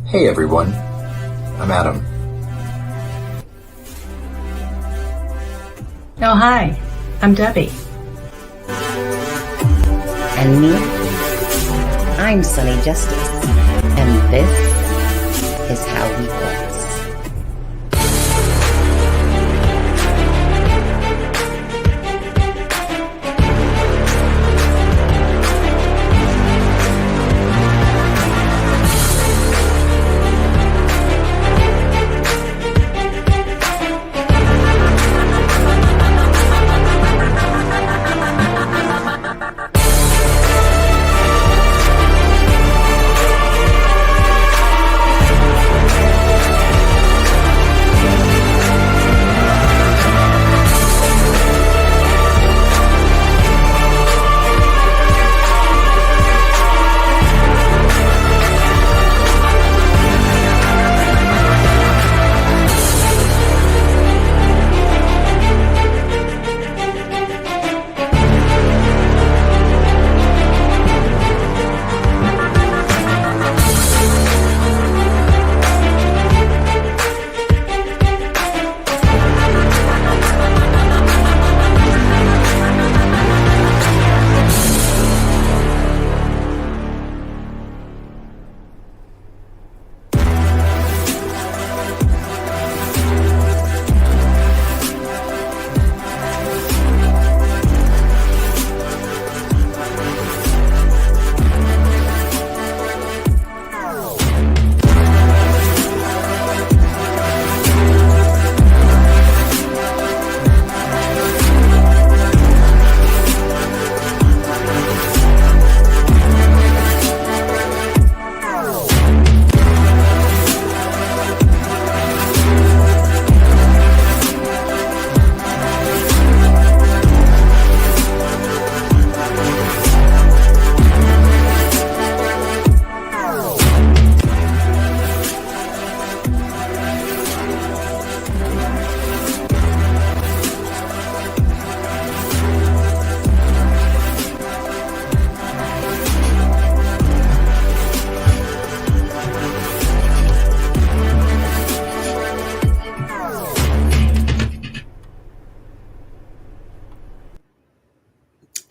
Hey everyone, I'm Adam. Oh, hi, I'm Debbie. And me, I'm Sunny Justice, and this is how we roll.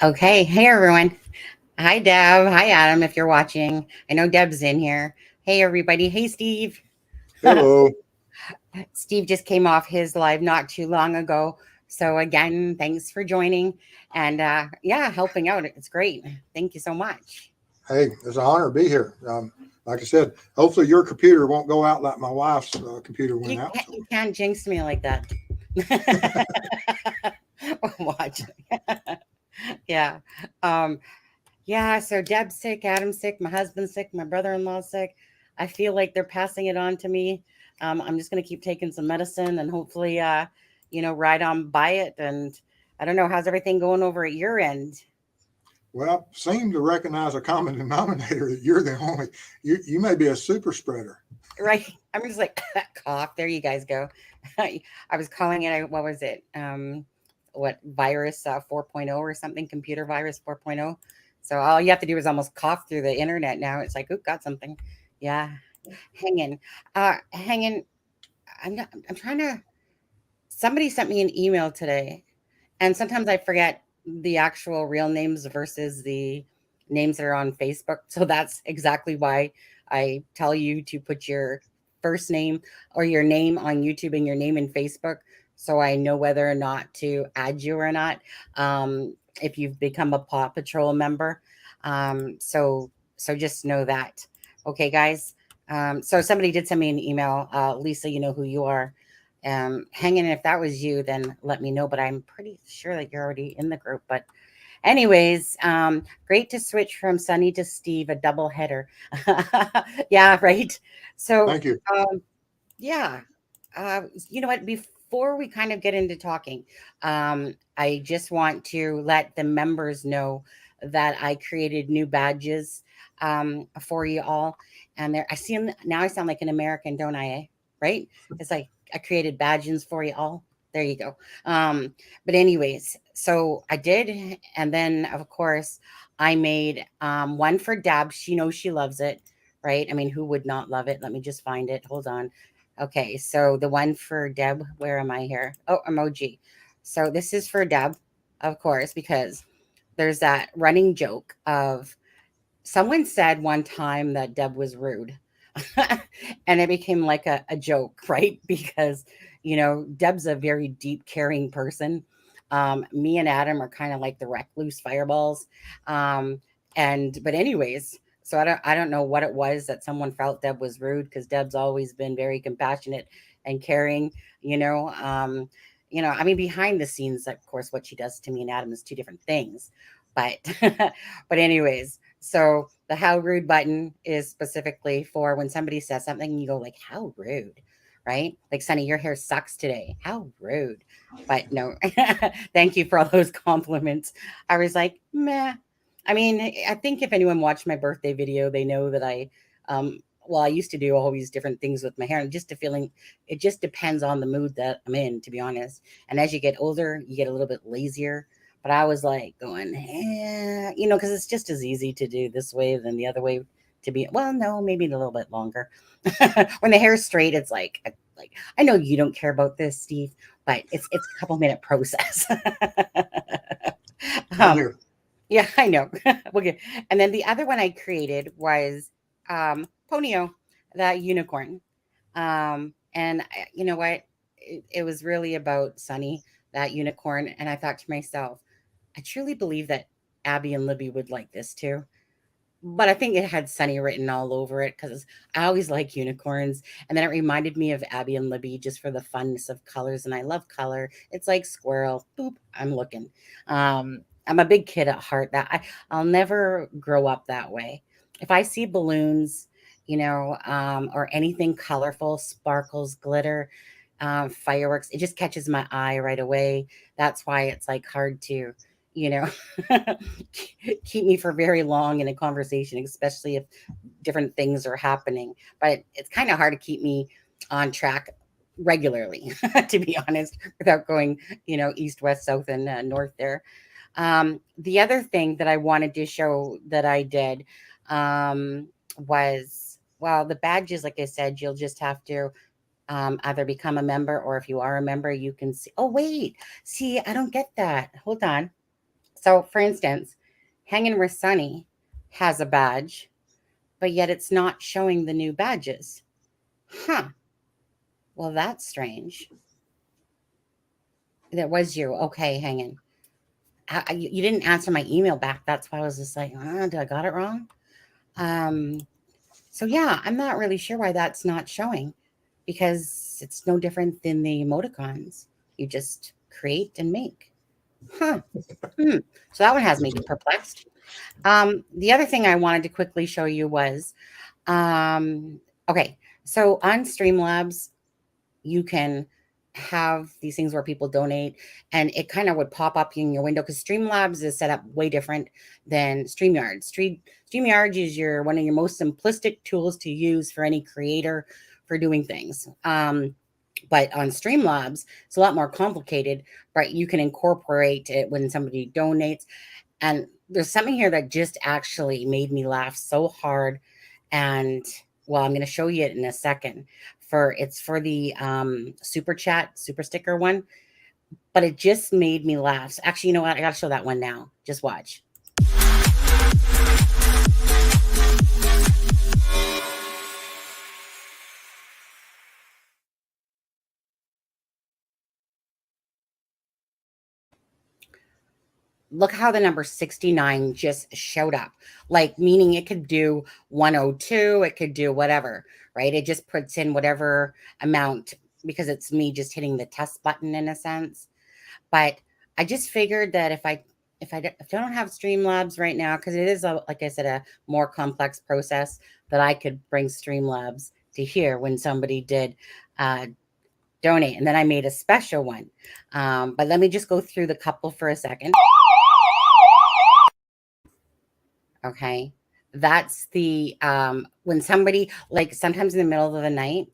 Okay. Hey, everyone. Hi, Deb. Hi, Adam, if you're watching. I know Deb's in here. Hey, everybody. Hey, Steve. Hello. Steve just came off his live not too long ago. So, again, thanks for joining and, yeah, helping out. It's great. Thank you so much. Hey, it's an honor to be here. Like I said, hopefully your computer won't go out like my wife's computer went out. You can't jinx me like that. Watch. Yeah. Yeah. So Deb's sick, Adam's sick, my husband's sick, my brother-in-law's sick. I feel like they're passing it on to me. I'm just going to keep taking some medicine and hopefully, ride on by it. And I don't know, how's everything going over at your end? Well, seem to recognize a common denominator that you're the only, you may be a super spreader. Right. I'm just like, cough. There you guys go. I was calling it, what was it? Virus 4.0 or something, computer virus 4.0. So all you have to do is almost cough through the internet now. It's like, got something. Yeah. Hanging. I'm trying to, somebody sent me an email today and sometimes I forget the actual real names versus the names that are on Facebook. So that's exactly why I tell you to put your first name or your name on YouTube and your name in Facebook, so I know whether or not to add you or not. If you've become a Paw Patrol member, so just know that. Okay, guys. So somebody did send me an email. Lisa, you know who you are. Hanging. If that was you, then let me know. But I'm pretty sure that you're already in the group. But anyways, great to switch from Sunny to Steve, a double header. Yeah, right. So Thank you. Yeah. You know what? Before we kind of get into talking, I just want to let the members know that I created new badges for you all. And there, I see them now. I sound like an American, don't I? Right? It's like I created badges for you all. There you go. But anyways, so I did, and then of course I made one for Deb. She knows she loves it, right? I mean, who would not love it? Let me just find it. Hold on. Okay, so the one for Deb, where am I here? Oh, emoji. So this is for Deb, of course, because there's that running joke of someone said one time that Deb was rude. And it became like a joke, right? Because, Deb's a very deep, caring person. Me and Adam are kind of like the recluse fireballs. But anyways, so I don't know what it was that someone felt Deb was rude, because Deb's always been very compassionate and caring, I mean, behind the scenes, of course, what she does to me and Adam is two different things. But but anyways, so the how rude button is specifically for when somebody says something and you go like, how rude, right? Like, Sunny, your hair sucks today. How rude. But no, thank you for all those compliments. I was like, meh. I mean, I think if anyone watched my birthday video, they know that I used to do all these different things with my hair, and just a feeling, it just depends on the mood that I'm in, to be honest. And as you get older, you get a little bit lazier. But I was like going, because it's just as easy to do this way than the other way to be. Well, no, maybe a little bit longer. When the hair's straight, it's like I know you don't care about this, Steve, but it's a couple-minute process. I'm here. Yeah, I know. Okay. And then the other one I created was Ponyo, that unicorn. And you know what? It was really about Sunny, that unicorn. And I thought to myself, I truly believe that Abby and Libby would like this too. But I think it had Sunny written all over it, because I always like unicorns. And then it reminded me of Abby and Libby just for the funness of colors. And I love color. It's like squirrel. Boop. I'm looking. I'm a big kid at heart. I'll never grow up that way. If I see balloons, or anything colorful, sparkles, glitter, fireworks, it just catches my eye right away. That's why it's like hard to, you know, keep me for very long in a conversation, especially if different things are happening. But it's kind of hard to keep me on track regularly, to be honest, without going, east, west, south, and north there. The other thing that I wanted to show that I did was, well, the badges, like I said, you'll just have to either become a member, or if you are a member, you can see. Oh, wait. See, I don't get that. Hold on. So, for instance, Hanging with Sunny has a badge, but yet it's not showing the new badges. Huh. Well, that's strange. That was you. Okay, Hanging. You didn't answer my email back. That's why I was just like, did I got it wrong? So yeah, I'm not really sure why that's not showing, because it's no different than the emoticons. You just create and make. Huh. So that one has me perplexed. The other thing I wanted to quickly show you was, okay, so on Streamlabs, you can have these things where people donate, and it kind of would pop up in your window, because Streamlabs is set up way different than StreamYard. StreamYard is one of your most simplistic tools to use for any creator for doing things. But on Streamlabs, it's a lot more complicated, but you can incorporate it when somebody donates. And there's something here that just actually made me laugh so hard. And well, I'm going to show you it in a second. It's for the super chat, super sticker one, but it just made me laugh. Actually, you know what? I got to show that one now. Just watch. Look how the number 69 just showed up, like, meaning it could do 102, it could do whatever, right? It just puts in whatever amount, because it's me just hitting the test button in a sense. But I just figured that if I don't have Streamlabs right now, because it is, like I said, a more complex process, that I could bring Streamlabs to here when somebody did donate. And then I made a special one. But let me just go through the couple for a second. Okay. That's the, when somebody, like, sometimes in the middle of the night,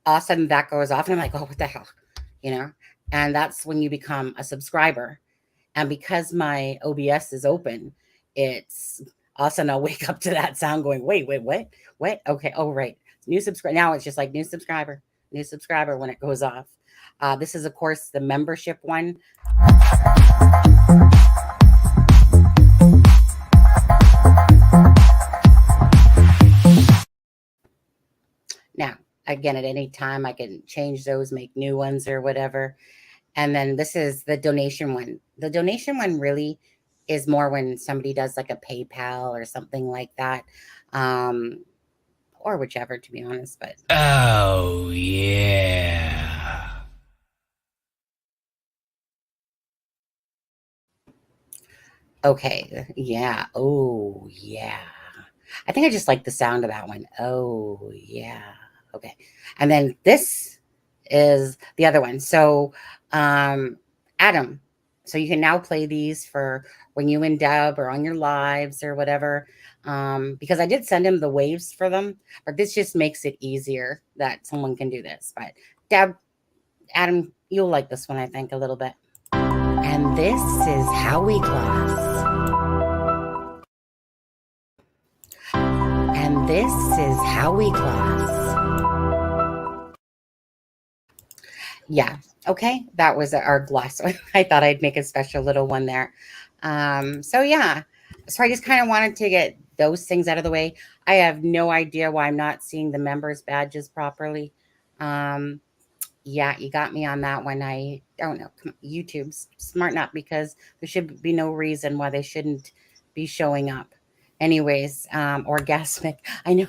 all of a sudden that goes off, and I'm like, oh, what the hell, and that's when you become a subscriber. And because my OBS is open, it's all of a sudden I'll wake up to that sound going, wait, what? Okay. Oh, right. New subscriber. Now it's just like new subscriber when it goes off. This is, of course, the membership one. Now, again, at any time, I can change those, make new ones or whatever. And then this is the donation one. The donation one really is more when somebody does like a PayPal or something like that. Or whichever, to be honest. But oh, yeah. okay. Yeah. Oh, yeah. I think I just like the sound of that one. Oh, yeah. Okay. And then this is the other one. So, Adam. So you can now play these for when you and Deb are on your lives or whatever. Because I did send him the waves for them, but this just makes it easier that someone can do this. But Deb, Adam, you'll like this one, I think, a little bit. And this is how we class. And this is how we class. Yeah. Okay. That was our glass one. I thought I'd make a special little one there. So yeah. So I just kind of wanted to get those things out of the way. I have no idea why I'm not seeing the members badges properly. Yeah, you got me on that one. I don't know. YouTube's smart enough because there should be no reason why they shouldn't be showing up. Anyways, orgasmic. I know,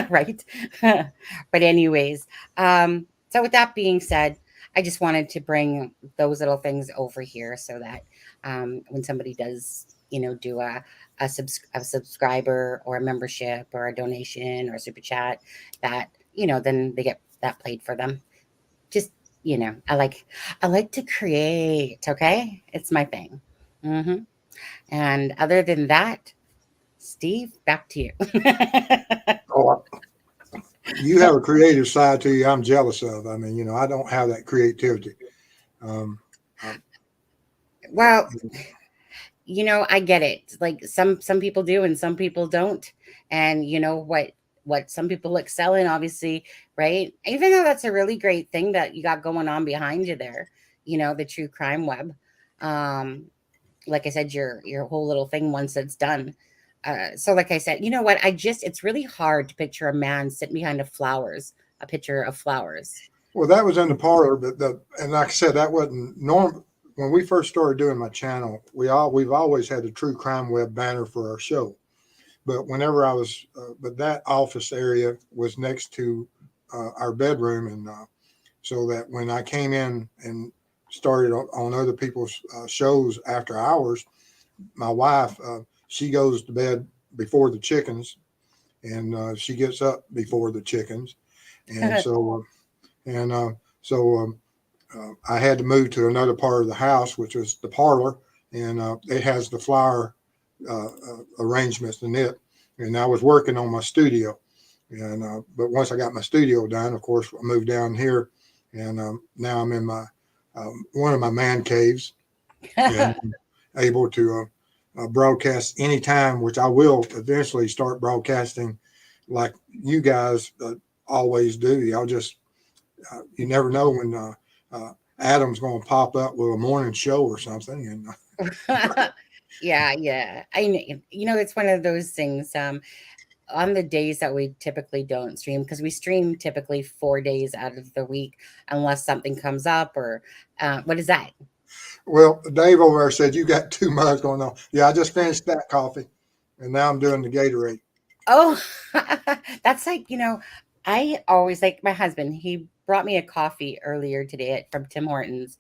right? But anyways, so with that being said, I just wanted to bring those little things over here so that when somebody does, do a subscriber or a membership or a donation or a super chat, that then they get that played for them. Just I like to create. Okay, it's my thing. And other than that, Steve, back to you. Oh, you have a creative side to you I'm jealous of. I mean, I don't have that creativity. Well, I get it. Like some people do and some people don't. And what some people excel in, obviously, right? Even though that's a really great thing that you got going on behind you there, the true crime web. Like I said, your whole little thing once it's done. So like I said, you know what? It's really hard to picture a man sitting behind a picture of flowers. Well, that was in the parlor, but and like I said, that wasn't normal. When we first started doing my channel, we've always had the True Crime Web banner for our show. But whenever but that office area was next to our bedroom, and so that when I came in and started on other people's shows after hours, my wife, she goes to bed before the chickens, and she gets up before the chickens, and so I had to move to another part of the house, which was the parlor, and it has the flower arrangements in it. And I was working on my studio, and but once I got my studio done, of course, I moved down here, and now I'm in my one of my man caves, and able to broadcast anytime, which I will eventually start broadcasting like you guys always do. Y'all just you never know when Adam's going to pop up with a morning show or something, and yeah. I know it's one of those things. On the days that we typically don't stream, because we stream typically 4 days out of the week, unless something comes up or what is that? Well, Dave over there said you got 2 mugs going on. Yeah, I just finished that coffee, and now I'm doing the Gatorade. Oh, that's like, I always like my husband. He brought me a coffee earlier today from Tim Hortons.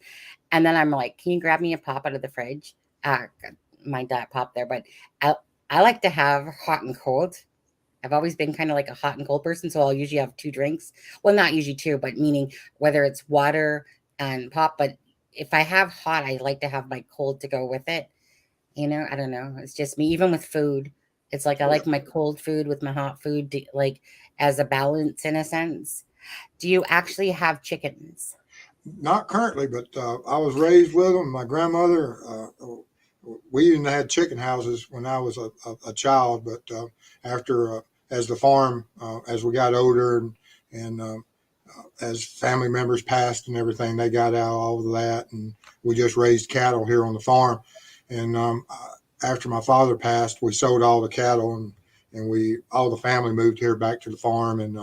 And then I'm like, can you grab me a pop out of the fridge? My diet pop there, but I like to have hot and cold. I've always been kind of like a hot and cold person, so I'll usually have 2 drinks. Well, not usually 2, but meaning whether it's water and pop. But if I have hot, I like to have my cold to go with it. I don't know. It's just me. Even with food, it's like I like my cold food with my hot food, like as a balance in a sense. Do you actually have chickens? Not currently, but I was raised with them. My grandmother we even had chicken houses when I was a child, but after as the farm, as we got older and as family members passed and everything, they got out all of that, and we just raised cattle here on the farm. And after my father passed, we sold all the cattle, and we all the family moved here back to the farm and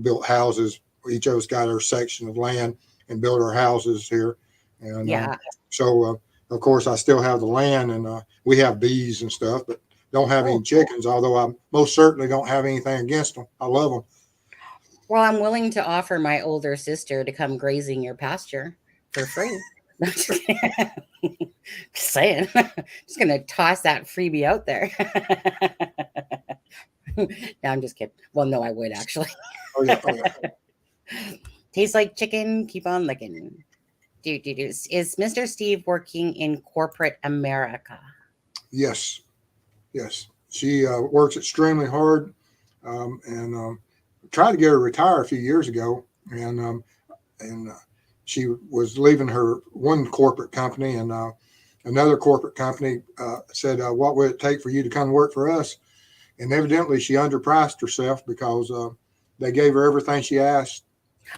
built houses. Each of us got our section of land and built our houses here. And Yeah. so of course, I still have the land, and we have bees and stuff, but don't have any chickens. Although I most certainly don't have anything against them. I love them. Well, I'm willing to offer my older sister to come grazing your pasture for free. Just saying. Just gonna toss that freebie out there. No, I'm just kidding. Well, no, I would actually. Oh yeah, oh, yeah. Tastes like chicken. Keep on licking. Is Mr. Steve working in corporate America? Yes, yes. She works extremely hard, and tried to get her retired a few years ago, and she was leaving her one corporate company, and another corporate company said, "What would it take for you to come work for us?" And evidently, she underpriced herself because they gave her everything she asked.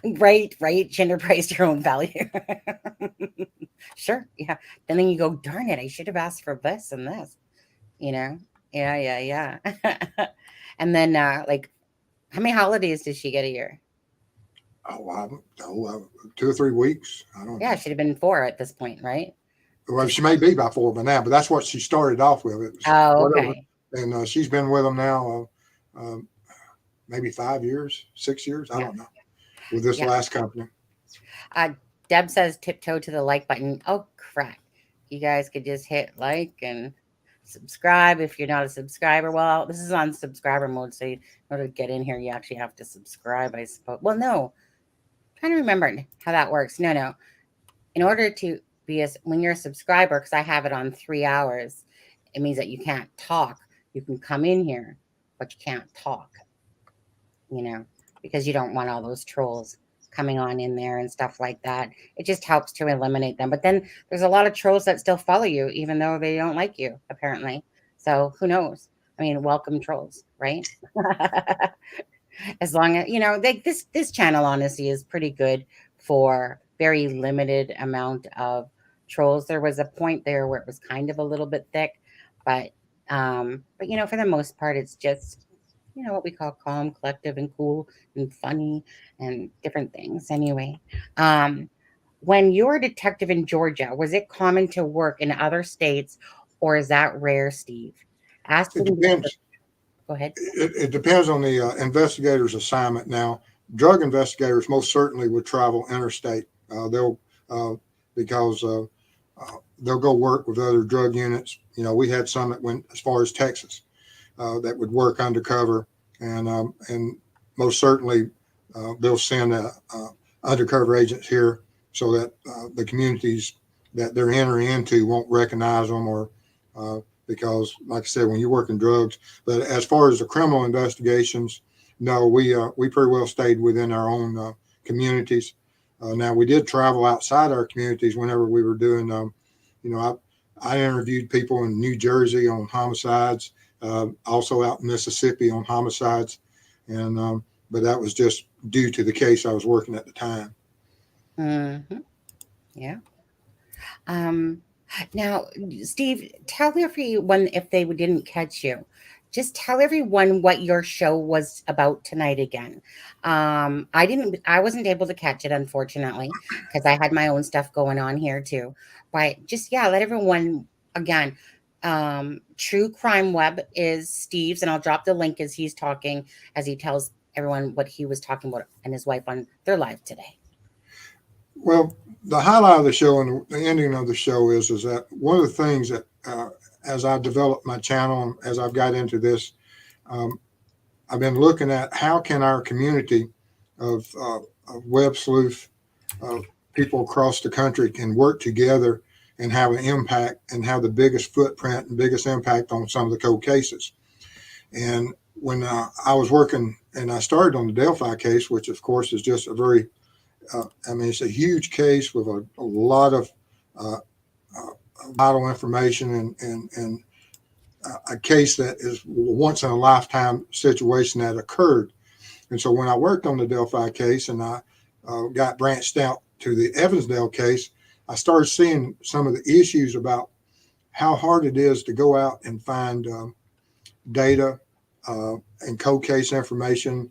Right. She underpriced her own value. Sure, yeah. And then you go, darn it, I should have asked for this and this. Yeah. And then, like, how many holidays does she get a year? Oh, I don't know, 2 or 3 weeks. I don't know. Yeah, it should have been 4 at this point, right? Well, she may be by 4 by now, but that's what she started off with. It was whatever. Okay. And she's been with them now maybe 5 years, 6 years. I don't know. With this last company. Deb says tiptoe to the like button. Oh, crap. You guys could just hit like and subscribe if you're not a subscriber. Well, this is on subscriber mode, so in order to get in here, you actually have to subscribe, I suppose. Well, no. I'm trying to remember how that works. No. In order to be when you're a subscriber, because I have it on 3 hours, it means that you can't talk. You can come in here, but you can't talk, because you don't want all those trolls coming on in there and stuff like that. It just helps to eliminate them. But then there's a lot of trolls that still follow you, even though they don't like you, apparently. So who knows? I mean, welcome trolls, right? As long as, this channel, honestly, is pretty good for very limited amount of trolls. There was a point there where it was kind of a little bit thick, but for the most part, it's just, what we call calm, collective, and cool and funny and different things. Anyway, when you're a detective in Georgia, was it common to work in other states, or is that rare, Steve? It depends. Go ahead. It depends on the investigator's assignment. Now, drug investigators most certainly would travel interstate. Because they'll go work with other drug units. We had some that went as far as Texas. That would work undercover, and most certainly they'll send undercover agents here so that the communities that they're entering into won't recognize them, or because, like I said, when you work in drugs. But as far as the criminal investigations, no, we pretty well stayed within our own communities. Now, we did travel outside our communities whenever we were doing. I interviewed people in New Jersey on homicides. Also out in Mississippi on homicides, and but that was just due to the case I was working at the time. Mm-hmm. Yeah. Now, Steve, tell everyone, if they didn't catch you, just tell everyone what your show was about tonight again. I wasn't able to catch it, unfortunately, because I had my own stuff going on here too. But just let everyone again. True Crime Web is Steve's, and I'll drop the link as he's talking, as he tells everyone what he was talking about and his wife on their live today. Well, the highlight of the show and the ending of the show is that one of the things that as I developed my channel and as I've got into this, I've been looking at how can our community of web sleuth people across the country can work together and have an impact and have the biggest footprint and biggest impact on some of the cold cases. And when I was working, and I started on the Delphi case, which of course is just a very, it's a huge case with a lot of vital information and a case that is once in a lifetime situation that occurred. And so when I worked on the Delphi case and I got branched out to the Evansdale case, I started seeing some of the issues about how hard it is to go out and find data and cold case information,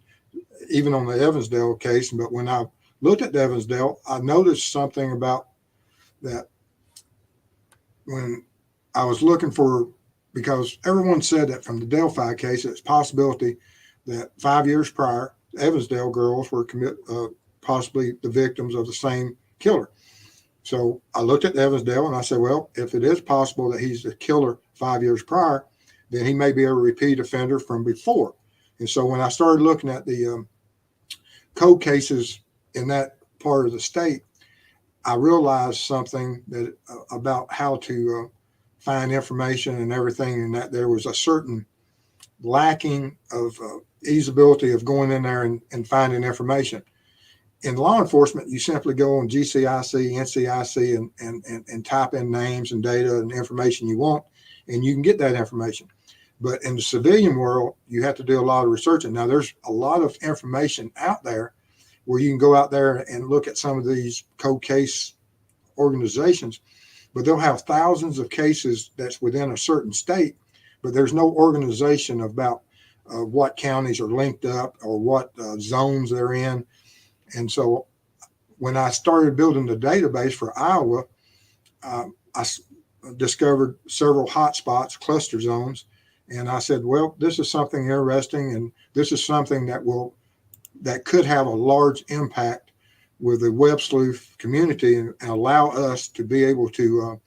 even on the Evansdale case. But when I looked at the Evansdale, I noticed something about that when I was looking for, because everyone said that from the Delphi case, it's a possibility that 5 years prior, Evansdale girls were possibly the victims of the same killer. So I looked at Evansdale and I said, well, if it is possible that he's the killer 5 years prior, then he may be a repeat offender from before. And so when I started looking at the code cases in that part of the state, I realized something that about how to find information and everything, and that there was a certain lacking of easeability of going in there and finding information. In law enforcement, you simply go on GCIC, NCIC, and type in names and data and information you want, and you can get that information. But in the civilian world, you have to do a lot of research. And now there's a lot of information out there where you can go out there and look at some of these cold case organizations, but they'll have thousands of cases that's within a certain state, but there's no organization about what counties are linked up or what zones they're in. And so when I started building the database for Iowa, I discovered several hotspots, cluster zones. And I said, well, this is something interesting. And this is something that could have a large impact with the web sleuth community and allow us to be able to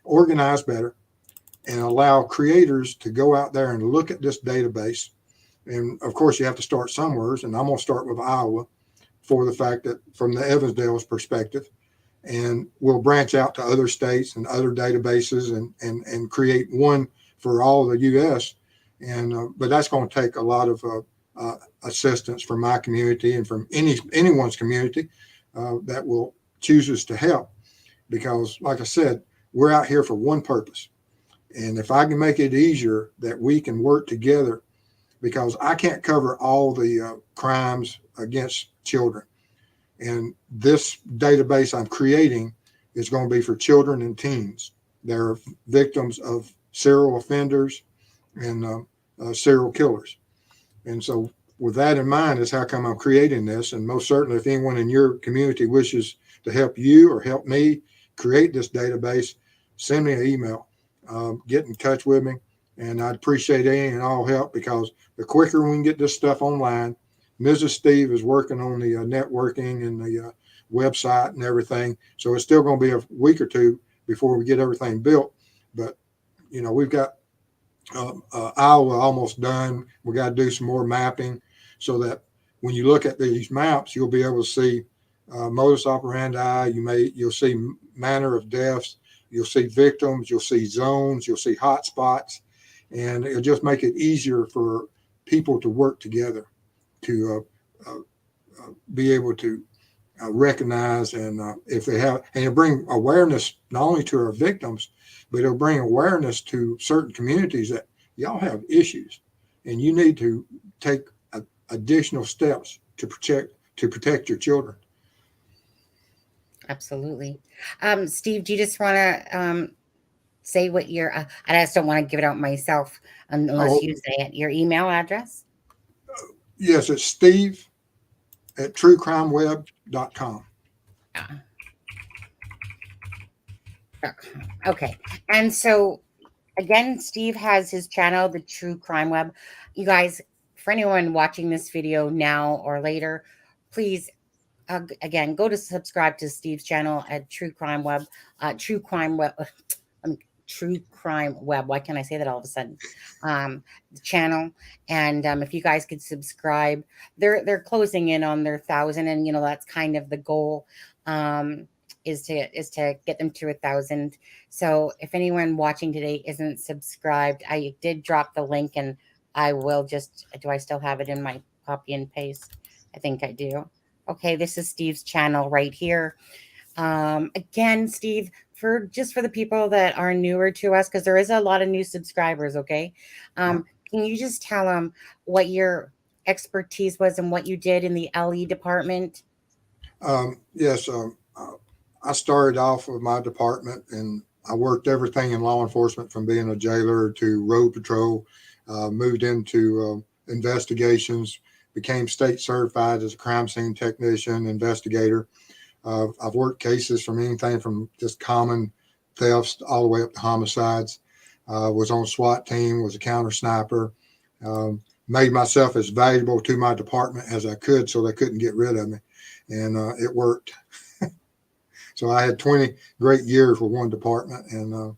organize better and allow creators to go out there and look at this database. And of course, you have to start somewhere. And I'm going to start with Iowa for the fact that from the Evansdale's perspective, and we'll branch out to other states and other databases and create one for all of the U.S. And but that's going to take a lot of assistance from my community and from anyone's community that will chooses to help, because like I said, we're out here for one purpose. And if I can make it easier that we can work together, because I can't cover all the crimes against children. And this database I'm creating is going to be for children and teens. They're victims of serial offenders and serial killers. And so with that in mind is how come I'm creating this. And most certainly if anyone in your community wishes to help you or help me create this database, send me an email, get in touch with me. And I'd appreciate any and all help, because the quicker we can get this stuff online. Mrs. Steve is working on the networking and the website and everything. So it's still going to be a week or two before we get everything built. But, you know, we've got Iowa almost done. We got to do some more mapping so that when you look at these maps, you'll be able to see modus operandi. You'll see manner of deaths. You'll see victims. You'll see zones. You'll see hot spots. And it'll just make it easier for people to work together to be able to recognize and if they have, and it'll bring awareness not only to our victims, but it'll bring awareness to certain communities that y'all have issues and you need to take additional steps to protect your children. Absolutely. Steve, do you just want to say what your, I just don't want to give it out myself unless you say it, your email address? Yes, it's steve@truecrimeweb.com. Okay. And so again, Steve has his channel, The True Crime Web. You guys, for anyone watching this video now or later, please, again, go to subscribe to Steve's channel at True Crime Web, True Crime Web. True Crime Web. Why can't I say that all of a sudden? The channel. And if you guys could subscribe, they're closing in on their 1,000, and you know that's kind of the goal. Is to get them to 1,000. So if anyone watching today isn't subscribed, I did drop the link, and I will just. Do I still have it in my copy and paste? I think I do. Okay, this is Steve's channel right here. Again, Steve, for the people that are newer to us, because there is a lot of new subscribers, okay? Can you just tell them what your expertise was and what you did in the LE department? Yes, I started off with my department, and I worked everything in law enforcement from being a jailer to road patrol, moved into investigations, became state certified as a crime scene technician, investigator. I've worked cases from anything from just common thefts all the way up to homicides. Was on SWAT team, was a counter sniper, made myself as valuable to my department as I could so they couldn't get rid of me. And it worked. So I had 20 great years with one department. And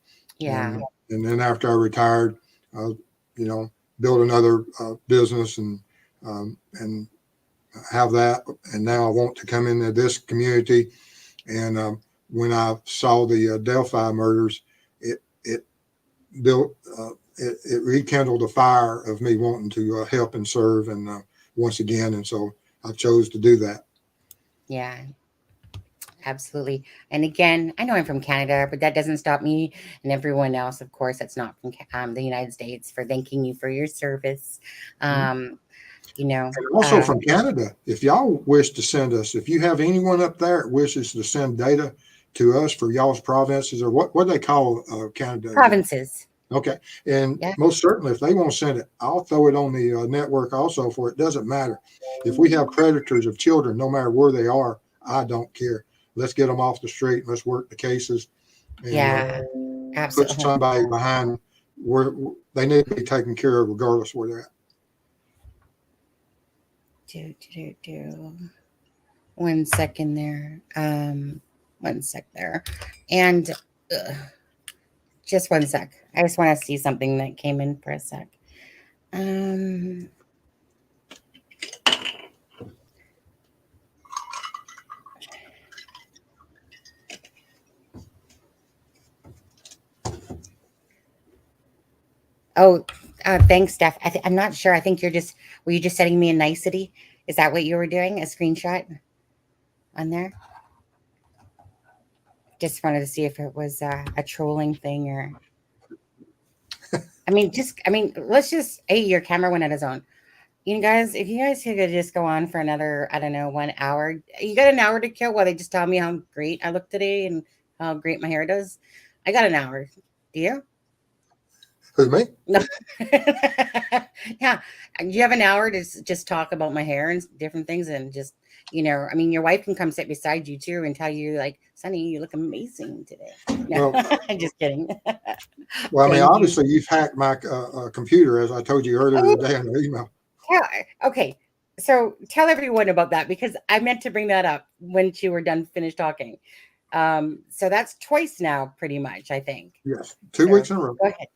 then after I retired, built another business and have that. And now I want to come into this community. And when I saw the Delphi murders, it built, it rekindled the fire of me wanting to help and serve. And once again, and so I chose to do that. Yeah, absolutely. And again, I know I'm from Canada, but that doesn't stop me and everyone else, of course, that's not from the United States, for thanking you for your service. And also from Canada, if y'all wish to send us, if you have anyone up there that wishes to send data to us for y'all's provinces, or what do they call Canada? Provinces. Okay. And most certainly, if they won't send it, I'll throw it on the network also, for it doesn't matter. If we have predators of children, no matter where they are, I don't care. Let's get them off the street. Let's work the cases. And, absolutely. Put somebody behind where they need to be taken care of, regardless where they're at. 1 second there. 1 sec there. And just 1 sec. I just want to see something that came in for a sec. Thanks, Steph. I'm not sure. I think were you just sending me a nicety? Is that what you were doing? A screenshot on there? Just wanted to see if it was a trolling thing or. Let's just. Hey, your camera went on its own. You guys, if you guys could just go on for another, I don't know, 1 hour. You got an hour to kill while they just tell me how great I look today and how great my hair does. I got an hour. Do you? Who, me? No. Yeah. You have an hour to just talk about my hair and different things, and just, your wife can come sit beside you too and tell you, like, Sonny, you look amazing today. No, well, I'm just kidding. Well, obviously you've hacked my computer, as I told you earlier today in the email. Yeah. Okay. So tell everyone about that, because I meant to bring that up when you were finished talking. So that's twice now, pretty much, I think. Yes. 2 weeks in a row. Go ahead.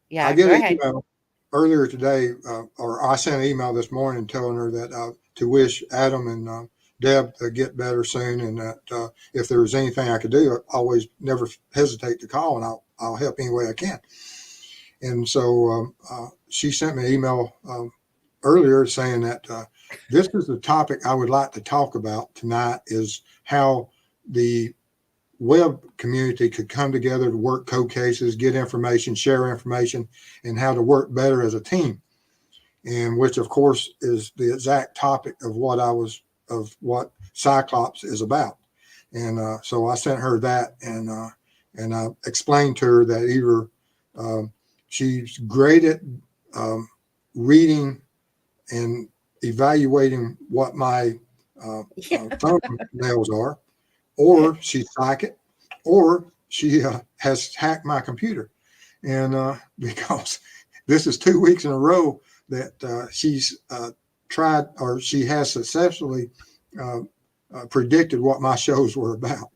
Yeah. I get an email earlier today, or I sent an email this morning telling her that to wish Adam and Deb to get better soon, and that if there was anything I could do, I always never hesitate to call, and I'll help any way I can. And so she sent me an email earlier saying that this is the topic I would like to talk about tonight, is how the web community could come together to work code cases, get information, share information, and how to work better as a team. And which, of course, is the exact topic of what Cyclops is about. And so I sent her that, and I explained to her that either she's great at reading and evaluating what my thumbnails are, or she's psychic, or she has hacked my computer. And because this is 2 weeks in a row that she's tried, or she has successfully predicted what my shows were about.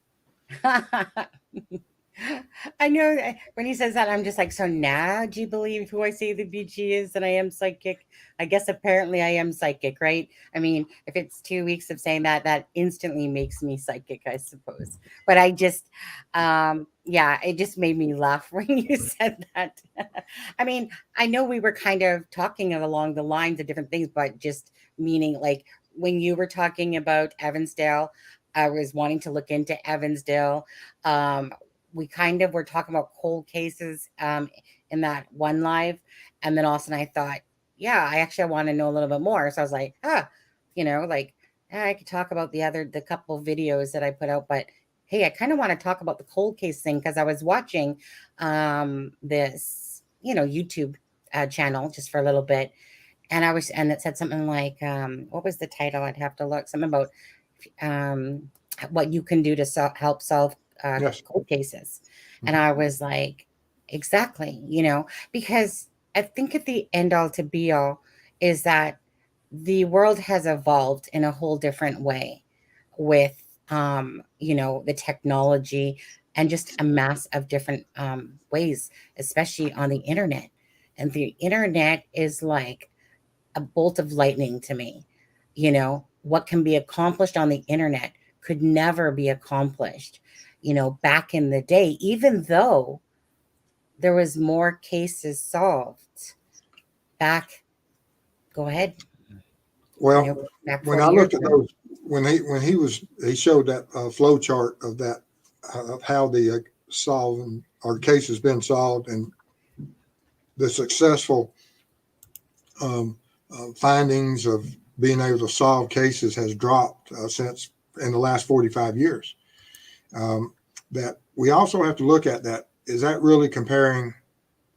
I know that when he says that, I'm just like, so now do you believe who I say the BG is, and I am psychic? I guess apparently I am psychic, right? I mean, if it's 2 weeks of saying that, that instantly makes me psychic, I suppose. But I just, it just made me laugh when you said that. I mean, I know we were kind of talking along the lines of different things, but just meaning, like, when you were talking about Evansdale, I was wanting to look into Evansdale. we kind of were talking about cold cases in that one live, and then all of a sudden I thought, yeah, I want to know a little bit more. So I was like, I could talk about the couple videos that I put out, but hey, I kind of want to talk about the cold case thing because I was watching this, YouTube channel just for a little bit, and it said something like, what was the title? I'd have to look. Something about what you can do to help solve Yes. cold cases. And I was like, exactly, because I think at the end all to be all is that the world has evolved in a whole different way with, the technology and just a mass of different ways, especially on the internet. And the internet is like a bolt of lightning to me. What can be accomplished on the internet could never be accomplished, back in the day, even though there was more cases solved back. Go ahead. Well, Back when 40 I years looked at ago. those, he showed that flow chart of that, of how the solving our case has been solved, and the successful findings of being able to solve cases has dropped since in the last 45 years. That we also have to look at that. Is that really comparing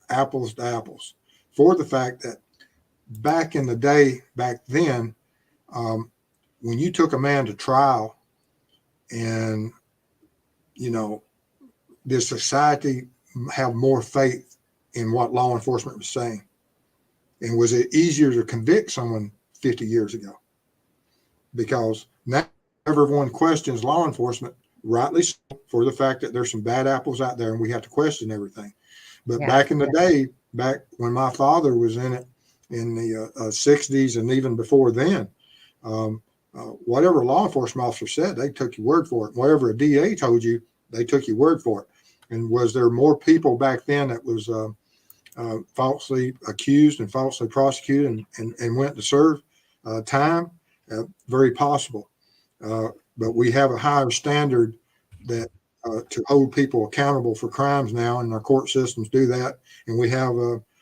apples to apples? For the fact that back in the day, back then, when you took a man to trial, and did society have more faith in what law enforcement was saying? And was it easier to convict someone 50 years ago? Because now everyone questions law enforcement, rightly so, for the fact that there's some bad apples out there and we have to question everything. But back in the day, back when my father was in it in the 60s and even before then, whatever a law enforcement officer said, they took your word for it. Whatever a DA told you, they took your word for it. And was there more people back then that was falsely accused and falsely prosecuted and went to serve time? Very possible. But we have a higher standard that to hold people accountable for crimes now, and our court systems do that. And we have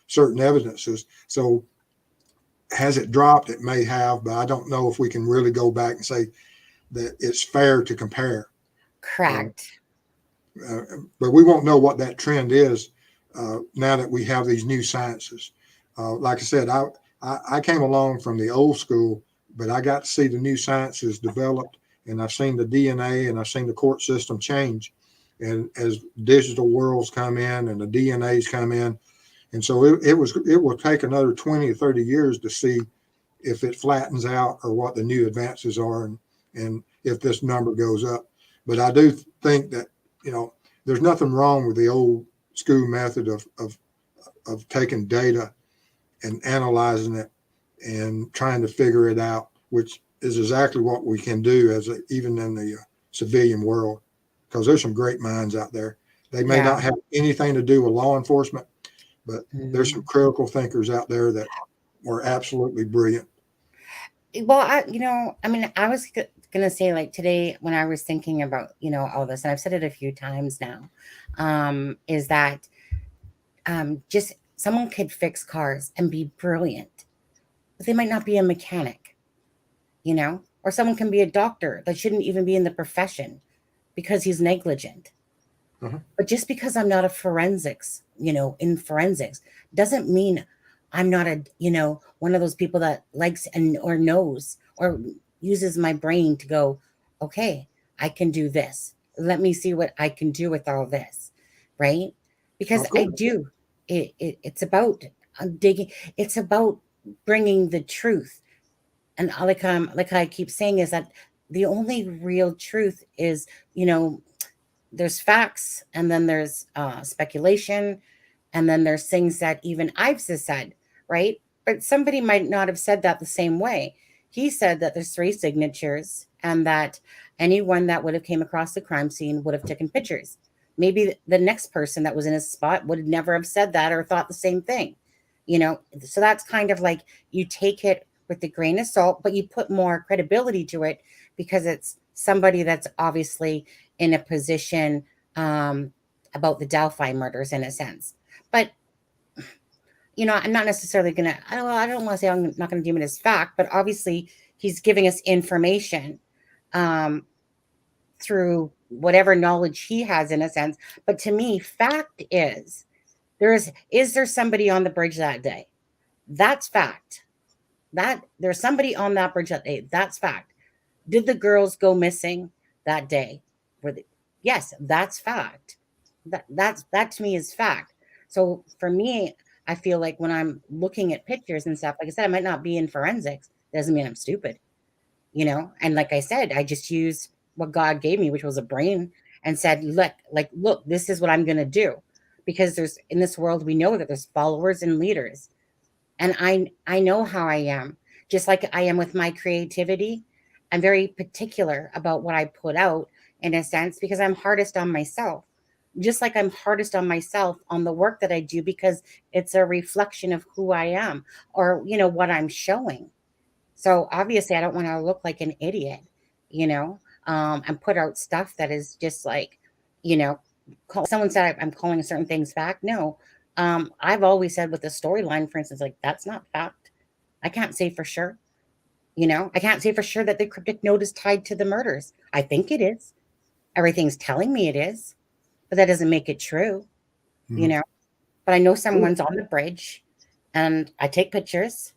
certain evidences. So has it dropped? It may have, but I don't know if we can really go back and say that it's fair to compare. Correct. But we won't know what that trend is now that we have these new sciences. Like I said, I came along from the old school, but I got to see the new sciences developed, and I've seen the DNA and I've seen the court system change. And as digital worlds come in and the DNAs come in, and so it will take another 20 or 30 years to see if it flattens out or what the new advances are, and if this number goes up. But I do think that, there's nothing wrong with the old school method of taking data and analyzing it and trying to figure it out, which is exactly what we can do even in the civilian world, because there's some great minds out there. They may not have anything to do with law enforcement, but there's some critical thinkers out there that are absolutely brilliant. Well, I was going to say, like, today when I was thinking about, all this, and I've said it a few times now, is that just someone could fix cars and be brilliant, but they might not be a mechanic, or someone can be a doctor that shouldn't even be in the profession because he's negligent. But just because I'm not a forensics, in forensics, doesn't mean I'm not one of those people that likes or knows or uses my brain to go, okay, I can do this. Let me see what I can do with all this, right? Because I do. It's about digging. It's about bringing the truth. And like I keep saying, is that the only real truth is, there's facts, and then there's speculation, and then there's things that even I've said, right? But somebody might not have said that the same way. He said that there's 3 signatures and that anyone that would have came across the crime scene would have taken pictures. Maybe the next person that was in his spot would never have said that or thought the same thing, So that's kind of like, you take it with a grain of salt, but you put more credibility to it because it's somebody that's obviously in a position about the Delphi murders in a sense. But, I'm not necessarily going to, I don't want to say I'm not going to deem it as fact, but obviously he's giving us information through whatever knowledge he has in a sense. But to me, fact is there somebody on the bridge that day? That's fact. That there's somebody on that bridge that day. That's fact. Did the girls go missing that day? Yes, that's fact. That to me is fact. So for me, I feel like when I'm looking at pictures and stuff, like I said, I might not be in forensics. Doesn't mean I'm stupid, And like I said, I just used what God gave me, which was a brain, and said, look, this is what I'm going to do, because there's in this world we know that there's followers and leaders, and I know how I am, just like I am with my creativity. I'm very particular about what I put out in a sense because I'm hardest on myself. Just like I'm hardest on myself on the work that I do because it's a reflection of who I am or, what I'm showing. So obviously I don't want to look like an idiot, and put out stuff that is just like, someone said I'm calling certain things fact. No, I've always said with the storyline, for instance, like that's not fact. I can't say for sure. I can't say for sure that the cryptic note is tied to the murders. I think it is. Everything's telling me it is, but that doesn't make it true, But I know someone's on the bridge and I take pictures.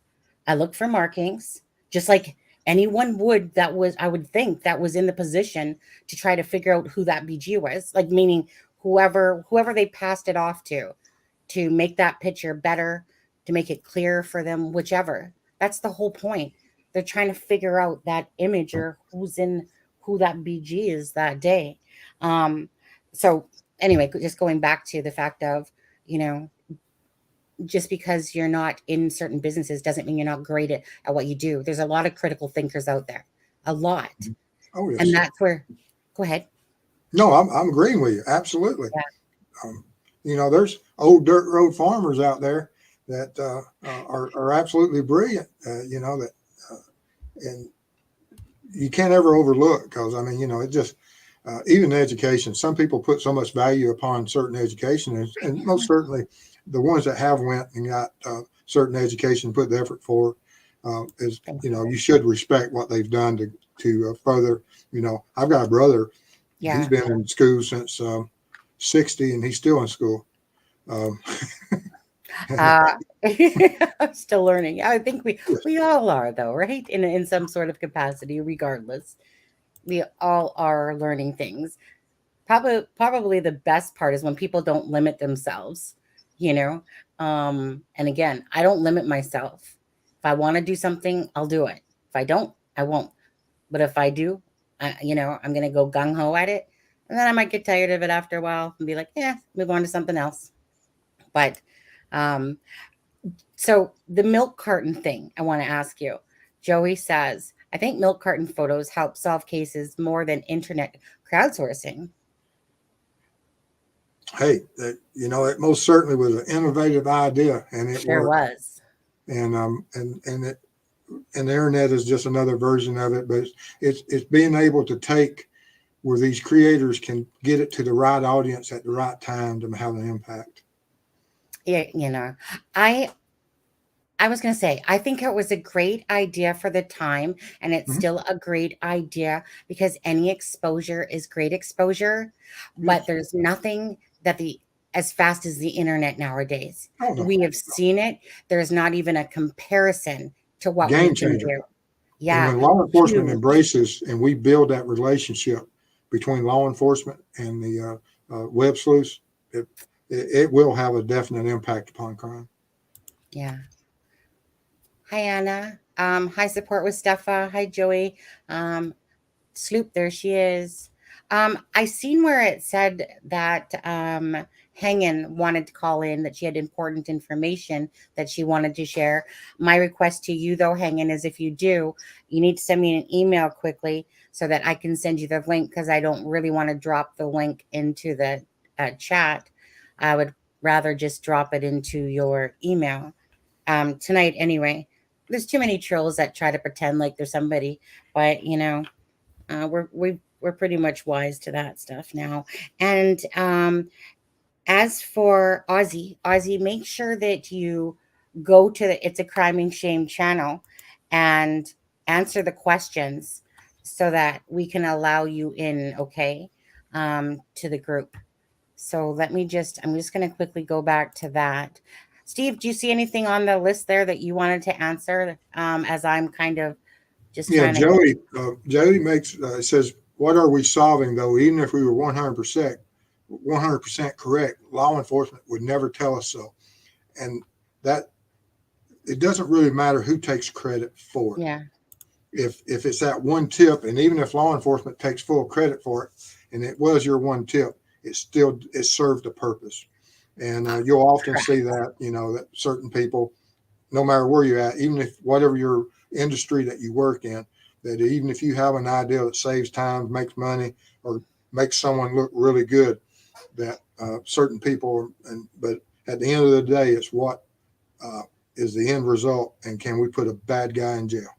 I look for markings, just like anyone would I would think that was in the position to try to figure out who that BG was, like meaning whoever they passed it off to make that picture better, to make it clear for them, whichever. That's the whole point. They're trying to figure out that image or who that BG is that day. So anyway, just going back to the fact of, just because you're not in certain businesses doesn't mean you're not great at what you do. There's a lot of critical thinkers out there, a lot. Oh, yes. And that's where, go ahead. No, I'm agreeing with you. Absolutely. Yeah. There's old dirt road farmers out there that are absolutely brilliant, and you can't ever overlook because, it just, even education, some people put so much value upon certain education and most certainly the ones that have went and got certain education, put the effort for is, you should respect what they've done to further, I've got a brother. Yeah. He's been in school since 60 and he's still in school. I'm still learning. I think we all are though, right? In some sort of capacity, regardless. We all are learning things. Probably the best part is when people don't limit themselves, and again, I don't limit myself. If I want to do something, I'll do it. If I don't, I won't. But if I do, I'm going to go gung-ho at it. And then I might get tired of it after a while and be like, yeah, move on to something else. But so the milk carton thing, I want to ask you. Joey says, I think milk carton photos help solve cases more than internet crowdsourcing. Hey, it most certainly was an innovative idea, and it sure worked. Was. And the internet is just another version of it, but it's being able to take where these creators can get it to the right audience at the right time to have an impact. Yeah, I was going to say, I think it was a great idea for the time, and it's still a great idea because any exposure is great exposure, but there's nothing that as fast as the internet nowadays. Oh, no. We have seen it. There's not even a comparison to what Game we can changer. do. Yeah. And when law enforcement embraces and we build that relationship between law enforcement and the web sleuths, it will have a definite impact upon crime. Yeah. Hi, Anna. Hi, support with Steffa. Hi, Joey. Sloop, there she is. I seen where it said that Hangen wanted to call in, that she had important information that she wanted to share. My request to you, though, Hangen, is if you do, you need to send me an email quickly so that I can send you the link, because I don't really want to drop the link into the chat. I would rather just drop it into your email tonight anyway. There's too many trolls that try to pretend like there's somebody, but we're pretty much wise to that stuff now. And As for Ozzy, make sure that you go to the It's a Crime and Shame channel and answer the questions so that we can allow you in, okay, to the group. So I'm just going to quickly go back to that. Steve, do you see anything on the list there that you wanted to answer as I'm kind of just Yeah, trying to... Joey makes says, "What are we solving though? Even if we were 100% correct, law enforcement would never tell us so." And that it doesn't really matter who takes credit for it. Yeah. If it's that one tip, and even if law enforcement takes full credit for it, and it was your one tip, it served a purpose. And you'll often see that, that certain people, no matter where you're at, even if whatever your industry that you work in, that even if you have an idea that saves time, makes money, or makes someone look really good, that certain people, but at the end of the day, it's what is the end result, and can we put a bad guy in jail?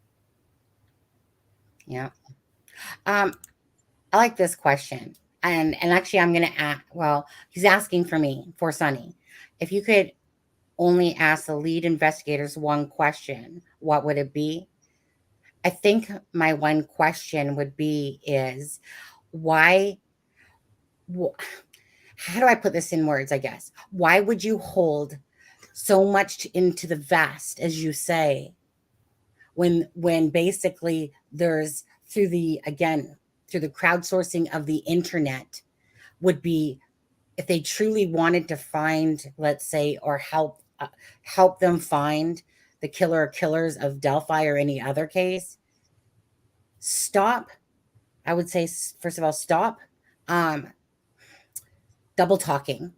Yeah. I like this question. And actually I'm going to ask, well, he's asking for Sonny. If you could only ask the lead investigators one question, what would it be? I think my one question would be is why, how do I put this in words, I guess? Why would you hold so much into the vast, as you say, when basically there's through the crowdsourcing of the internet would be, if they truly wanted to find, let's say, or help them find the killer or killers of Delphi or any other case, stop. I would say, first of all, stop double talking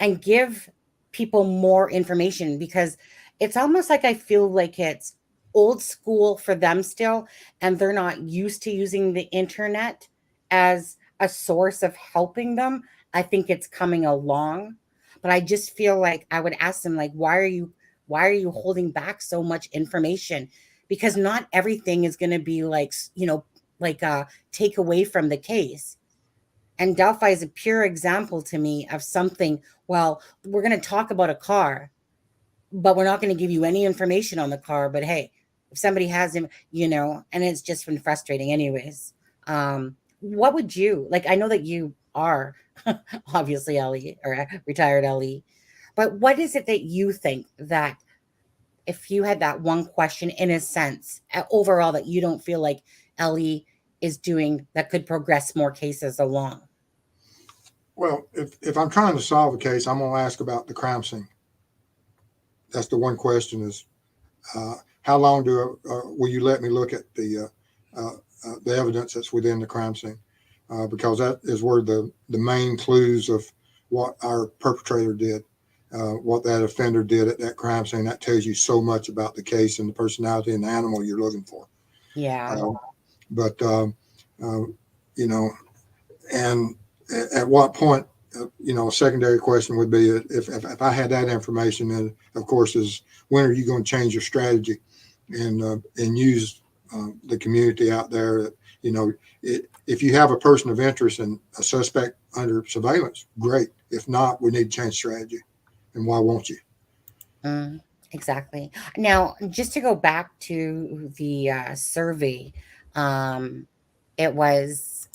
and give people more information, because it's almost like I feel like it's old school for them still, and they're not used to using the internet as a source of helping them. I think it's coming along, but I just feel like I would ask them, like, why are you holding back so much information? Because not everything is going to be like, take away from the case. And Delphi is a pure example to me of something. Well, we're going to talk about a car, but we're not going to give you any information on the car. But hey, if somebody has him, and it's just been frustrating anyways. What would you like? I know that you are obviously Ellie, or retired Ellie, but what is it that you think that if you had that one question, in a sense, overall, that you don't feel like Ellie is doing that could progress more cases along? Well, if I'm trying to solve a case, I'm going to ask about the crime scene. That's the one question: is how long will you let me look at the evidence that's within the crime scene? Because that is where the main clues of what our perpetrator did, what that offender did at that crime scene. That tells you so much about the case and the personality and the animal you're looking for. Yeah. And at what point, a secondary question would be, if I had that information, then of course is, when are you going to change your strategy and use the community out there? If you have a person of interest and a suspect under surveillance, great. If not, we need to change strategy. And why won't you? Exactly. Now, just to go back to the survey, it was,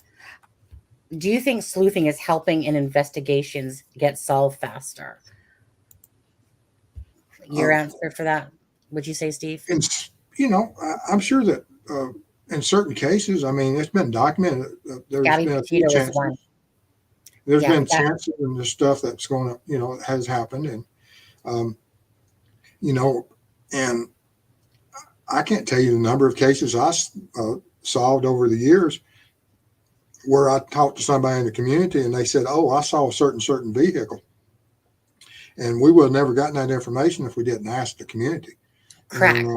do you think sleuthing is helping in investigations get solved faster? Your answer for that, would you say, Steve? And, I'm sure that in certain cases, I mean, it's been documented. There's Gabby been a few Petito is chances. one. There's Yeah, been chances and the stuff that's going to, has happened. And, and I can't tell you the number of cases I solved over the years where I talked to somebody in the community and they said, "Oh, I saw a certain vehicle." And we would have never gotten that information if we didn't ask the community. correct.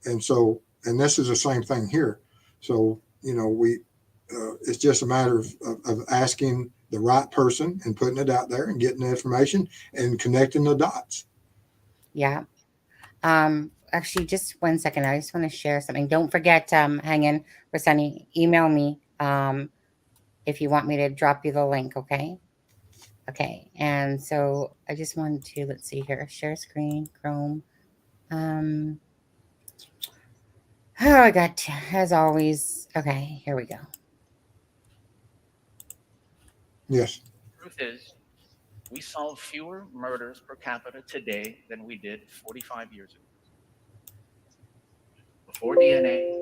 And this is the same thing here. So, it's just a matter of asking the right person and putting it out there and getting the information and connecting the dots. Yeah. Actually, just 1 second. I just want to share something. Don't forget, hang in for Sunny. Email me if you want me to drop you the link, okay? Okay, and so I just wanted to, let's see here, share screen, Chrome. Oh, I got, as always, okay, here we go. Yes. Truth is, we solve fewer murders per capita today than we did 45 years ago. Before DNA,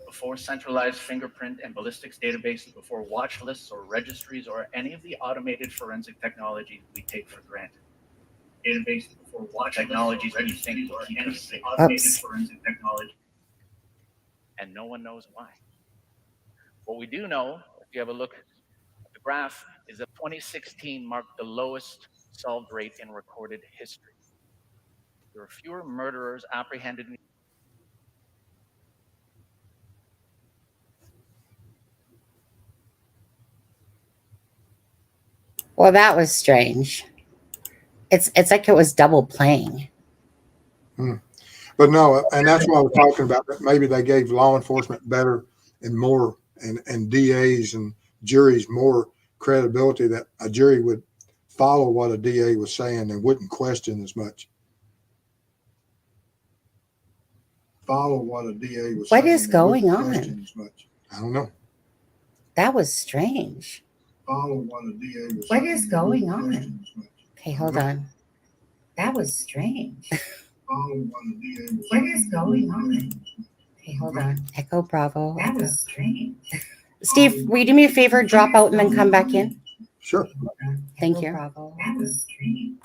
before centralized fingerprint and ballistics databases, before watch lists or registries or any of the automated forensic technologies we take for granted. Databases before watch technologies we think or any of the automated forensic technology. And no one knows why. What we do know, if you have a look at the graph, is that 2016 marked the lowest solved rate in recorded history. There are fewer murderers apprehended in Well, that was strange. It's like it was double playing. But no, and that's what I was talking about. That maybe they gave law enforcement better and more, and DAs and juries more credibility, that a jury would follow what a DA was saying and wouldn't question as much. Follow what a DA was saying. What is going on? As much. I don't know. That was strange. Follow what a DA was What saying. is going on? Okay, hold on. That was strange. What is going on? Okay, hold on. Echo Bravo. That was strange. Steve, will you do me a favor? Drop out and then come back in. Sure. Thank you. That was strange.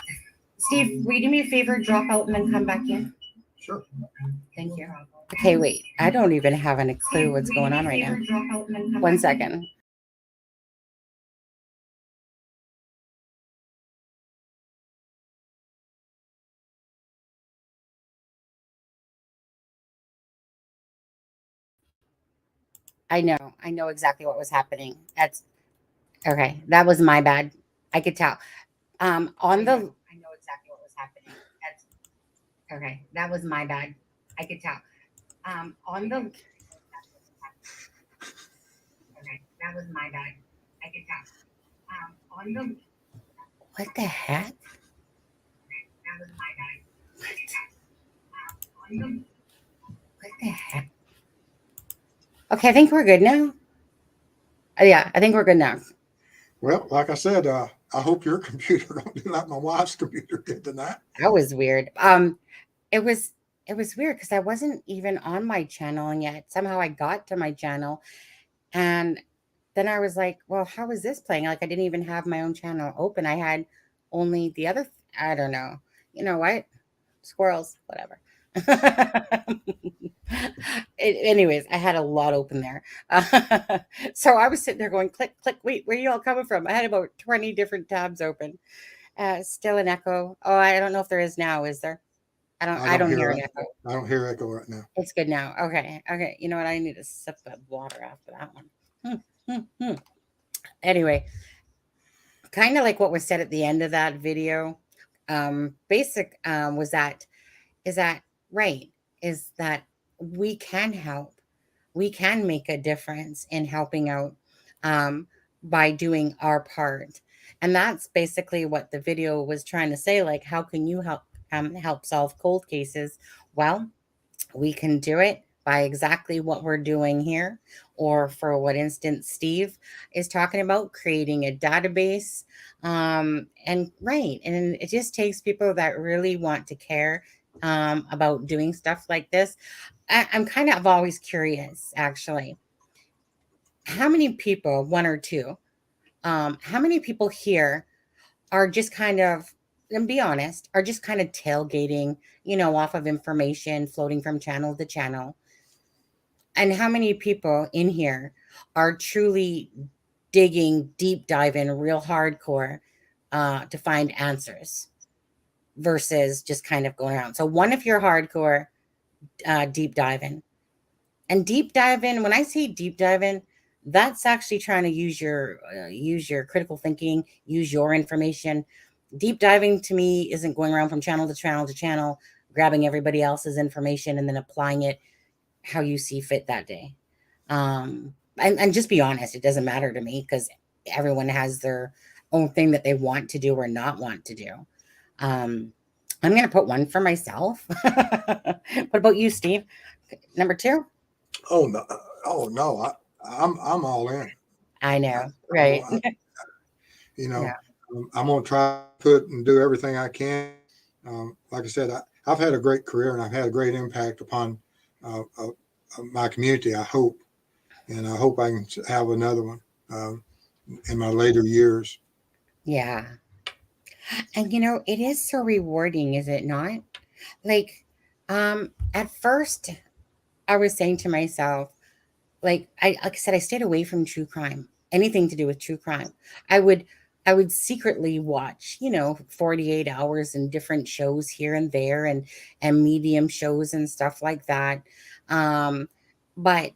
Steve, will you do me a favor? Drop out and then come back in. Sure. Thank you. Okay, wait. I don't even have any clue what's going on right now. 1 second. I know exactly what was happening. That's okay. That was my bad. I could tell. I know exactly what was happening. That's okay. That was my bad. I could tell. Okay, that was my bad. I could tell. What the heck? Okay, that was my bad. What the heck? Okay, I think we're good now. Yeah, I think we're good now. Well, like I said, I hope your computer don't do like my wife's computer did tonight. That was weird. It was weird because I wasn't even on my channel, and yet somehow I got to my channel, and then I was like, well, how is this playing? Like I didn't even have my own channel open. I had only the other, I don't know. You know what? Squirrels, whatever. Anyways, I had a lot open there. So I was sitting there going, click, click, wait, where are you all coming from? I had about 20 different tabs open. Still an echo. Oh, I don't know if there is now. Is there? I don't hear an echo. I don't hear echo right now. It's good now. Okay. Okay. You know what? I need to sip of water after that one. Anyway, kind of like what was said at the end of that video. Was that right? Is that we can help. We can make a difference in helping out by doing our part. And that's basically what the video was trying to say. Like, how can you help solve cold cases? Well, we can do it by exactly what we're doing here. Or for what instance, Steve is talking about, creating a database. And it just takes people that really want to care about doing stuff like this. I'm kind of always curious, actually. How many people, one or two, how many people here are just kind of, and be honest, are just kind of tailgating, off of information floating from channel to channel? And how many people in here are truly digging, deep diving, real hardcore to find answers versus just kind of going around? So one, if you're hardcore, deep diving. And deep diving, when I say deep diving, that's actually trying to use your critical thinking, use your information. Deep diving to me isn't going around from channel to channel to channel, grabbing everybody else's information and then applying it how you see fit that day. And just be honest, it doesn't matter to me because everyone has their own thing that they want to do or not want to do. I'm going to put 1 for myself. What about you, Steve? Number 2? Oh no, oh no, I'm all in. I know, right? You know, Yeah. I'm gonna try to put and do everything I can. Like I said, I've had a great career and I've had a great impact upon my community. I hope, and I hope I can have another one in my later years. Yeah. And it is so rewarding, is it not? Like, at first I was saying to myself, like I said, I stayed away from true crime, anything to do with true crime. I would I would secretly watch, 48 hours and different shows here and there, and medium shows and stuff like that. Um, but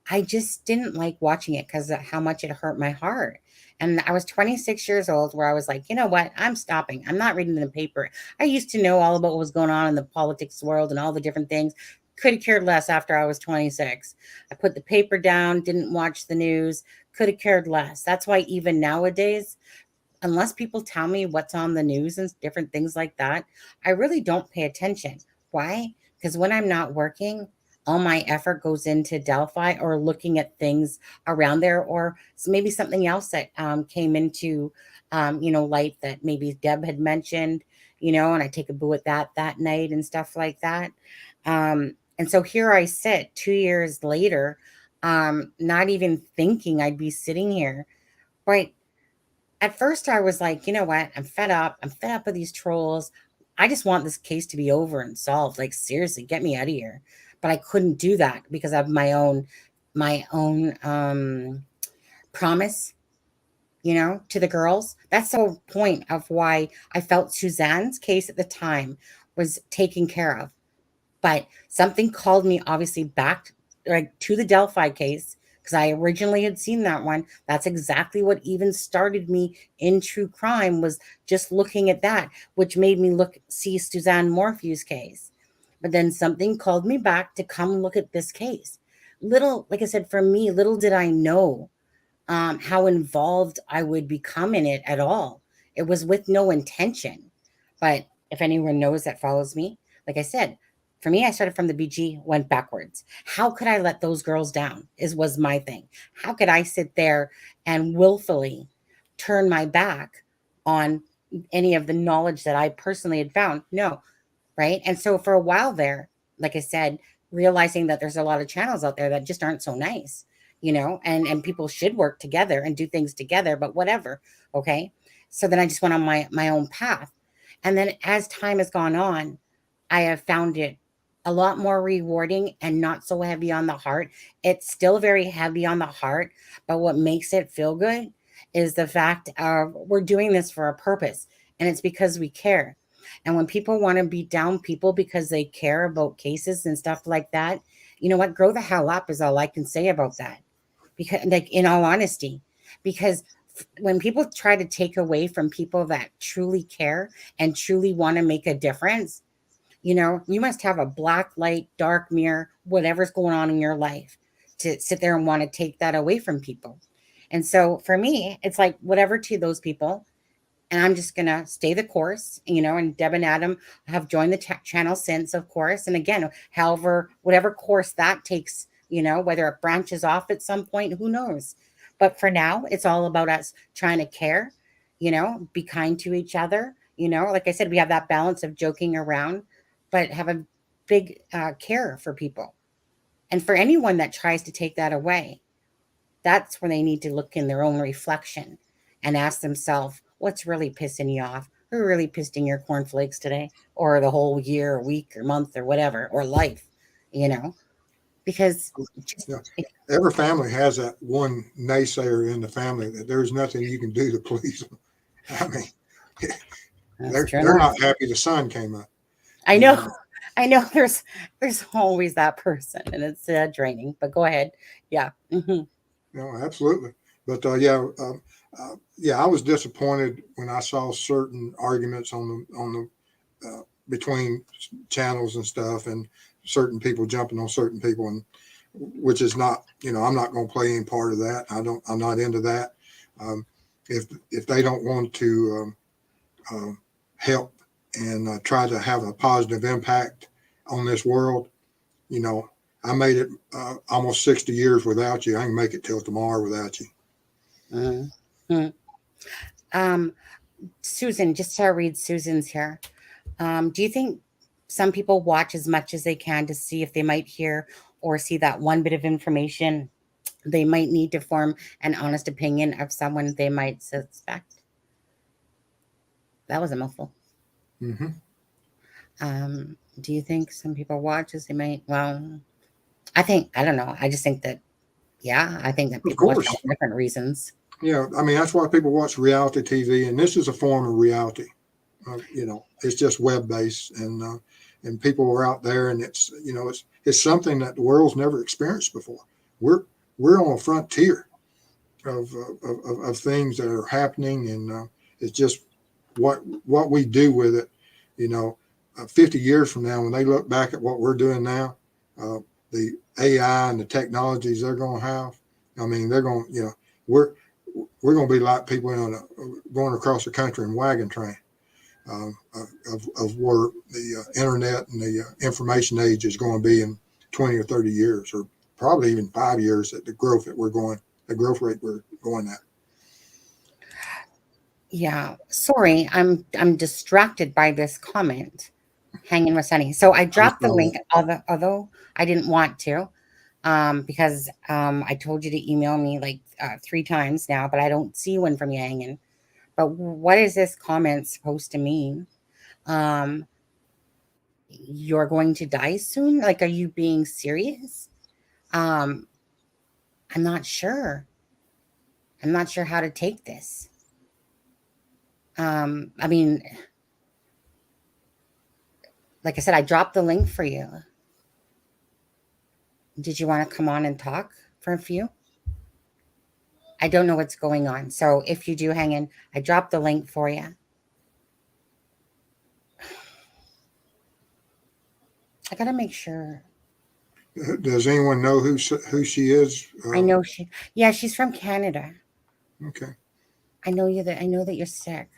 I just didn't like watching it because of how much it hurt my heart. And I was 26 years old where I was like, you know what? I'm stopping. I'm not reading the paper. I used to know all about what was going on in the politics world and all the different things. Could have cared less after I was 26. I put the paper down, didn't watch the news, could have cared less. That's why even nowadays, unless people tell me what's on the news and different things like that, I really don't pay attention. Why? Because when I'm not working, all my effort goes into Delphi or looking at things around there, or maybe something else that came into, light that maybe Deb had mentioned, and I take a boo at that night and stuff like that. And so here I sit 2 years later, not even thinking I'd be sitting here. But at first I was like, you know what? I'm fed up. I'm fed up with these trolls. I just want this case to be over and solved. Like, seriously, get me out of here. But I couldn't do that because of my own promise, to the girls. That's the whole point of why I felt Suzanne's case at the time was taken care of. But something called me obviously back, like, to the Delphi case, because I originally had seen that one. That's exactly what even started me in true crime, was just looking at that, which made me see Suzanne Morphew's case. But then something called me back to come look at this case. Little, like I said, for me, little did I know how involved I would become in it at all. It was with no intention. But if anyone knows that follows me, like I said, for me, I started from the BG, went backwards. How could I let those girls down? Was my thing. How could I sit there and willfully turn my back on any of the knowledge that I personally had found? No, right? And so for a while there, like I said, realizing that there's a lot of channels out there that just aren't so nice, and people should work together and do things together, but whatever. Okay. So then I just went on my own path. And then as time has gone on, I have found it a lot more rewarding and not so heavy on the heart. It's still very heavy on the heart, but what makes it feel good is the fact of we're doing this for a purpose, and it's because we care. And when people want to beat down people because they care about cases and stuff like that, you know what? Grow the hell up is all I can say about that. Because, like, in all honesty, because when people try to take away from people that truly care and truly want to make a difference, you must have a black light, dark mirror, whatever's going on in your life to sit there and want to take that away from people. And so for me, it's like whatever to those people. And I'm just going to stay the course, and Deb and Adam have joined the channel since, of course. And again, however, whatever course that takes, whether it branches off at some point, who knows? But for now, it's all about us trying to care, be kind to each other. Like I said, we have that balance of joking around, but have a big care for people. And for anyone that tries to take that away, that's when they need to look in their own reflection and ask themselves, what's really pissing you off? Who really pissed in your cornflakes today, or the whole year, or week, or month, or whatever, or life, because Yeah. Every family has that one naysayer in the family that there's nothing you can do to please them. I mean, they're not happy the sun came up. I know. I know there's always that person, and it's draining, but go ahead. Yeah. Mm-hmm. No, absolutely. But I was disappointed when I saw certain arguments on the between channels and stuff, and certain people jumping on certain people, and which is not, I'm not going to play any part of that. I'm not into that. if they don't want to help and try to have a positive impact on this world, I made it almost 60 years without you. I can make it till tomorrow without you. Mm-hmm. Susan, just to read Susan's here. Do you think some people watch as much as they can to see if they might hear or see that one bit of information they might need to form an honest opinion of someone they might suspect? That was a mouthful. Mm-hmm. Do you think some people watch as they might? Well, I don't know. I just think that, I think that people watch for different reasons. Yeah, I mean, that's why people watch reality TV, and this is a form of reality. It's just web-based, and people are out there, and it's something that the world's never experienced before. We're on a frontier of things that are happening, and it's just what we do with it. 50 years from now, when they look back at what we're doing now, the AI and the technologies they're going to have, I mean, they're going, we're going to be like people going across the country in wagon train of where the internet and the information age is going to be in 20 or 30 years, or probably even 5 years at the growth rate we're going at. Yeah, sorry, I'm distracted by this comment. Hanging with Sunny. So I dropped the link, although I didn't want to, because I told you to email me like 3 times now, but I don't see one from you hanging. But what is this comment supposed to mean? You're going to die soon? Like, are you being serious? I'm not sure. I'm not sure how to take this. I mean, like I said, I dropped the link for you. Did you want to come on and talk for a few? I don't know what's going on. So if you do hang in, I dropped the link for you. I got to make sure. Does anyone know who she is? I know she's from Canada. Okay. I know that you're sick.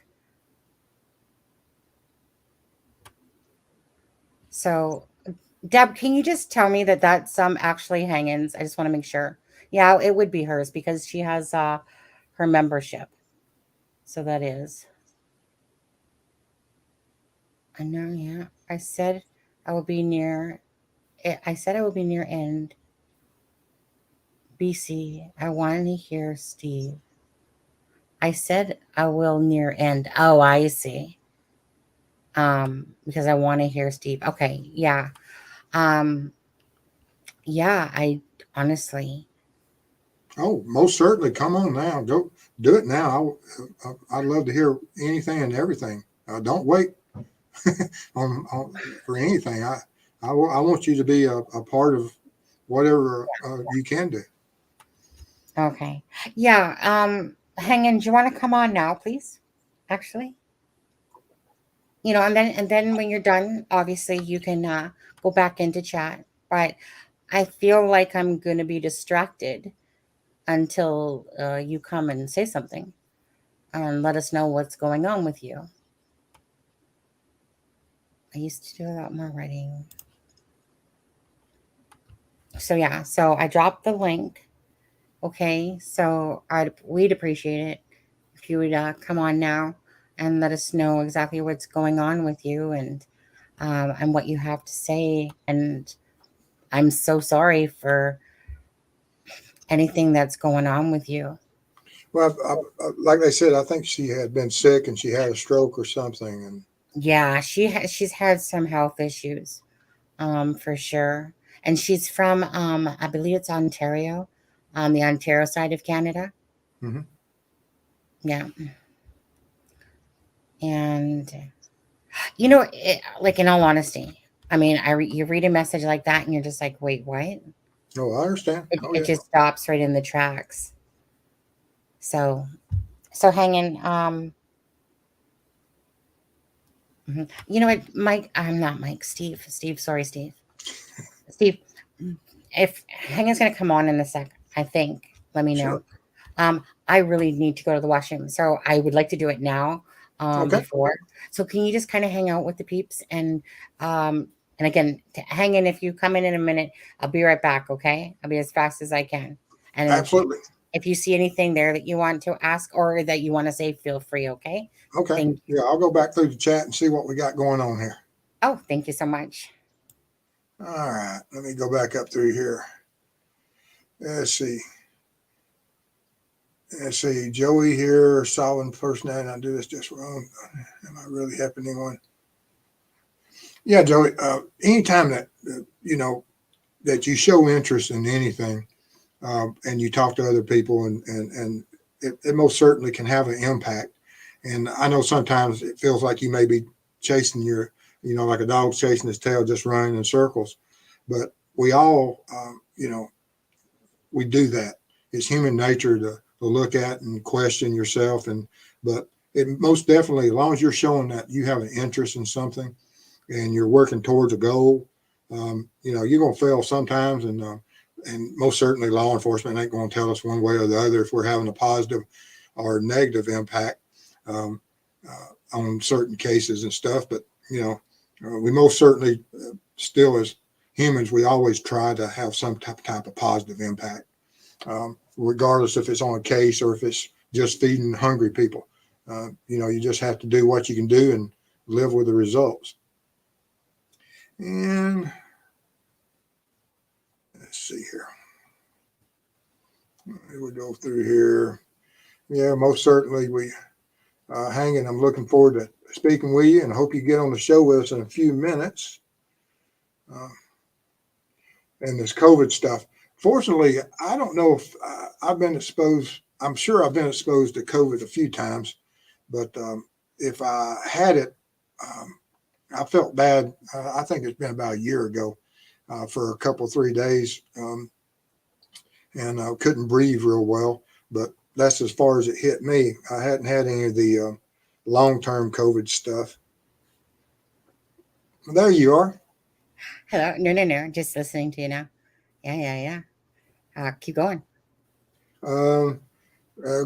So, Deb, can you just tell me that that's actually hang-ins? I just want to make sure. Yeah, it would be hers because she has her membership. So that is. I know, yeah. I said I will be near end. BC. I want to hear Steve. I said I will near end. Oh, I see. Because I want to hear Steve. Okay, yeah. Yeah, I honestly. Oh, most certainly. Come on now. Go do it now. I'd love to hear anything and everything. Don't wait for anything. I want you to be a part of whatever you can do. Okay. Yeah. Hang in. Do you want to come on now, please? Actually. And then when you're done, obviously you can go back into chat. But I feel like I'm going to be distracted until you come and say something and let us know what's going on with you. I used to do a lot more writing. So yeah, so I dropped the link. Okay, so we'd appreciate it if you would come on now and let us know exactly what's going on with you and what you have to say. And I'm so sorry for anything that's going on with you. Well, like I said, I think she had been sick and she had a stroke or something. And yeah, she's had some health issues, for sure. And she's from, I believe it's Ontario, on the Ontario side of Canada. Mm-hmm. Yeah. And, like in all honesty, I mean, you read a message like that and you're just like, wait, what? Oh, I understand. It just stops right in the tracks. So hang in. You know what, Mike? I'm not Mike. Steve. Sorry, Steve. Steve, if Hang-In's going to come on in a sec, I think. Let me know. Sure. I really need to go to the washroom, so I would like to do it now, Okay. before. So can you just kind of hang out with the peeps and again, hang in. If you come in a minute, I'll be right back. Okay, I'll be as fast as I can. And Absolutely. if you see anything there that you want to ask or that you want to say, feel free. Okay. Okay. Thank. Yeah, I'll go back through the chat and see what we got going on here. Oh, thank you so much. All right. Let me go back up through here. Let's see. Let's see. Joey here, solving personality. I do this just wrong. Am I really helping anyone? Yeah, Joey. Anytime that that you show interest in anything, and you talk to other people, and it most certainly can have an impact. And I know sometimes it feels like you may be chasing like a dog chasing his tail, just running in circles. But we all, we do that. It's human nature to look at and question yourself. But it most definitely, as long as you're showing that you have an interest in something and you're working towards a goal, you're going to fail sometimes. And most certainly law enforcement ain't going to tell us one way or the other if we're having a positive or negative impact on certain cases and stuff. But, we most certainly still as humans, we always try to have some type of positive impact, regardless if it's on a case or if it's just feeding hungry people. You just have to do what you can do and live with the results. And let's see here. We go through here. Yeah, most certainly we hanging. I'm looking forward to speaking with you, and I hope you get on the show with us in a few minutes. And this COVID stuff. Fortunately, I don't know if I've been exposed. I'm sure I've been exposed to COVID a few times, but if I had it, I felt bad. I think it's been about a year ago for a couple, 3 days, and I couldn't breathe real well. But that's as far as it hit me. I hadn't had any of the long-term COVID stuff. There you are. Hello. No. Just listening to you now. Yeah. Keep going. I've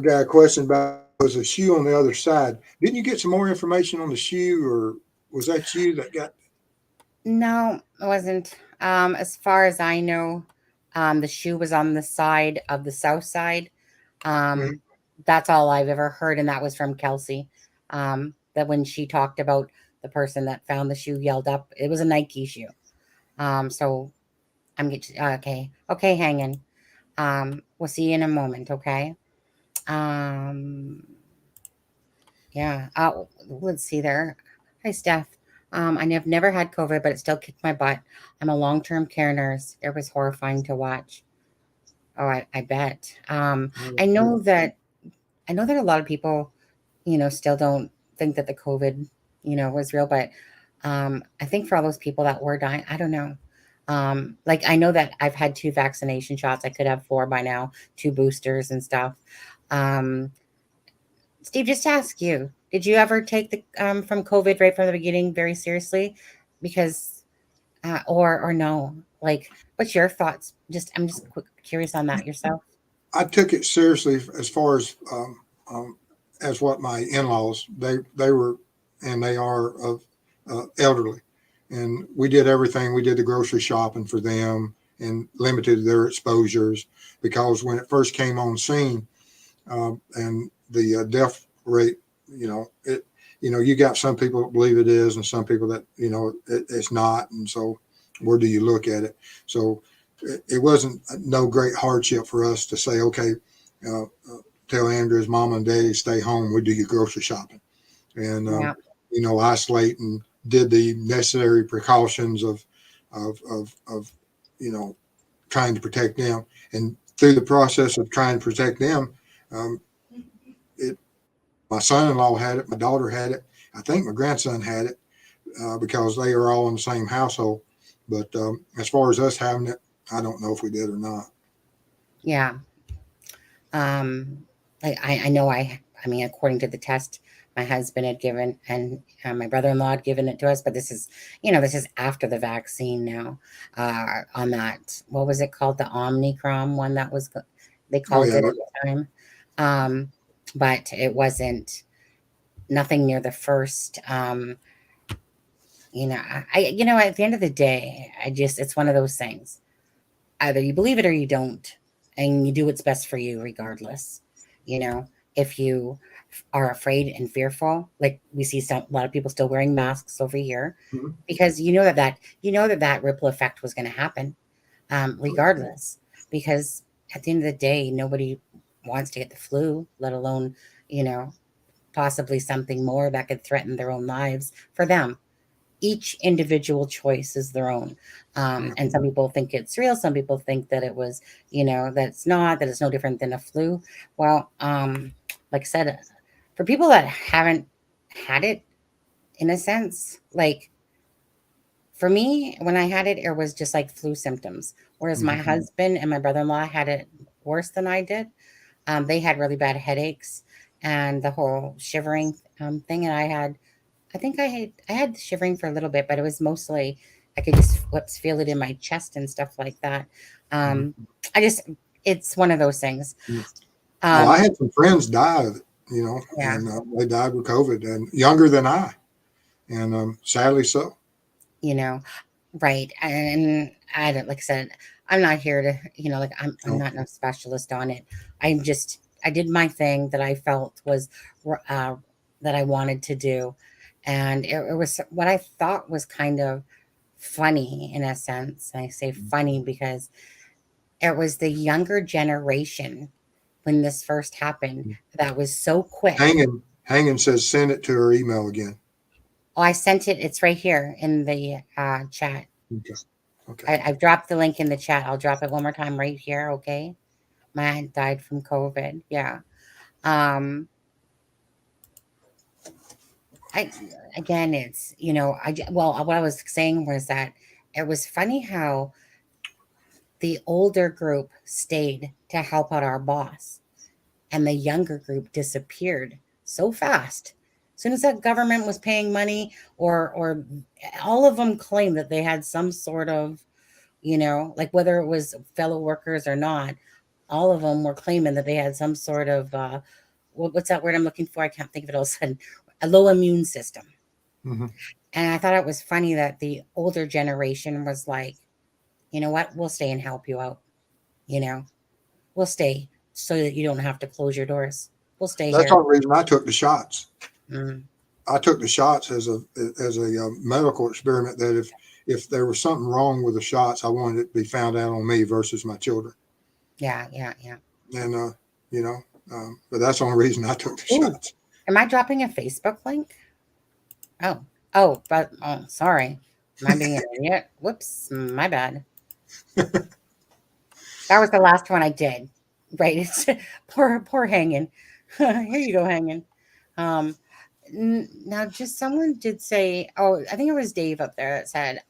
got a question about was a shoe on the other side. Didn't you get some more information on the shoe, or was that you that got? No, it wasn't. As far as I know, the shoe was on the side of the south side. Mhm. That's all I've ever heard, and that was from Kelsey. That when she talked about the person that found the shoe yelled up, it was a Nike shoe. So I'm getting okay. Okay, hanging. We'll see you in a moment. Okay. Yeah. Let's see there. Hi, Steph. I have never had COVID, but it still kicked my butt. I'm a long-term care nurse. It was horrifying to watch. Oh, I bet. I know that a lot of people, still don't think that the COVID, was real, but I think for all those people that were dying, I don't know. Like I know that I've had 2 vaccination shots. I could have 4 by now, 2 boosters and stuff. Steve, just to ask you, did you ever take the from COVID right from the beginning very seriously? Because or no? Like, what's your thoughts? I'm just curious on that yourself. I took it seriously as far as what my in-laws they were and they are of elderly, and we did everything. We did the grocery shopping for them and limited their exposures because when it first came on scene, and the death rate, you got some people that believe it is and some people that it's not, and so where do you look at it? So it wasn't no great hardship for us to say, okay, tell Andrew's mom and daddy stay home. We do your grocery shopping, and Yeah. Isolate and did the necessary precautions of trying to protect them. And through the process of trying to protect them, my son-in-law had it, my daughter had it, I think my grandson had it because they are all in the same household. But as far as us having it, I don't know if we did or not. Yeah. I know I mean, according to the test my husband had given and my brother-in-law had given it to us, but this is after the vaccine now. On that, what was it called? The Omicron one that was, they called it at the time. But it wasn't nothing near the first. At the end of the day, it's one of those things. Either you believe it or you don't, and you do what's best for you regardless. You know, if you are afraid and fearful, like we see a lot of people still wearing masks over here, Mhm. because that ripple effect was going to happen, regardless, because at the end of the day, nobody wants to get the flu, let alone, you know, possibly something more that could threaten their own lives for them. Each individual choice is their own. And some people think it's real. Some people think that it was, that it's not, that it's no different than a flu. Well, like I said, for people that haven't had it, in a sense, like for me, when I had it, it was just like flu symptoms. Whereas my Mhm. husband and my brother-in-law had it worse than I did. They had really bad headaches and the whole shivering thing. And I had shivering for a little bit, but it was mostly I could just feel it in my chest and stuff like that. Um, Mhm. I just it's one of those things. Oh, I Um, had some friends die of it, yeah, and they died with COVID and younger than I, and sadly so. you know, right. And I don't like I said, I'm not here to, like I'm So, not no specialist on it. I did my thing that I felt was uh, that I wanted to do, and it was what I thought was kind of funny in a sense. And I say funny because it was the younger generation when this first happened that was so quick. hanging says send it to her email again. Oh, I sent it. It's right here in the chat. Okay. Okay. I've dropped the link in the chat. I'll drop it one more time right here. Okay. My aunt died from COVID. Yeah. Um, I again, it's what I was saying was that it was funny how the older group stayed to help out our boss, and the younger group disappeared so fast. As soon as that government was paying money, or all of them claimed that they had some sort of, like whether it was fellow workers or not, all of them were claiming that they had some sort of what's that word I'm looking for? I can't think of it all of a sudden. A low immune system. Hmm. And I thought it was funny that the older generation was like, you know what, we'll stay and help you out. You know, we'll stay so that you don't have to close your doors. We'll stay That's the here. only reason I took the shots. Mm, I took the shots as a medical experiment. That if there was something wrong with the shots, I wanted it to be found out on me versus my children. yeah, yeah, yeah. And you know, but that's the only reason I took the Ooh, shots. am I dropping a Facebook link? Oh, sorry. Am I being an idiot? Whoops, my bad. That was the last one I did. Right. It's poor hanging. Here you go, hanging. Um, now just someone did say, oh, I think it was Dave up there that said,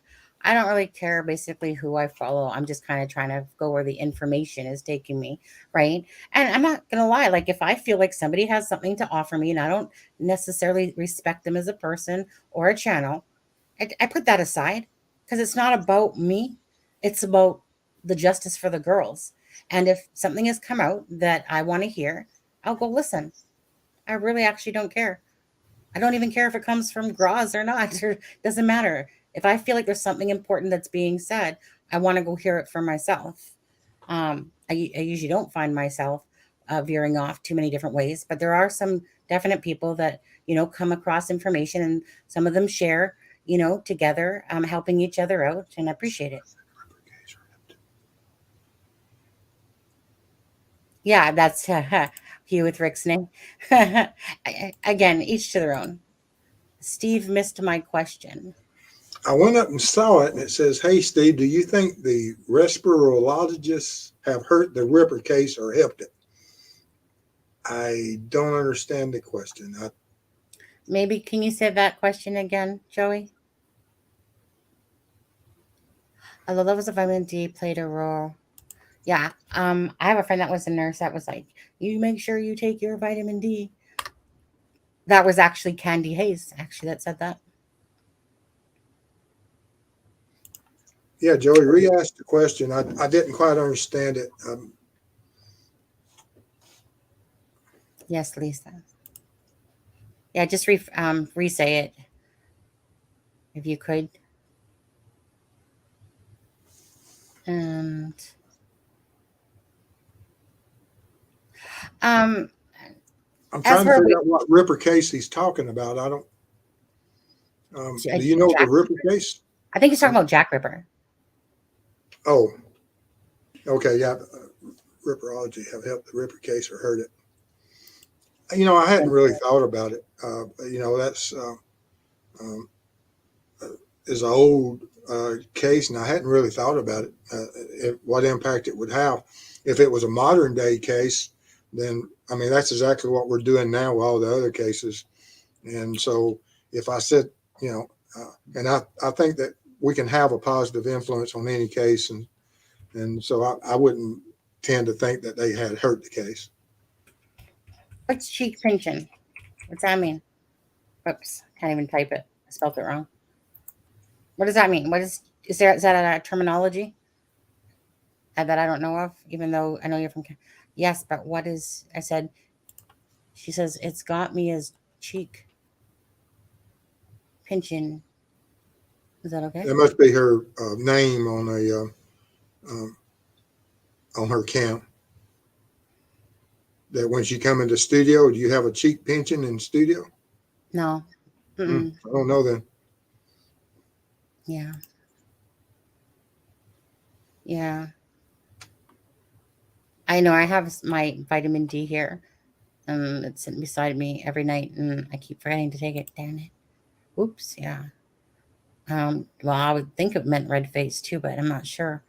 I don't really care basically who I follow. I'm just kind of trying to go where the information is taking me. Right. And I'm not gonna lie, like if I feel like somebody has something to offer me and I don't necessarily respect them as a person or a channel, I put that aside because it's not about me. It's about the justice for the girls. And if something has come out that I want to hear, I'll go listen. I really actually don't care. I don't even care if it comes from Graz or not, or doesn't matter. If I feel like there's something important that's being said, I want to go hear it for myself. I usually don't find myself veering off too many different ways, but there are some definite people that, come across information and some of them share, together, helping each other out, and I appreciate it. Yeah, that's Hugh with Rick's name. Again, each to their own. Steve missed my question. I went up and saw it, and it says, "Hey, Steve, do you think the respirologists have hurt the Ripper case or helped it?" I don't understand the question. Maybe can you say that question again, Joey? The levels of vitamin D played a role. Yeah. I have a friend that was a nurse that was like, you make sure you take your vitamin D. That was actually Candy Hayes, actually, that said that. Yeah, Joey, re-asked the question. I didn't quite understand it. Yes, Lisa. Yeah, just re-say it if you could. And um, I'm as trying to her, figure out what Ripper case he's talking about. I don't. Do you know the Jack, Ripper case? I think he's talking about Jack Ripper. Oh, okay, yeah. Ripperology have helped the Ripper case or heard it. I hadn't really thought about it. That's um, is an old case, and I hadn't really thought about it, what impact it would have. If it was a modern day case, then I mean that's exactly what we're doing now with all the other cases. And so if I said, and I think that we can have a positive influence on any case, and so I wouldn't tend to think that they had hurt the case. What's cheek pinching? What's that mean? Oops, can't even type it. I spelled it wrong. What does that mean? Is that a terminology that I don't know of? Even though I know you're from. Yes, but what is? I said. She says it's got me as cheek pinching. Is that okay? That must be her name on her cam. That when she come into studio, do you have a cheek pinching in studio? No. I don't know then. Yeah. Yeah. I know I have my vitamin D here. It's sitting beside me every night, and I keep forgetting to take it. Damn it. Oops. Yeah. Well, I would think it meant red face too, but I'm not sure.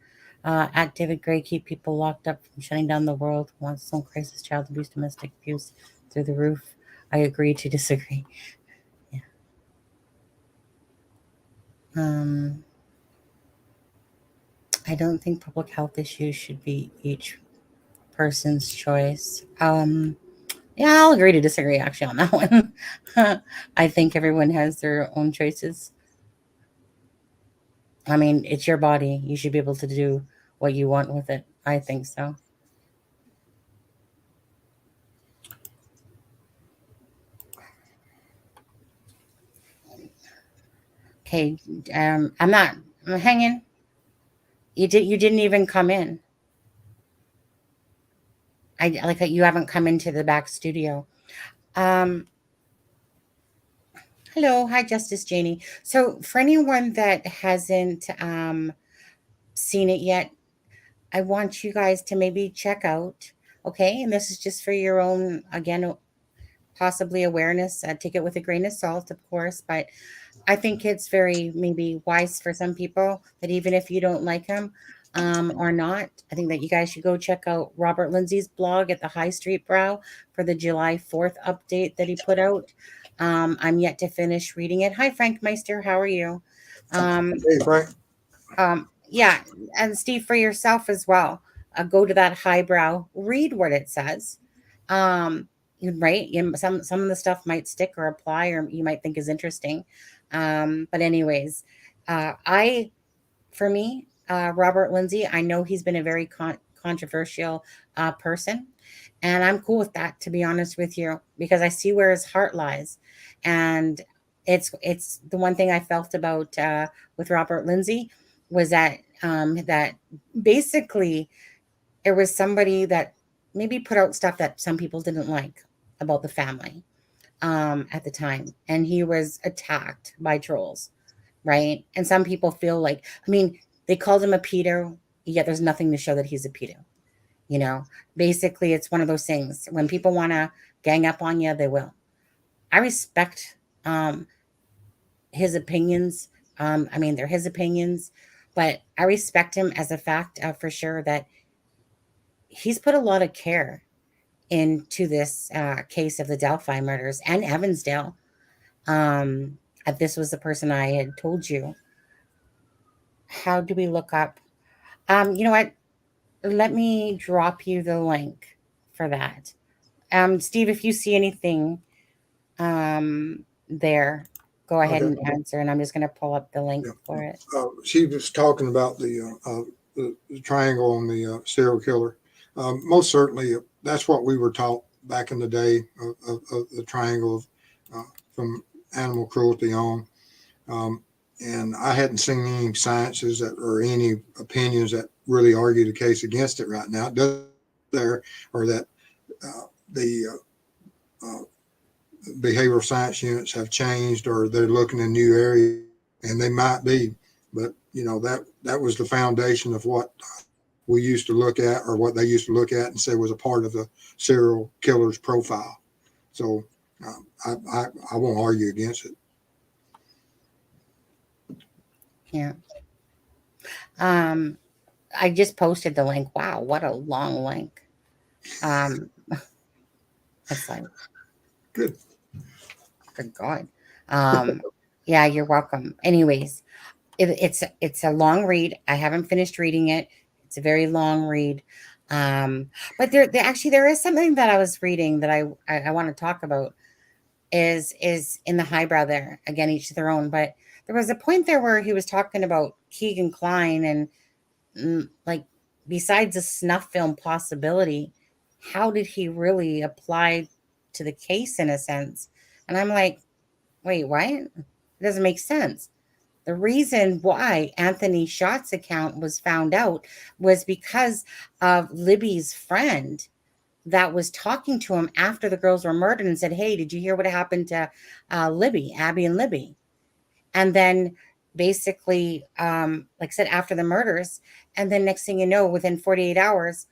At David Gray, keep people locked up from shutting down the world. Wants some crisis, child abuse, domestic abuse through the roof. I agree to disagree. Yeah. I don't think public health issues should be each person's choice. Yeah, I'll agree to disagree actually on that one. I think everyone has their own choices. I mean, it's your body. You should be able to do what you want with it. I think so. Okay, I'm hanging. You didn't even come in. I like that you haven't come into the back studio. Um, Hello, hi, Justice Janie. So for anyone that hasn't seen it yet, I want you guys to maybe check out. Okay, and this is just for your own, again, possibly awareness. Take it with a grain of salt, of course, but I think it's very maybe wise for some people that even if you don't like him or not, I think that you guys should go check out Robert Lindsay's blog at the High Street Brow for the July 4th update that he put out. I'm yet to finish reading it. Hi, Frank Meister. How are you? Hey, Frank. Yeah, and Steve, for yourself as well. Go to that highbrow, read what it says. Right? Some of the stuff might stick or apply, or you might think is interesting. But anyways, for me, Robert Lindsay, I know he's been a very controversial person, and I'm cool with that, to be honest with you, because I see where his heart lies, and it's the one thing I felt about with Robert Lindsay was that basically it was somebody that maybe put out stuff that some people didn't like about the family at the time, and he was attacked by trolls, right? And some people feel like, I mean, they called him a pedo, yet there's nothing to show that he's a pedo. Basically, it's one of those things. When people want to gang up on you, they will. I respect his opinions. I mean, they're his opinions, but I respect him as a fact for sure that he's put a lot of care into this case of the Delphi murders and Evansdale. This was the person I had told you. How do we look up? You know what? Let me drop you the link for that. Steve, if you see anything there, go ahead and answer, and I'm just going to pull up the link for it. She was talking about the triangle on the serial killer. Most certainly, that's what we were taught back in the day of the triangle from animal cruelty on. And I hadn't seen any sciences that or any opinions that really argue the case against it right now. It does there, or that the behavioral science units have changed, or they're looking in new areas, and they might be. But that was the foundation of what we used to look at, or what they used to look at and say was a part of the serial killer's profile. So I won't argue against it. Yeah. I just posted the link. Wow, what a long link. It's like, Good. good God. Yeah, you're welcome. Anyways, it's a long read. I haven't finished reading it. It's a very long read. But there is something that I was reading that I want to talk about is in the highbrow there. Again, each to their own. But there was a point there where he was talking about Keegan Kline and like, besides a snuff film possibility, how did he really apply to the case in a sense? And I'm like, wait, what? It doesn't make sense. The reason why Anthony Schott's account was found out was because of Libby's friend that was talking to him after the girls were murdered and said, hey, did you hear what happened to Libby, Abby and Libby? And then basically, like I said, after the murders, and then next thing you know, within 48 hours,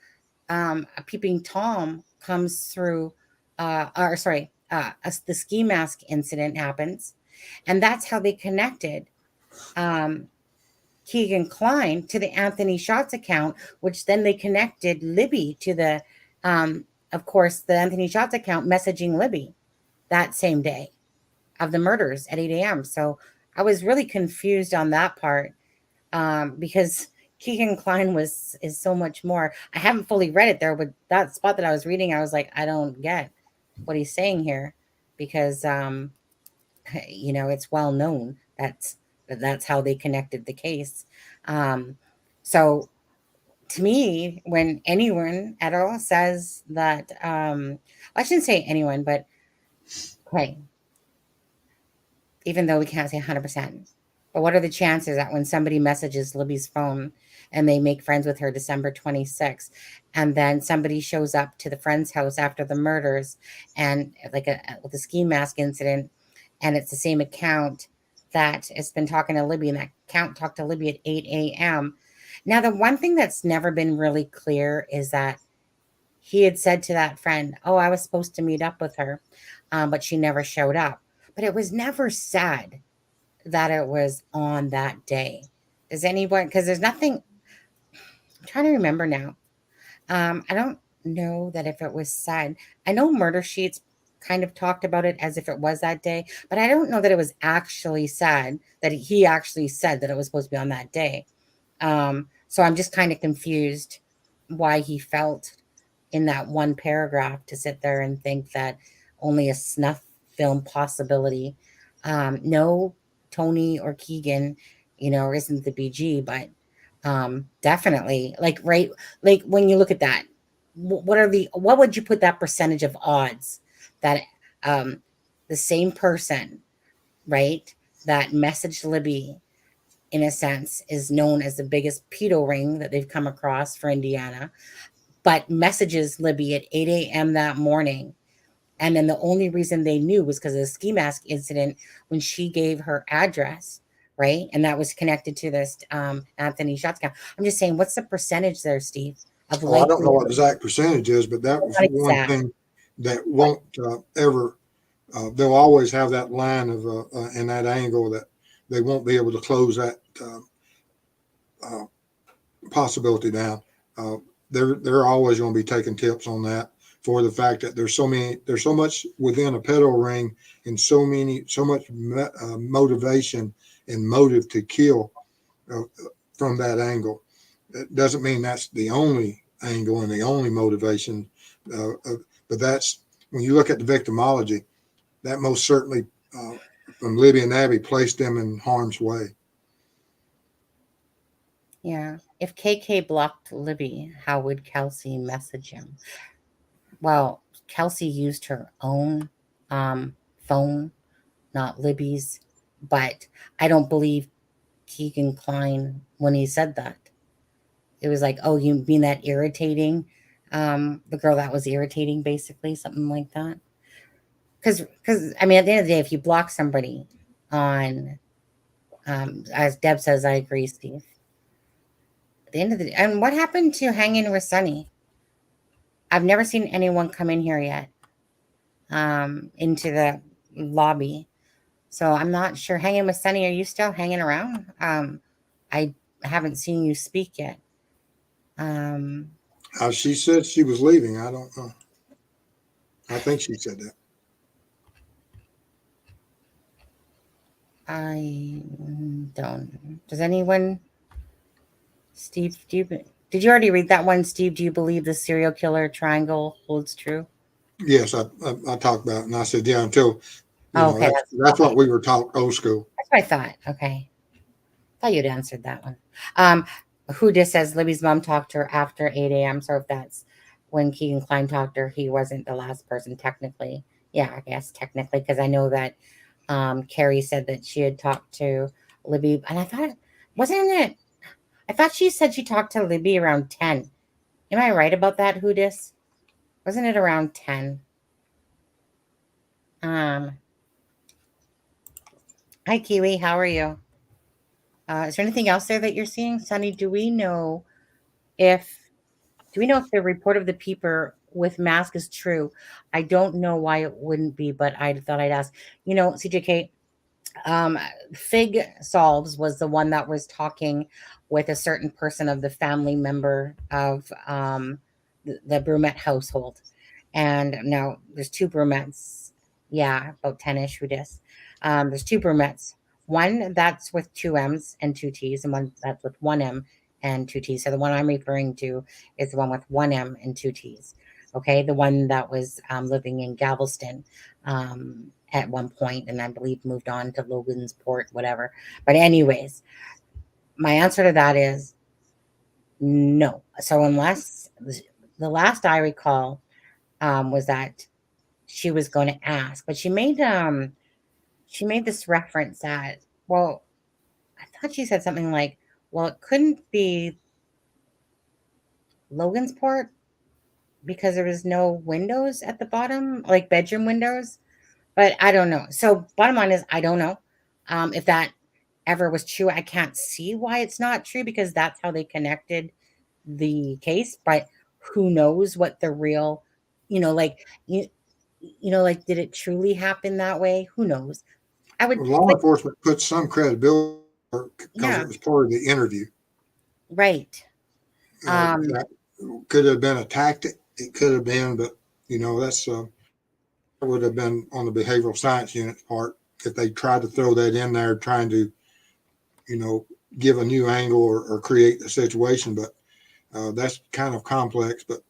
a peeping Tom comes through, the ski mask incident happens. And that's how they connected Keegan Kline to the Anthony Schott's account, which then they connected Libby to the, of course, the Anthony Schott's account messaging Libby that same day of the murders at 8 a.m. So I was really confused on that part because Keegan Kline is so much more. I haven't fully read it there, but that spot that I was reading, I was like, I don't get what he's saying here because, it's well known that's how they connected the case. So to me, when anyone at all says that, I shouldn't say anyone, but okay, even though we can't say 100%, but what are the chances that when somebody messages Libby's phone and they make friends with her December 26th, and then somebody shows up to the friend's house after the murders and with the ski mask incident, and it's the same account that has been talking to Libby, and that account talked to Libby at 8 a.m. Now, the one thing that's never been really clear is that he had said to that friend, oh, I was supposed to meet up with her, but she never showed up. But it was never said that it was on that day. Does anyone, because there's nothing, I'm trying to remember now. I don't know that if it was said. I know Murder Sheets kind of talked about it as if it was that day, but I don't know that it was actually said that he actually said that it was supposed to be on that day. So I'm just kind of confused why he felt in that one paragraph to sit there and think that only a snuff film possibility. No, Tony or Keegan, isn't the BG, but definitely like when you look at that, what would you put that percentage of odds that the same person, right, that messaged Libby in a sense is known as the biggest pedo ring that they've come across for Indiana, but messages Libby at 8 a.m. that morning. And then the only reason they knew was because of the ski mask incident when she gave her address, right? And that was connected to this Anthony Schott's account. I'm just saying, what's the percentage there, Steve? Of I don't know what the exact percentage is, but that was one thing that won't ever, they'll always have that line of in that angle that they won't be able to close that possibility down. They're always going to be taking tips on that, for the fact that there's so much within a pedo ring, and so much motivation and motive to kill from that angle. It doesn't mean that's the only angle and the only motivation, but that's, when you look at the victimology, that most certainly from Libby and Abby placed them in harm's way. Yeah. If KK blocked Libby, how would Kelsey message him? Well, Kelsey used her own phone, not Libby's. But I don't believe Keegan Klein when he said that. It was like, oh, you mean that irritating? The girl that was irritating, basically, something like that. Because I mean, at the end of the day, if you block somebody on, as Deb says, I agree, Steve. At the end of the day, and what happened to hanging with Sunny? I've never seen anyone come in here yet, into the lobby. So I'm not sure. Hanging with Sunny, are you still hanging around? I haven't seen you speak yet. She said she was leaving. I don't know. I think she said that. I don't. Does anyone? Steve, did you already read that one, Steve? Do you believe the serial killer triangle holds true? Yes, I talked about it, and I said, yeah, until Okay, that's what we were taught old school. That's what I thought. Okay, thought you'd answered that one. Who just says Libby's mom talked to her after 8 a.m. So if that's when Keegan Klein talked to her, he wasn't the last person technically. Yeah, I guess technically, because I know that Carrie said that she had talked to Libby, and I thought, wasn't it? I thought she said she talked to Libby around 10. Am I right about that, Hoodis? Wasn't it around 10? Hi, Kiwi. How are you? Is there anything else there that you're seeing? Sunny, do we know if the report of the peeper with mask is true? I don't know why it wouldn't be, but I thought I'd ask. CJK, Fig Solves was the one that was talking with a certain person of the family member of the Brumette household. And now there's two Brumettes. Yeah, about 10-ish who dis. There's two Brumettes. One that's with two M's and two T's, and one that's with one M and two T's. So the one I'm referring to is the one with one M and two T's. Okay, the one that was living in Galveston at one point, and I believe moved on to Logansport, whatever. But anyways, my answer to that is no. So unless the last I recall was that she was going to ask, but she made this reference that, well, I thought she said something like, well, it couldn't be Logansport because there was no windows at the bottom, like bedroom windows. But I don't know. So bottom line is, I don't know if that ever was true. I can't see why it's not true because that's how they connected the case. But who knows what the real, like like, did it truly happen that way? Who knows? I would Law enforcement put some credibility because Yeah. it was part of the interview. Right. That could have been a tactic. It could have been, but that's would have been on the behavioral science unit part if they tried to throw that in there, trying to, give a new angle or create a situation. But that's kind of complex. But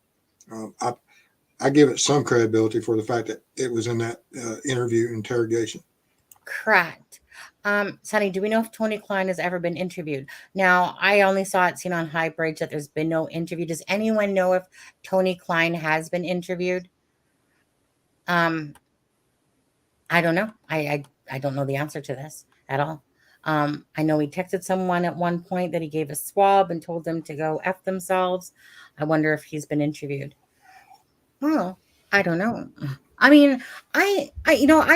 I give it some credibility for the fact that it was in that interview interrogation. Correct. Sonny, do we know if Tony Klein has ever been interviewed? Now, I only saw it seen on High Bridge that there's been no interview. Does anyone know if Tony Klein has been interviewed? I don't know. I don't know the answer to this at all. I know he texted someone at one point that he gave a swab and told them to go F themselves. I wonder if he's been interviewed. Well, I don't know. I mean, I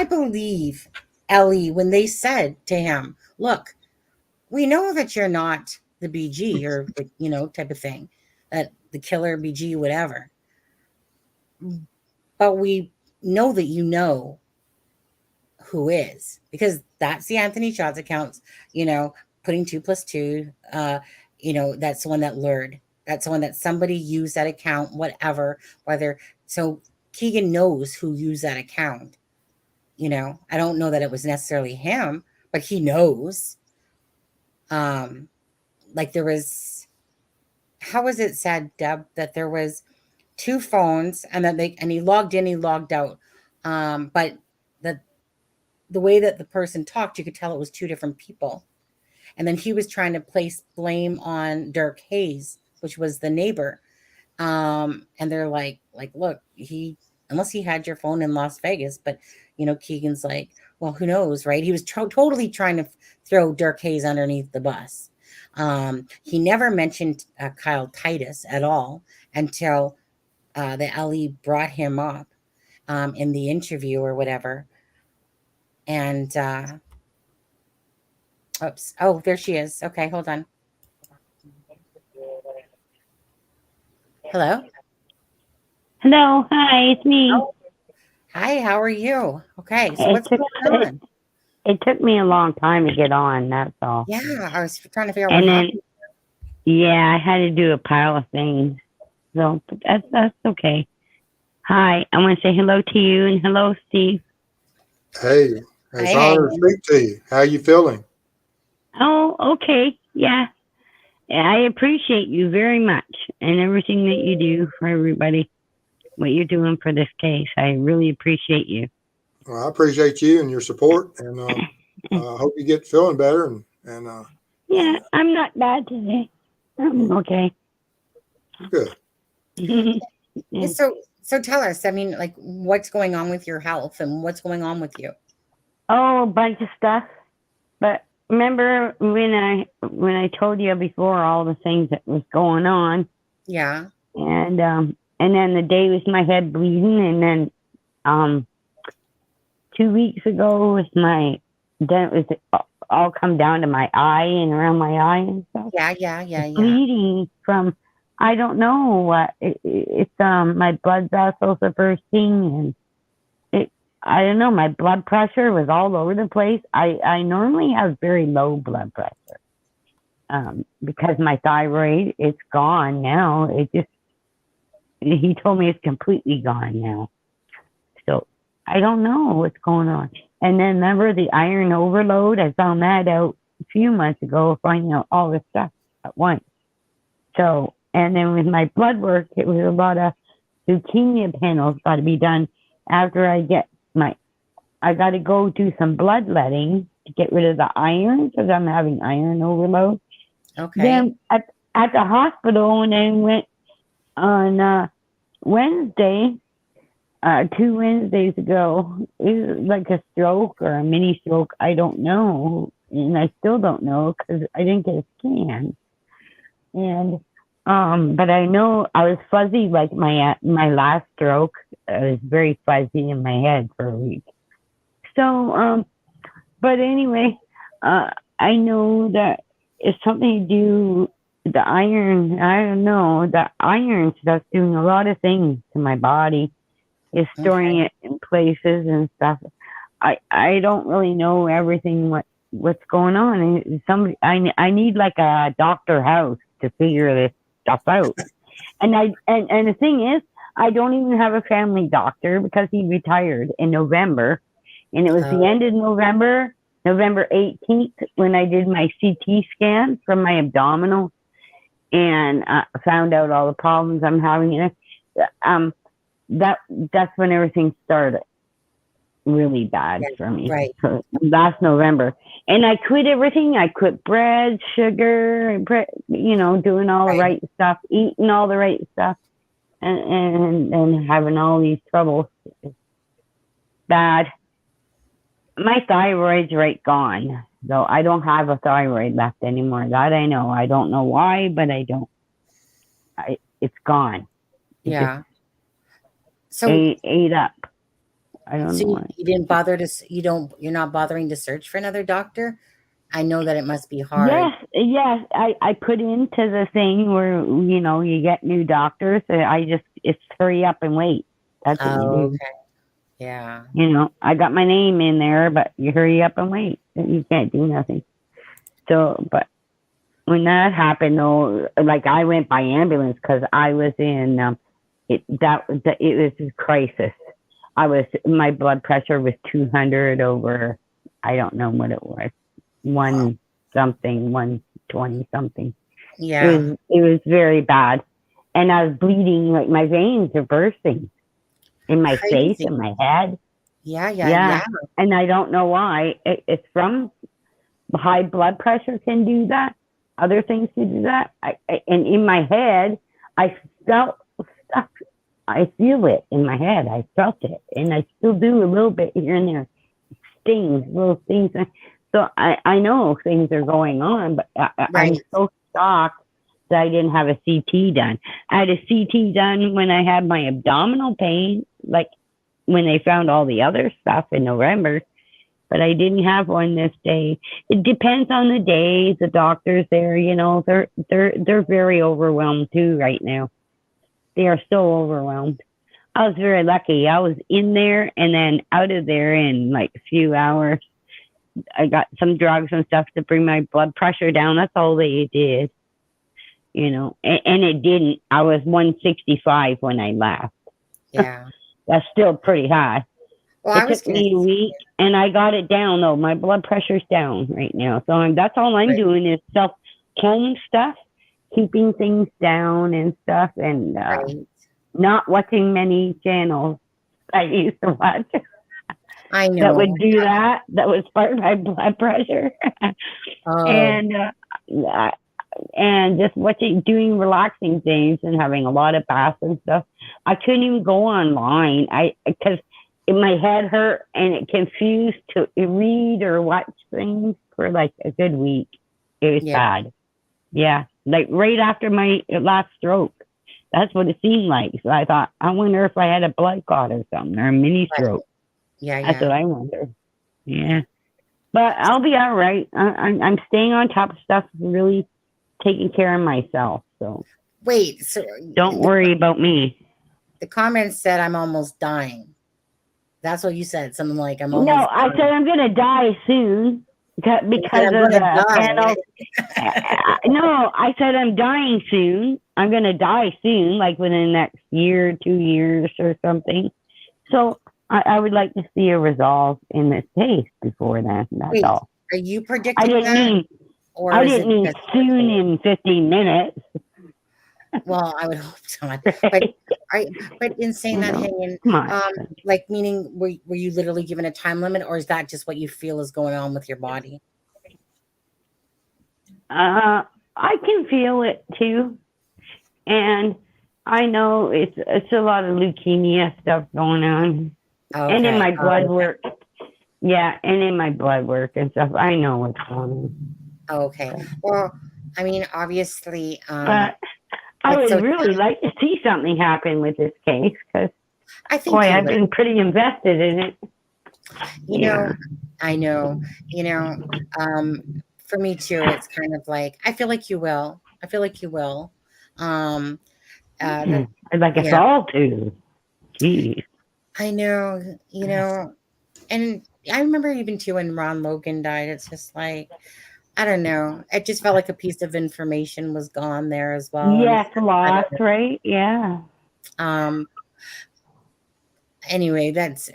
believe Ellie when they said to him, look, we know that you're not the BG or type of thing, that the killer BG, whatever. But we know that who is, because that's the Anthony Shots accounts, putting 2 + 2, that's the one that lured. That's the one that somebody used that account, whatever, so Keegan knows who used that account. I don't know that it was necessarily him, but he knows. Like there was, how was it said, Deb, that there was 2 phones and he logged in, he logged out. But the way that the person talked, you could tell it was 2 different people. And then he was trying to place blame on Dirk Hayes, which was the neighbor. And they're like, look, he unless he had your phone in Las Vegas. But, Keegan's like, well, who knows, right? He was totally trying to throw Dirk Hayes underneath the bus. He never mentioned Kyle Titus at all until the LE brought him up in the interview or whatever. And, oops. Oh, there she is. Okay, hold on. Hello? Hello, hi, it's me. Oh, hi, how are you? Okay, so what's going on? It took me a long time to get on, that's all. Yeah, I was trying to figure out And what then, happened. yeah, I had to do a pile of things. So but that's okay. Hi, I want to say hello to you and hello, Steve. Hey, it's an honor to speak to you. How you feeling? Oh, okay, yeah. I appreciate you very much and everything that you do for everybody. What you're doing for this case, I really appreciate you. Well, I appreciate you and your support, and I hope you get feeling better. And yeah, I'm not bad today. I'm okay. Good. Yeah, so tell us, I mean, like, what's going on with your health and what's going on with you? Oh, a bunch of stuff. But remember when I told you before all the things that was going on? Yeah. And then the day was my head bleeding, and then 2 weeks ago then it was all come down to my eye and around my eye and stuff. Yeah. Bleeding from I don't know what it's my blood vessels are bursting, and I don't know, my blood pressure was all over the place. I normally have very low blood pressure because my thyroid, it's gone now. He told me it's completely gone now. So I don't know what's going on. And then remember the iron overload? I found that out a few months ago, finding out all this stuff at once. So, and then with my blood work, it was a lot of leukemia panels got to be done after I got to go do some bloodletting to get rid of the iron because I'm having iron overload. Okay. Then at the hospital, when I went on Wednesday, 2 Wednesdays ago, it was like a stroke or a mini stroke. I don't know. And I still don't know because I didn't get a scan. And, but I know I was fuzzy like my last stroke. I was very fuzzy in my head for a week. So, but anyway, I know that it's something to do with the iron. I don't know. The iron stuff's doing a lot of things to my body. It's storing it in places and stuff. I don't really know everything what's going on. I need like a doctor house to figure this stuff out. And the thing is, I don't even have a family doctor because he retired in November. And it was the end of November 18th, when I did my CT scan from my abdominal and found out all the problems I'm having. That's when everything started really bad for me. Right. So last November. And I quit everything. I quit bread, sugar, doing all the right stuff, eating all the right stuff, and having all these troubles. Bad. My thyroid's gone. So I don't have a thyroid left anymore. That I know. I don't know why, but I don't. It's gone. Yeah. So ate up. I don't know why. You didn't bother you're not bothering to search for another doctor? I know that it must be hard. Yes. I put into the thing where, you get new doctors. It's hurry up and wait. That's what you do. Okay. Yeah. I got my name in there, but you hurry up and wait. You can't do nothing. So, but when that happened, though, like I went by ambulance because I was in, it was a crisis. My blood pressure was 200 over, I don't know what it was, 120 something. Yeah. It was very bad. And I was bleeding, like my veins are bursting in my face and my head. Yeah. And I don't know why. It's from high blood pressure can do that. Other things can do that. And in my head, I felt stuff I feel it in my head. I felt it, and I still do a little bit here and there. Stings, little things. So I know things are going on, but I'm so shocked that I didn't have a CT done. I had a CT done when I had my abdominal pain, like when they found all the other stuff in November, but I didn't have one this day. It depends on the day. The doctors there, you know, they're very overwhelmed too right now. They are so overwhelmed. I was very lucky. I was in there and then out of there in like a few hours. I got some drugs and stuff to bring my blood pressure down. That's all they did, you know, and it didn't. I was 165 when I left. Yeah. That's still pretty high. Well, It took me a week and I got it down though. My blood pressure's down right now. So that's all I'm doing is self-home stuff, keeping things down and stuff, and not watching many channels I used to watch. I know. That would do that. That would spark my blood pressure. And just doing relaxing things and having a lot of baths and stuff. I couldn't even go online. Because my head hurt and it confused to read or watch things for like a good week. It was bad. Yeah. Like right after my last stroke. That's what it seemed like. So I thought, I wonder if I had a blood clot or something, or a mini stroke. Yeah. That's what I wonder. Yeah. But I'll be all right. I'm staying on top of stuff, really taking care of myself. So wait, so don't worry about me. The comments said I'm almost dying. That's what you said. Something like I'm almost No, dying. I said I'm gonna die soon because of the panel. No, I said I'm dying soon. I'm gonna die soon, like within the next year, 2 years or something. So I would like to see a resolve in this case before then. That's all. Are you predicting that? I didn't mean soon in 15 minutes. Well, I would hope so. But in saying that, hanging, like meaning, were you literally given a time limit, or is that just what you feel is going on with your body? I can feel it too, and I know it's a lot of leukemia stuff going on. Okay. And in my blood work. Yeah, and in my blood work and stuff. I know what's going on. Okay. Well, I mean, obviously. But I would really like to see something happen with this case because, I've been pretty invested in it. You know, I know. You know, for me too, it's kind of like, I feel like you will. I'd like us all to. Jeez. I know, you know, and I remember even too when Ron Logan died, it's just like, I don't know. It just felt like a piece of information was gone there as well. Yes, lost, right? Yeah. Anyway, that's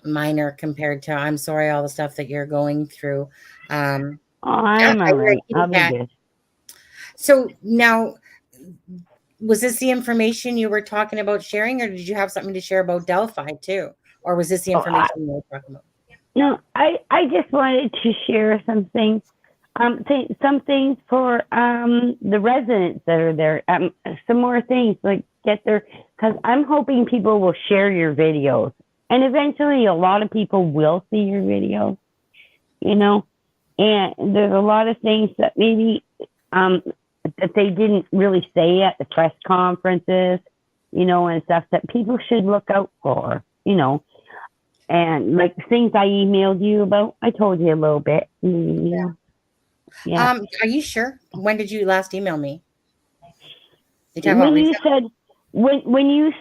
minor compared to, I'm sorry, all the stuff that you're going through. I'm all right. I'll be good. So now, was this the information you were talking about sharing, or did you have something to share about Delphi too? Or was this the information you were talking about? No, I just wanted to share some things. Some things for the residents that are there. Some more things, like get their, because I'm hoping people will share your videos. And eventually a lot of people will see your videos, you know. And there's a lot of things that maybe that they didn't really say at the press conferences, you know, and stuff that people should look out for, you know. And like things I emailed you about, I told you a little bit. Yeah. Are you sure? When did you last email me? When you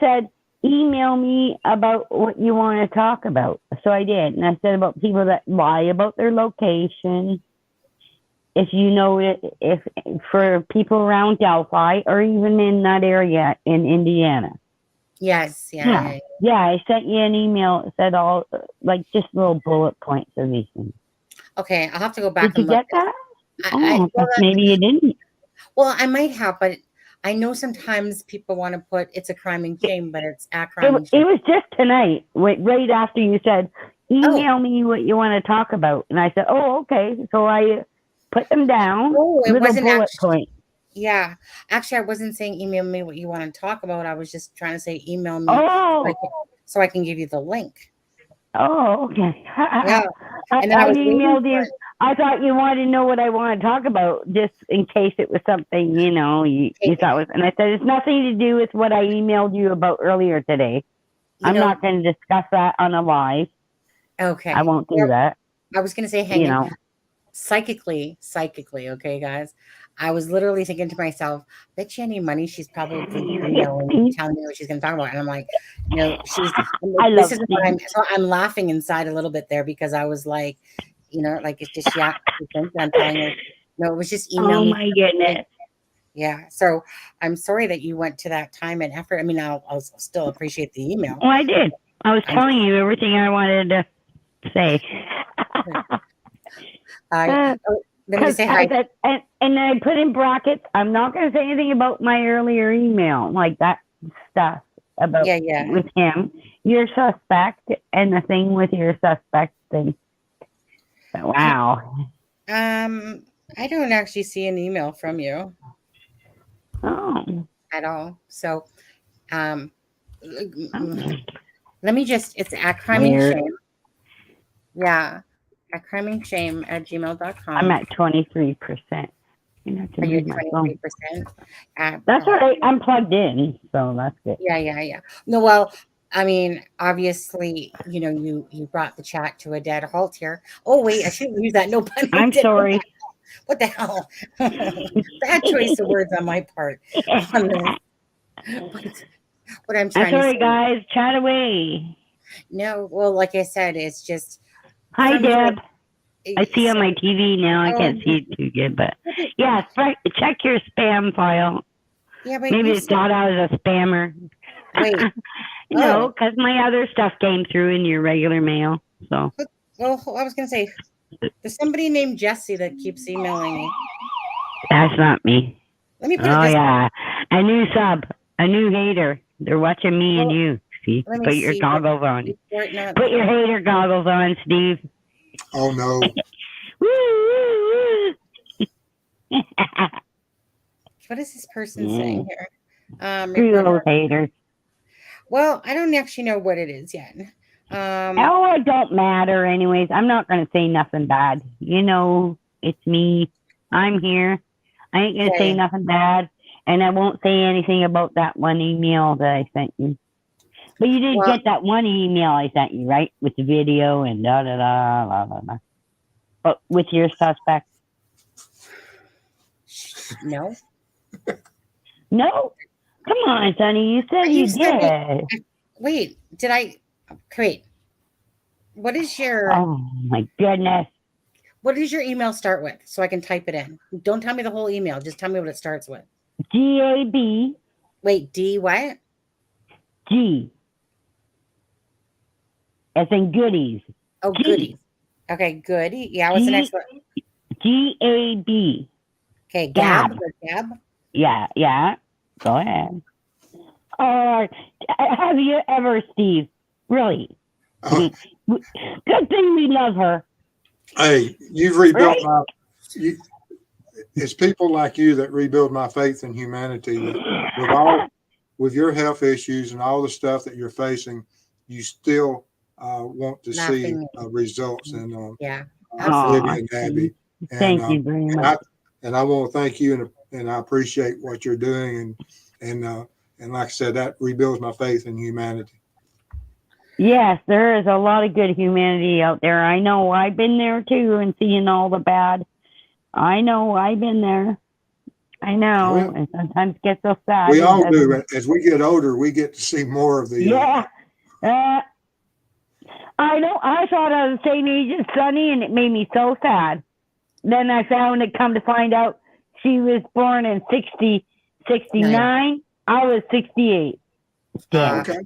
said email me about what you want to talk about. So I did. And I said about people that lie about their location. If you know it, if for people around Delphi or even in that area in Indiana. Yes. Yeah. I sent you an email that said all, like, just little bullet points of these things. Okay. I'll have to go back and look. Did you get that? Maybe you didn't. Well, I might have, but I know sometimes people want to put it's a crime and shame, but it's a crime and shame. It was just tonight, right after you said, email me what you want to talk about. And I said, okay. So I put them down. Oh, it wasn't bullet point. Yeah. Actually, I wasn't saying email me what you want to talk about. I was just trying to say email me Oh, so I can give you the link. oh, okay. Yeah. I And then I was waiting emailed for you. it. I thought you wanted to know what I want to talk about, just in case it was something, you know, you thought was. And I said, it's nothing to do with what I emailed you about earlier today. I'm not going to discuss that on a live. Okay. I won't do that. I was going to say, hang You in. know, Psychically, okay, guys. I was literally thinking to myself, bet you any money she's probably emailing me, telling me what she's going to talk about. And I'm like, she's. I love This is why I'm laughing inside a little bit there because I was like, like it's just yeah. I'm telling her, no, it was just email oh me. my goodness. Yeah. So I'm sorry that you went to that time and effort. I mean, I'll still appreciate the email. Well, I did. I was telling you everything I wanted to say. Let me just say hi. And I put in brackets, I'm not going to say anything about my earlier email, like that stuff about with him. Your suspect and the thing with your suspect thing. Wow. I don't actually see an email from you. Oh. At all. So, let me just, it's at crime and shame. Yeah. At crimeandshame@gmail.com. I'm at 23%. Are you at 23%? That's all right. I'm plugged in, so that's good. Yeah. No, well, I mean, obviously, you brought the chat to a dead halt here. Oh, wait, I shouldn't use that. No pun. I'm sorry. What the hell? Bad choice of words on my part. On this. What I'm trying to say. Guys. Chat away. No, well, like I said, it's just. Hi, Deb. I see on my TV now. I can't see it too good, but yeah, check your spam file. Yeah, but maybe it's thought I was a spammer. Wait. No, because my other stuff came through in your regular mail. So. Well, I was gonna say, there's somebody named Jesse that keeps emailing me. That's not me. Let me put it this way. A new sub, a new hater. They're watching me and you. See, put your goggles on. Put your hater goggles on, Steve. Oh no. What is this person saying here? Those haters. Well, I don't actually know what it is yet. It don't matter anyways. I'm not going to say nothing bad. It's me. I'm here. I ain't going to say nothing bad. And I won't say anything about that one email that I sent you. But you did get that one email I sent you, right? With the video and da-da-da. But with your suspect? No. No? Come on, Sonny. You said you did. Wait, did I? Wait. What is your... Oh, my goodness. What does your email start with? So I can type it in. Don't tell me the whole email. Just tell me what it starts with. GAB. Wait, D what? G. As in goodies. Oh, G. Goodies. Okay, good. Yeah, what's the next one? GAB. Okay, Gab. Gab? Yeah. Go ahead. Have you ever, Steve? Really? Good thing we love her. Hey, you've rebuilt it's people like you that rebuild my faith in humanity. With your health issues and all the stuff that you're facing, you still want to see results. And Libby and Abby. Thank you very much. And I want to thank you, and I appreciate what you're doing. And like I said, that rebuilds my faith in humanity. Yes, there is a lot of good humanity out there. I know. I've been there too, and seeing all the bad. I know. I've been there. I know. Well, and sometimes get so sad. We all do. As we get older, we get to see more of the. Yeah. I know. I thought I was the same age as Sonny, and it made me so sad. Then I found it, come to find out she was born in 69. I was 68. Damn. Okay.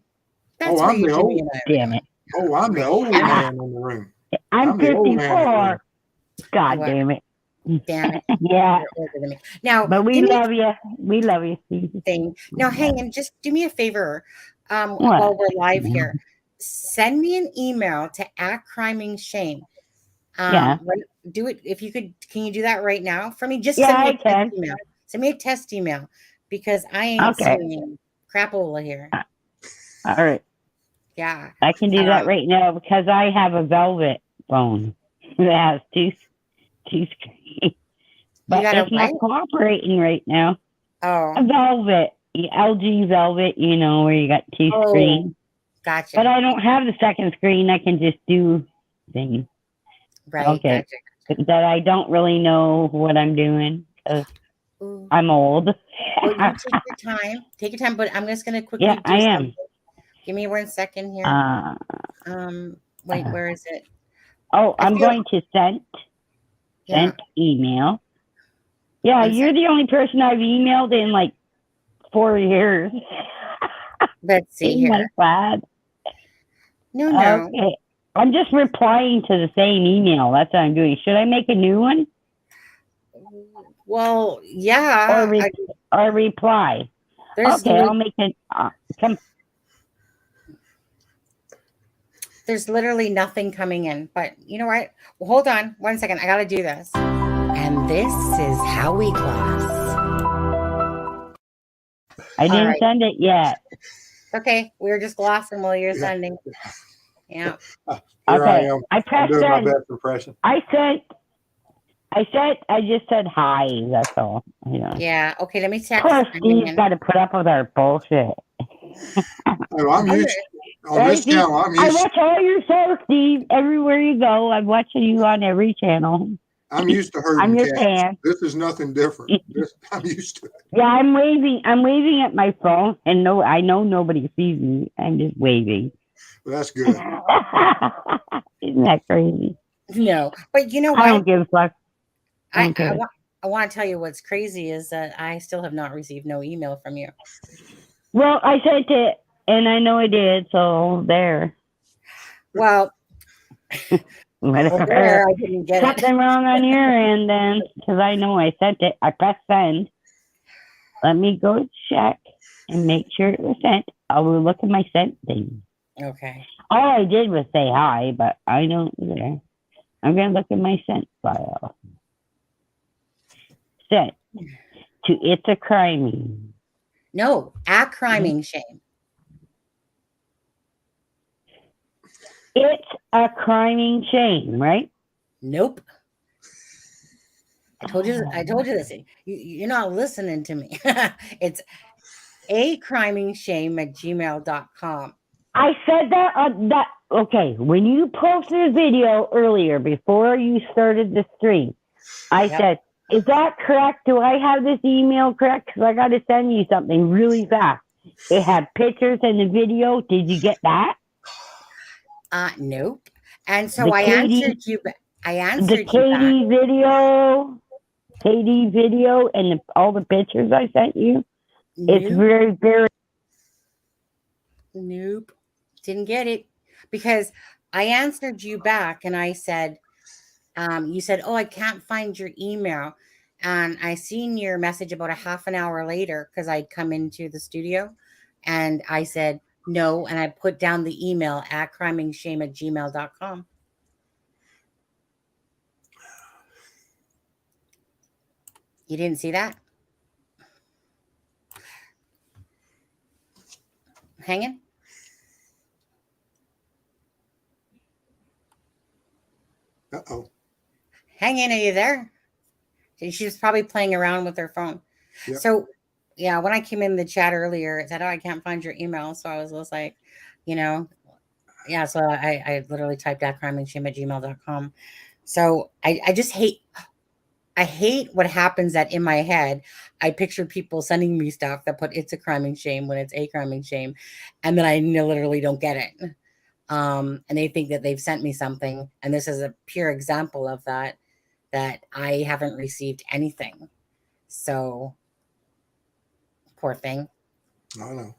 I'm the old. Damn it. Oh, I'm the old man in the room. I'm 54. God damn it. Damn it. Yeah. Now, but we love you. We love you, Steve. Now, hang on. Just do me a favor. While we're live here, send me an email to @crimingshame. Do it if you could. Can you do that right now for me? Just send me a email. Send me a test email because I ain't Okay. seeing crapola here. All right. Yeah. I can do that right now because I have a Velvet phone that has two screens. But got a it's not cooperating right now. Oh. A Velvet, LG Velvet, you know, where you got two screens. Gotcha. But I don't have the second screen. I can just do things. Right. Okay. Gotcha. That I don't really know what I'm doing because I'm old. Well, you take your time. Take your time, but I'm just going to quickly do I something. am. Give me 1 second here. Wait, where is it? Oh, I'm going to send email. Yeah, you're the only person I've emailed in like 4 years. Let's see Isn't here. that sad? No. Okay. I'm just replying to the same email. That's what I'm doing. Should I make a new one? Well, yeah. Or reply. Okay, I'll make it. There's literally nothing coming in. But you know what? Well, hold on 1 second. I got to do this. And this is how we gloss. I didn't send it yet. Okay, we were just glossing while you're sending. Yeah. Here I am. I pressed I'm doing send. my best impression. I just said hi. That's all. Yeah. Okay. Let me check. Poor Steve's got to put up with our bullshit. I'm used on this channel. I watch all your shows, Steve. Everywhere you go, I'm watching you on every channel. I'm used to herding I'm your cats. fan. This is nothing different. I'm used to it. Yeah, I'm waving. I'm waving at my phone, and I know nobody sees me. I'm just waving. Well, that's good. Isn't that crazy? No, but you know what? I don't give a fuck. I want to tell you what's crazy is that I still have not received no email from you. Well, I sent it, and I know I did, so there. Well, whatever. I didn't get something wrong on your end then, because I know I sent it. I pressed send. Let me go check and make sure it was sent. I will look at my sent thing. Okay. All I did was say hi, but I know it was there. I'm going to look at my sent file. Sent to It's a Criming. No, at Criming Shame. It's a Criming Shame, right? Nope. I told you this. You're not listening to me. It's acrimingshame@gmail.com. I said that okay, when you posted a video earlier before you started the stream, I said, is that correct? Do I have this email correct? Because I got to send you something really fast. It had pictures and the video. Did you get that? Nope. And so I answered you. I answered the Katie video and all the pictures I sent you. Nope. It's very, very. Nope. Didn't get it because I answered you back and I said, you said, oh, I can't find your email. And I seen your message about a half an hour later because I'd come into the studio and I said, no. And I put down the email at crimingshame@gmail.com. You didn't see that? Hanging? Uh-oh. Hanging, are you there? She was probably playing around with her phone. Yep. So, yeah, when I came in the chat earlier, it said, oh, I can't find your email. So I was just like, yeah, so I literally typed at crimingshame@gmail.com. So I just hate what happens that in my head, I picture people sending me stuff that put it's a criming shame when it's a criming shame. And then I literally don't get it. And they think that they've sent me something. And this is a pure example of that I haven't received anything. So poor thing. I know.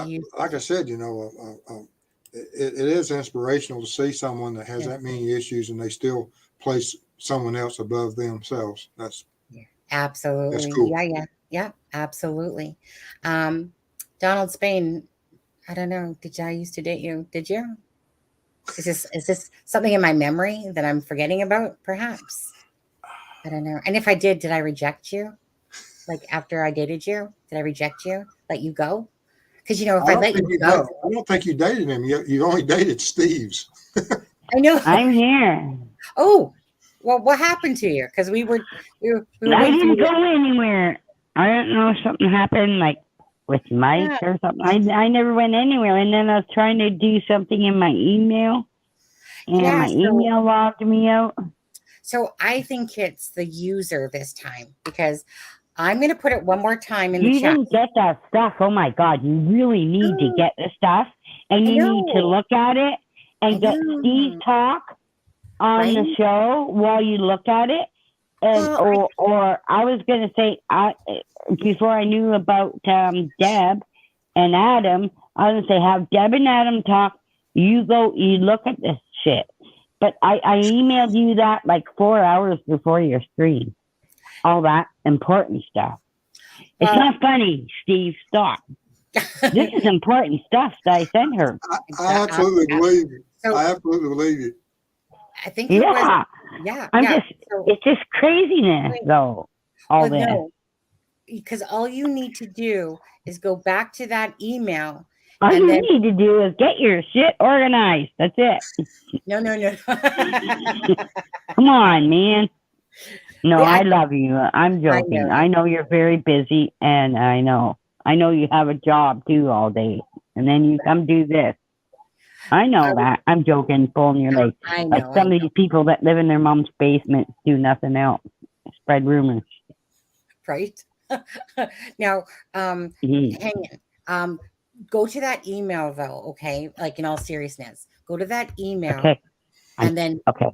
Use? Like I said, it is inspirational to see someone that has that many issues and they still place someone else above themselves. Absolutely. That's cool. Yeah, absolutely. Donald Spain, I don't know. Did I used to date you? Did you? Is this something in my memory that I'm forgetting about? Perhaps. I don't know. And if I did I reject you? Like after I dated you, did I reject you? Let you go? Because if I I don't let think you go, I don't think you dated him. You only dated Steve's. I know. I'm here. Oh, well, what happened to you? Because we were I waiting for didn't you. go anywhere. I don't know, something happened like with Mike Yeah. or something. I never went anywhere. And then I was trying to do something in my email, and Yeah, my email logged me out. so I think it's the user this time because I'm going to put it one more time in the You chat. didn't get that stuff. Oh my God, you really need to get the stuff, and I you need to know. look at it I and get know. Steve talk on the Right? show while you look at it. And Well, or I was gonna say, before I knew about Deb and Adam, I was gonna say have Deb and Adam talk. You look at this shit. But I emailed you that like 4 hours before your stream. All that important stuff. It's well, not funny, Steve. Stop. This is important stuff that I sent her. I absolutely believe you. So I absolutely believe you. I think it was. Yeah, Yeah. I'm Yeah. just. So, It's just craziness, though. All this. no, because all you need to do is go back to that email All and you then need to do is get your shit organized. That's it. no. Come on, man. No, Yeah, I love you. I'm joking. know. I know you're very busy, and I know you have a job too all day, and then you come do this. I know that. I'm joking, pulling your leg. I know. Like some of these people that live in their mom's basement do nothing else. Spread rumors. Right? Now, Mhm. hang on. Go to that email though, okay? Like in all seriousness, go to that email Okay. and then Okay.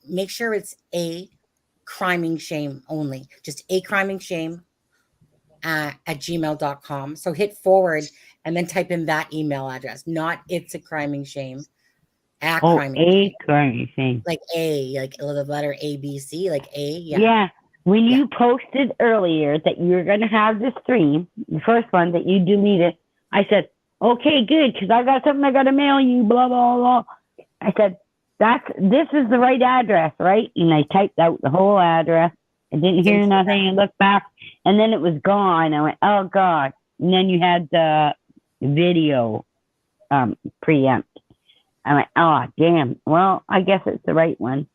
make sure it's a criming shame only, just a criming shame at gmail.com. So hit forward and then type in that email address, not it's a criming shame, a Oh, criming a shame, current thing. like the letter ABC, like A. Yeah. When you posted earlier that you were going to have this stream, the first one that you deleted, I said, okay, good, because I got something I got to mail you, blah, blah, blah. I said, this is the right address, right? And I typed out the whole address. I didn't hear nothing. I looked back, and then it was gone. I went, oh, God. And then you had the video preempt. I went, oh, damn. Well, I guess it's the right one.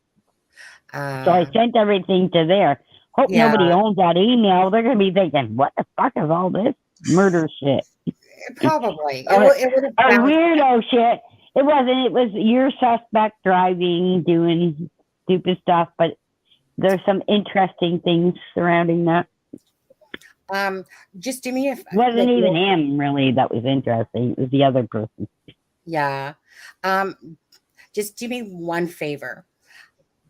So I sent everything to there. Hope nobody owns that email. They're going to be thinking, what the fuck is all this murder shit? Probably. Or It weirdo shit. It wasn't. It was your suspect driving, doing stupid stuff, but there's some interesting things surrounding that. Just do me a It wasn't even him, really, that was interesting. It was the other person. Yeah. Just do me one favor.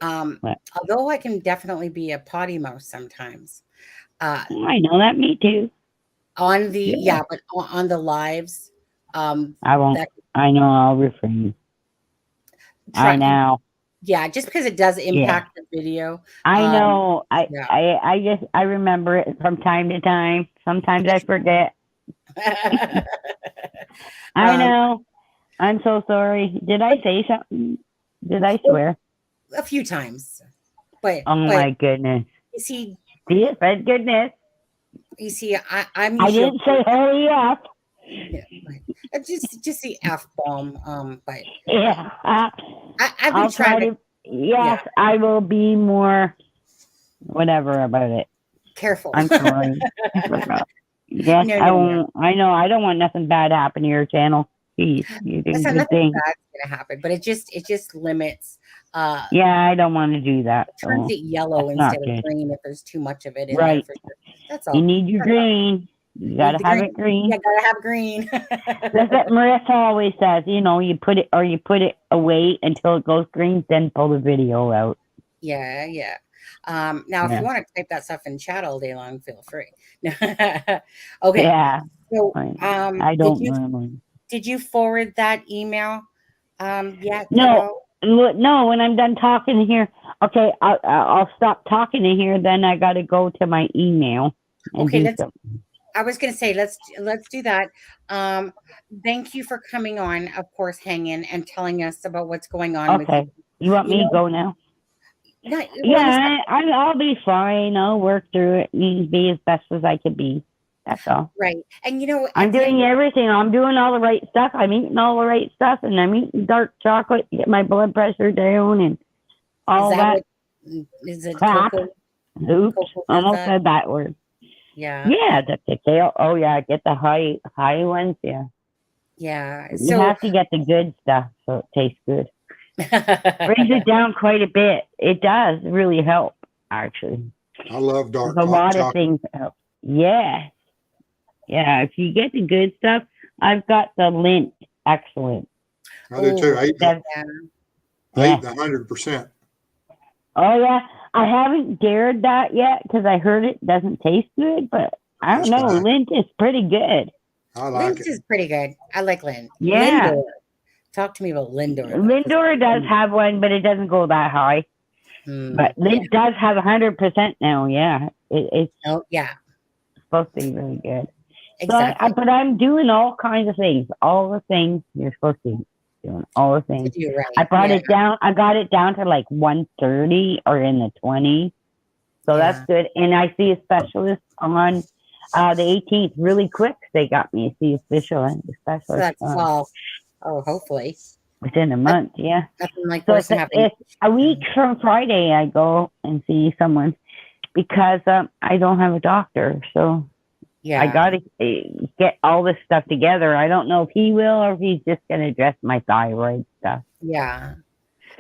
Although I can definitely be a potty mouth sometimes. I know that, me too. On the but on the lives. I won't. I know I'll refrain. I know. Yeah, just because it does impact the video. I know. I remember it from time to time. Sometimes I forget. I know. I'm so sorry. Did I say something? Did I swear? A few times. But my goodness. You see, thank goodness. You see, I didn't say hurry up. Yeah, just the F bomb. But yeah, I've been trying to. Yes, I will be more whatever about it. Careful. I'm sorry. Yes, I won't. I know. I don't want nothing bad to happen to your channel. Jeez, you do nothing good thing. bad's gonna happen, but it just limits. Yeah, I don't want to do that. It turns it yellow instead of green if there's too much of it in there. That's all. You need your green. You gotta have it green. Yeah, gotta have green. That's what Marissa always says. You put it away until it goes green, then pull the video out. Yeah. Now, if you want to type that stuff in chat all day long, feel free. Okay. Yeah. So, I don't normally. Did you forward that email yet? No. No, when I'm done talking here, okay, I'll stop talking in here. Then I got to go to my email. Okay, I was going to say let's do that. Thank you for coming on. Of course, hanging and telling us about what's going on. Okay, you want me to go now? Yeah, I'll be fine. I'll work through it and be as best as I can be. That's all. Right. And you know, I'm doing everything. I'm doing all the right stuff. I'm eating all the right stuff, and I'm eating dark chocolate to get my blood pressure down and all that. Is it crap. cocoa? Oops, Cocoa almost that? said that word. Yeah. Yeah, the cacao. Oh yeah, get the high ones. Yeah, Yeah. you So have to get the good stuff so it tastes good. Brings it down quite a bit. It does really help, actually. I love dark There's a lot chocolate. of things that help. Yeah. Yeah, if you get the good stuff, I've got the Lindt. Excellent. I do too. I eat yeah. the 100%. Oh, yeah. I haven't dared that yet because I heard it doesn't taste good, but I don't That's know. fine. Lindt is pretty good. I like Lindt it. is pretty good. I like Lindt. Yeah. Lindor. Talk to me about Lindor. though, 'cause- Lindor does have one, but it doesn't go that high. But Lindt does have 100% now. Yeah. It's yeah. supposed to be really good. Exactly. So but I'm doing all kinds of things. All the things you're supposed to be doing. All the things. You're right. I brought it down. I got it down to like 130 or in the 20s. So that's good. And I see a specialist on the 18th really quick. They got me to see a specialist. So that's hopefully. Within a month, yeah. Nothing like So worse than having. it's a week from Friday I go and see someone because I don't have a doctor. So I got to get all this stuff together. I don't know if he will or if he's just going to address my thyroid stuff. Yeah,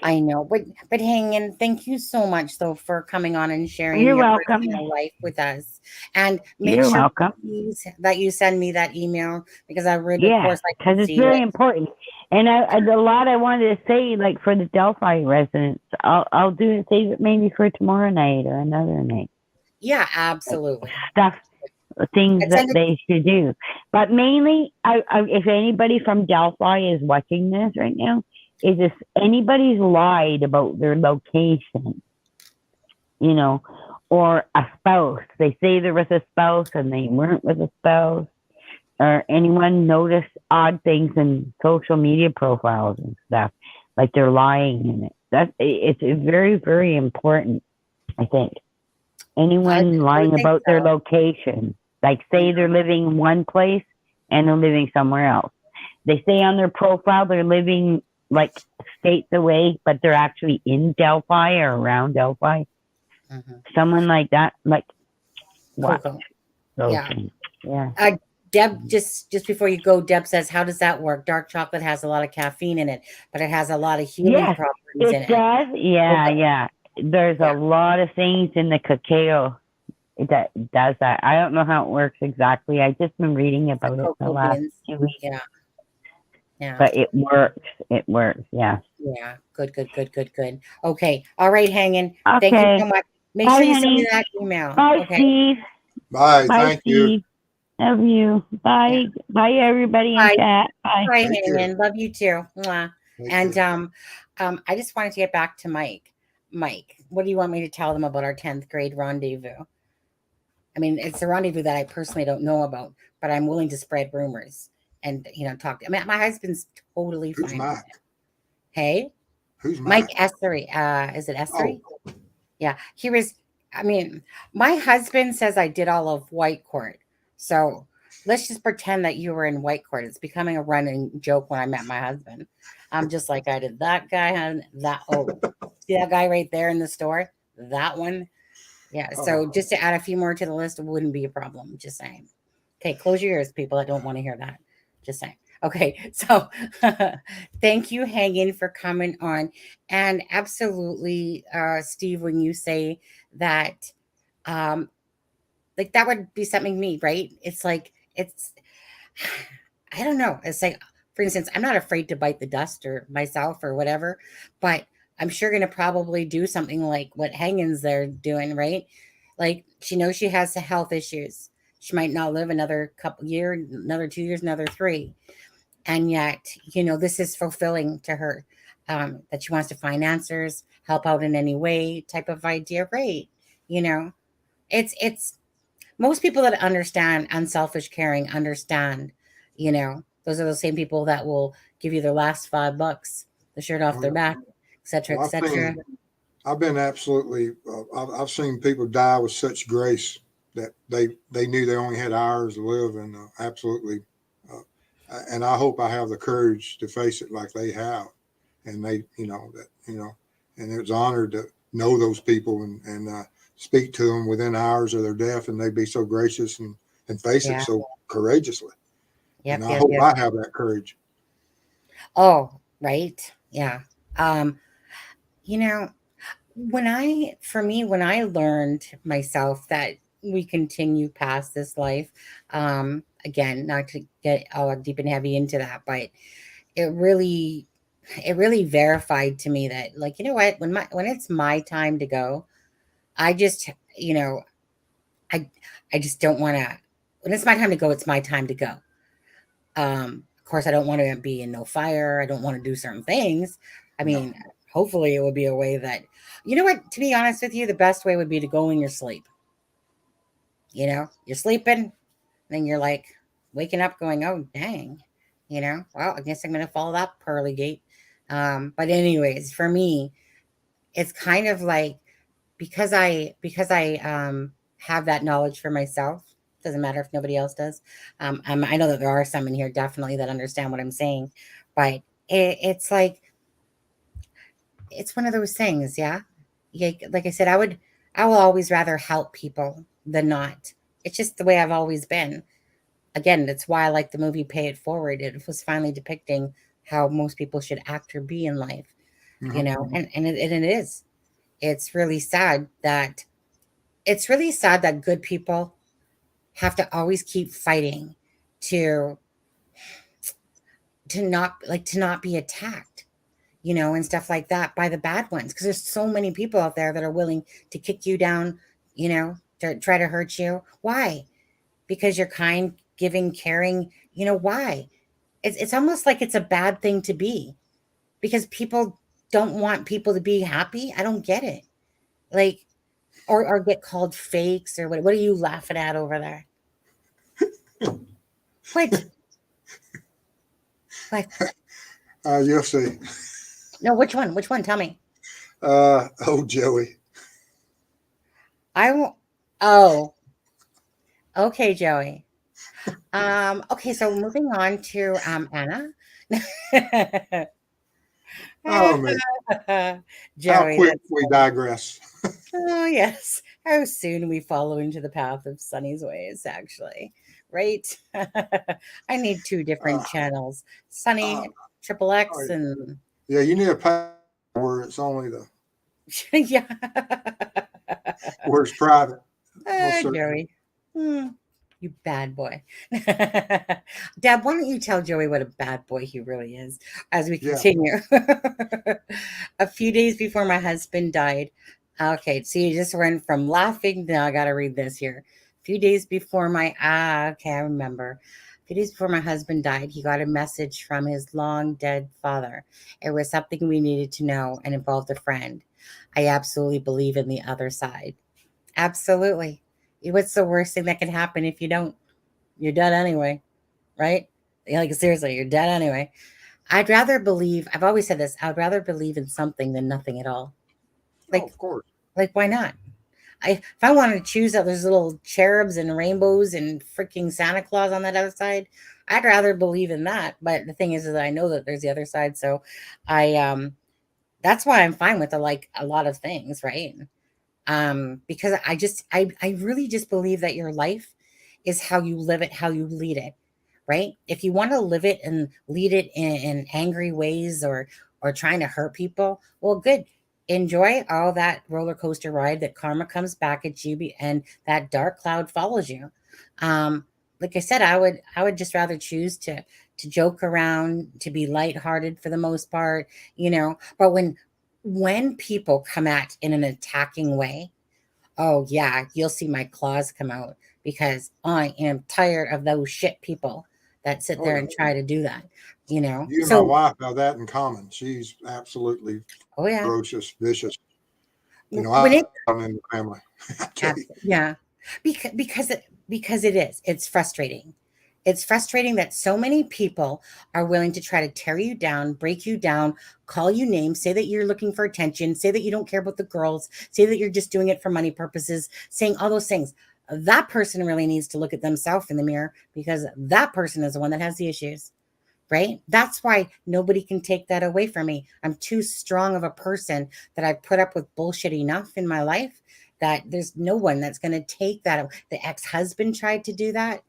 I know. But hang in. Thank you so much, though, for coming on and sharing You're your welcome. personal life with us. And make You're sure welcome. please, that you send me that email because I really, of course, I because can it's see very it. important. And a lot I wanted to say, like for the Delphi residents, I'll do it, save it maybe for tomorrow night or another night. Yeah, absolutely. Stuff, things that they should do. But mainly, if anybody from Delphi is watching this right now, is if anybody's lied about their location, or a spouse, they say there was a spouse and they weren't with a spouse, or anyone noticed odd things in social media profiles and stuff, like they're lying in it. It's very, very important, I think. Anyone lying about their location, like say they're living in one place and they're living somewhere else. They say on their profile they're living like states away, but they're actually in Delphi or around Delphi. Someone like that, like what? Yeah. Deb, just before you go, Deb says, how does that work? Dark chocolate has a lot of caffeine in it, but it has a lot of healing properties in it. It does. Yeah. There's a lot of things in the cacao that does that. I don't know how it works exactly. I've just been reading about it the last 2 weeks. Yeah. But it works. It works. Yeah. Yeah. Good. Okay. All right, hanging. Okay. Thank you so much. Make sure you send me that email. Bye, okay. Steve. Bye. Bye, Thank Steve. you. Love you. Bye. Yeah. Bye, everybody in chat. Bye. Bye, hanging. Love you too. Mwah. And I just wanted to get back to Mike. Mike, what do you want me to tell them about our 10th grade rendezvous? I mean, it's a rendezvous that I personally don't know about, but I'm willing to spread rumors and talk. I mean, my husband's totally fine with it. Hey, who's Mike Essery? Is it Essery? Oh. Yeah, he was. I mean, my husband says I did all of White Court, so let's just pretend that you were in White Court. It's becoming a running joke when I met my husband. I'm just like, I did that guy and that. Oh, see that guy right there in the store? That one. Yeah. So just to add a few more to the list wouldn't be a problem. Just saying. Okay. Close your ears, people that don't want to hear that. Just saying. Okay. So thank you, Hangin, for coming on. And absolutely, Steve, when you say that, like that would be something me, right? It's like, I don't know. It's like, for instance, I'm not afraid to bite the dust or myself or whatever, but I'm sure going to probably do something like what Hangin's there doing, right? Like she knows she has health issues. She might not live another couple years, another 2 years, another 3. And yet, this is fulfilling to her, that she wants to find answers, help out in any way type of idea, right? It's most people that understand unselfish caring understand, those are the same people that will give you their last $5, the shirt off their back, etc., etc. I've been absolutely. I've seen people die with such grace that they knew they only had hours to live, and absolutely. Uh, and I hope I have the courage to face it like they have, and they, and it was honored to know those people and speak to them within hours of their death, and they'd be so gracious and face it Yeah. so courageously. Yep. And I Yep. hope Yep. I have that courage. Oh, right. Yeah. Um, you know, when I learned myself that we continue past this life, again, not to get all deep and heavy into that, but it really, it really verified to me that, like, you know what, when it's my time to go, I just, you know, I, I just don't want to, when it's my time to go, it's my time to go. Of course, I don't want to be in no fire. I don't want to do certain things. I No. mean, hopefully it will be a way that, you know what, to be honest with you, the best way would be to go in your sleep. You know, you're sleeping, then you're like waking up going, oh, dang, well, I guess I'm going to follow that pearly gate. But anyways, for me, it's kind of like, because I have that knowledge for myself. Doesn't matter if nobody else does. I know that there are some in here definitely that understand what I'm saying, but it's like it's one of those things. Yeah, yeah. Like I said, I will always rather help people than not. It's just the way I've always been. Again, that's why I like the movie Pay It Forward. It was finally depicting how most people should act or be in life. Mhm. And it is. It's really sad that good people have to always keep fighting to to not be attacked, and stuff like that by the bad ones. Because there's so many people out there that are willing to kick you down, to try to hurt you. Why? Because you're kind, giving, caring. Why? It's almost like it's a bad thing to be because people don't want people to be happy. I don't get it. Like, or get called fakes or what are you laughing at over there? What? What? You'll see. No, which one? Which one? Tell me. Oh, Joey. I won't. Oh, okay, Joey. Okay, so moving on to Anna. Oh, man. How Joey, quick that's we funny. digress. Oh, yes. How soon we follow into the path of Sunny's ways, actually. Right? I need two Uh, different channels. uh, Sunny, Triple oh, X, and yeah, you need a password where it's only yeah. where it's private. Most certainly. Joey. Hmm, you bad boy. Dad, why don't you tell Joey what a bad boy he really is as we Yeah. continue? A few days before my husband died. Okay, so you just went from laughing. Now I got to read this here. A few days before okay, I remember. A few days before my husband died, he got a message from his long dead father. It was something we needed to know and involved a friend. I absolutely believe in the other side. Absolutely. What's the worst thing that can happen if you don't? You're dead anyway, right? Like, seriously, you're dead anyway. I've always said this, I'd rather believe in something than nothing at all. Oh, Like, of course. why not? If I wanted to choose that there's little cherubs and rainbows and freaking Santa Claus on that other side, I'd rather believe in that. But the thing is that I know that there's the other side. So that's why I'm fine with like a lot of things, right? Because I really just believe that your life is how you live it, how you lead it, right? If you want to live it and lead it in angry ways or trying to hurt people, well, good. Enjoy all that roller coaster ride that karma comes back at you and that dark cloud follows you. Like I said, I would just rather choose to joke around, to be lighthearted for the most part, but when people come at in an attacking way, oh yeah, you'll see my claws come out because I am tired of those shit people that sit Oh, there yeah. and try to do that, You and my So, wife have that in common. She's absolutely oh yeah, ferocious, vicious. when it, I'm in the family. I tell you. yeah, because it is, it's frustrating. It's frustrating that so many people are willing to try to tear you down, break you down, call you names, say that you're looking for attention, say that you don't care about the girls, say that you're just doing it for money purposes, saying all those things. That person really needs to look at themselves in the mirror, because that person is the one that has the issues, right? That's why nobody can take that away from me. I'm too strong of a person that I put up with bullshit enough in my life that there's no one that's going to take that. The ex-husband tried to do that,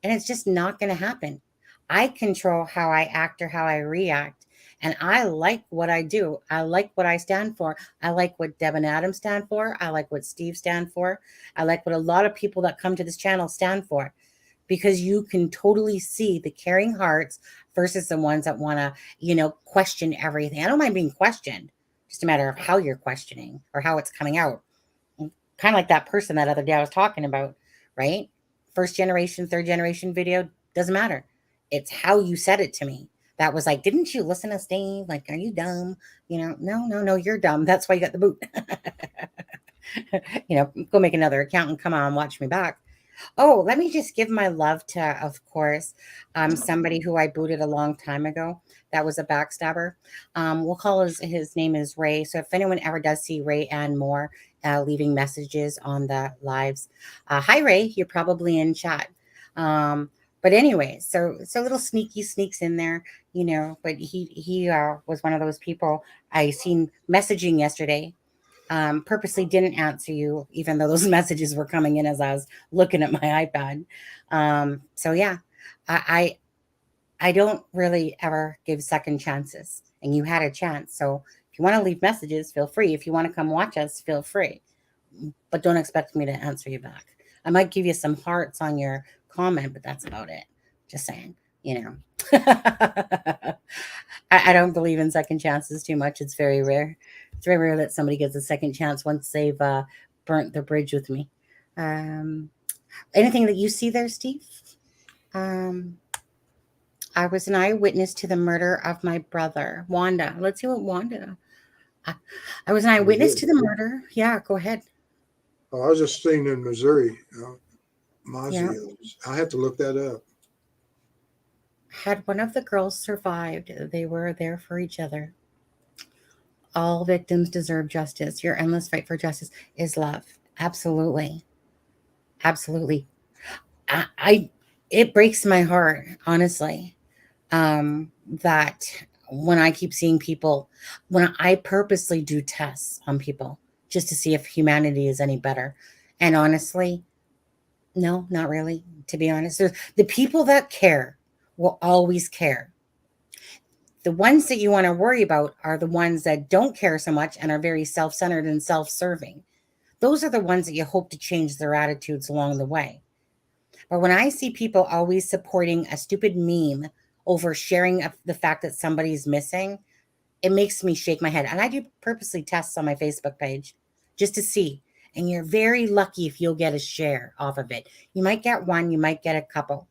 and it's just not going to happen. I control how I act or how I react. And I like what I do. I like what I stand for. I like what Deb and Adam stand for. I like what Steve stand for. I like what a lot of people that come to this channel stand for, because you can totally see the caring hearts versus the ones that want to, question everything. I don't mind being questioned. Just a matter of how you're questioning or how it's coming out. Kind of like that person that other day I was talking about, right? First generation, third generation video, doesn't matter. It's how you said it to me. That was like, didn't you listen to Steve? Like, are you dumb? No, you're dumb. That's why you got the boot. Go make another account and come on, watch me back. Oh, let me just give my love to, of course, somebody who I booted a long time ago. That was a backstabber. We'll call his name is Ray. So if anyone ever does see Ray and more leaving messages on the lives, hi Ray, you're probably in chat. But anyway, so little sneaky sneaks in there, But he was one of those people I seen messaging yesterday. Purposely didn't answer you, even though those messages were coming in as I was looking at my iPad. So yeah, I don't really ever give second chances, and you had a chance. So if you want to leave messages, feel free. If you want to come watch us, feel free, but don't expect me to answer you back. I might give you some hearts on your comment, but that's about it. Just saying, I don't believe in second chances too much. It's very rare. It's very rare that somebody gets a second chance once they've burnt the bridge with me. Anything that you see there, Steve? I was an eyewitness to the murder of my brother, Wanda. Let's see what Wanda. I was an eyewitness to the murder. Yeah, go ahead. Oh, I was just seeing in Missouri. Yeah. I have to look that up. Had one of the girls survived, they were there for each other. All victims deserve justice. Your endless fight for justice is love. Absolutely. Absolutely. It breaks my heart, honestly, that when I keep seeing people, when I purposely do tests on people just to see if humanity is any better. And honestly, no, not really, to be honest. The people that care will always care. The ones that you want to worry about are the ones that don't care so much and are very self-centered and self-serving. Those are the ones that you hope to change their attitudes along the way. But when I see people always supporting a stupid meme over sharing the fact that somebody's missing, it makes me shake my head. And I do purposely tests on my Facebook page just to see. And you're very lucky if you'll get a share off of it. You might get one, you might get a couple,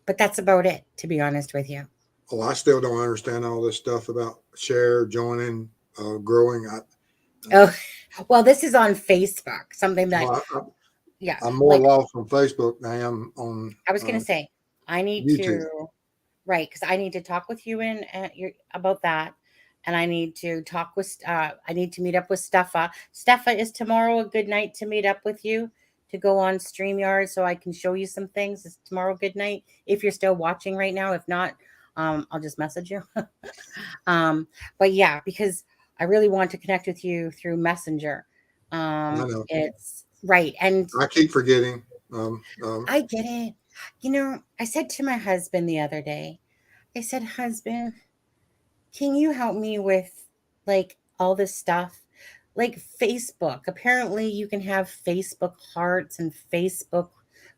but that's about it, to be honest with you. Oh, I still don't understand all this stuff about share, joining, growing. Well, this is on Facebook, something that, yeah. I'm more lost on Facebook than I am on. I was going to say, I need YouTube. to, right, because I need to talk with you about that. And I need to talk with, I need to meet up with Steffa. Steffa, is tomorrow a good night to meet up with you to go on StreamYard so I can show you some things? Is tomorrow a good night? If you're still watching right now, if not, I'll just message you. But yeah, because I really want to connect with you through Messenger. It's right. And I keep forgetting. I get it. I said to my husband the other day, I said, husband, can you help me with like all this stuff? Like Facebook. Apparently you can have Facebook hearts and Facebook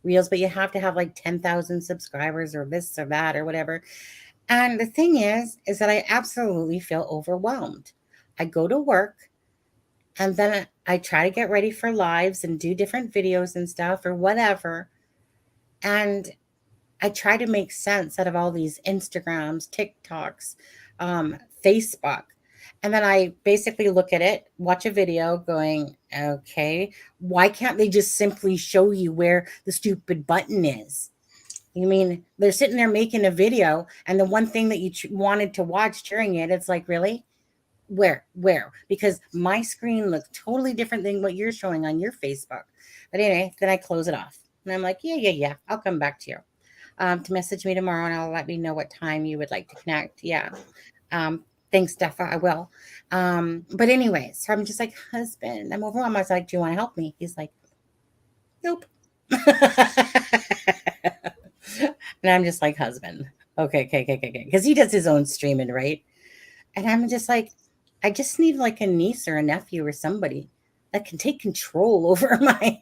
reels, but you have to have like 10,000 subscribers or this or that or whatever. And the thing is that I absolutely feel overwhelmed. I go to work and then I try to get ready for lives and do different videos and stuff or whatever. And I try to make sense out of all these Instagrams, TikToks, Facebook. And then I basically look at it, watch a video going, okay, why can't they just simply show you where the stupid button is? You mean they're sitting there making a video, and the one thing that you wanted to watch during it, it's like, really? Where? Because my screen looks totally different than what you're showing on your Facebook. But anyway, then I close it off. And I'm like, yeah. I'll come back to you to message me tomorrow, and I'll let me know what time you would like to connect. Yeah. Thanks, Steph. I will. But anyway, so I'm just like, husband, I'm overwhelmed. I was like, do you want to help me? He's like, nope. And I'm just like, husband. Okay. Because he does his own streaming, right? And I'm just like, I just need like a niece or a nephew or somebody that can take control over my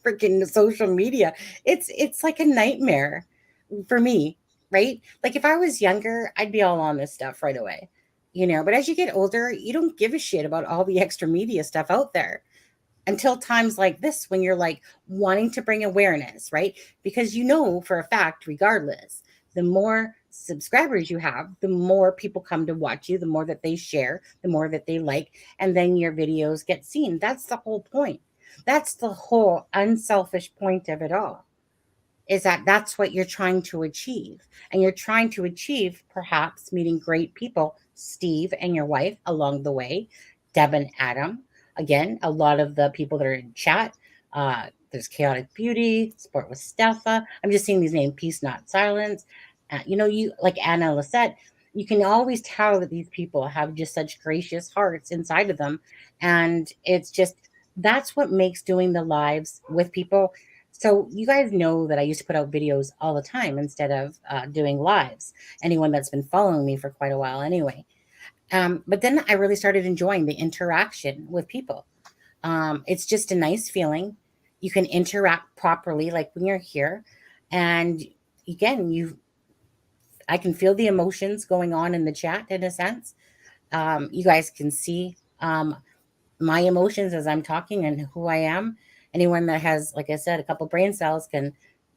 freaking social media. It's like a nightmare for me, right? Like if I was younger, I'd be all on this stuff right away, but as you get older, you don't give a shit about all the extra media stuff out there until times like this when you're like wanting to bring awareness, right? Because for a fact, regardless, the more subscribers you have, the more people come to watch you, the more that they share, the more that they like, and then your videos get seen. That's the whole point. That's the whole unselfish point of it all, is that that's what you're trying to achieve. And you're trying to achieve perhaps meeting great people, Steve and your wife along the way, Deb and Adam. Again, a lot of the people that are in chat, there's Chaotic Beauty, Sport with Steffa. I'm just seeing these names, Peace Not Silence. You like Anna Lisette. You can always tell that these people have just such gracious hearts inside of them. And it's just, that's what makes doing the lives with people. So you guys know that I used to put out videos all the time instead of doing lives. Anyone that's been following me for quite a while anyway. But then I really started enjoying the interaction with people. It's just a nice feeling. You can interact properly, like when you're here. And again, I can feel the emotions going on in the chat in a sense. You guys can see my emotions as I'm talking and who I am. Anyone that has, like I said, a couple brain cells can,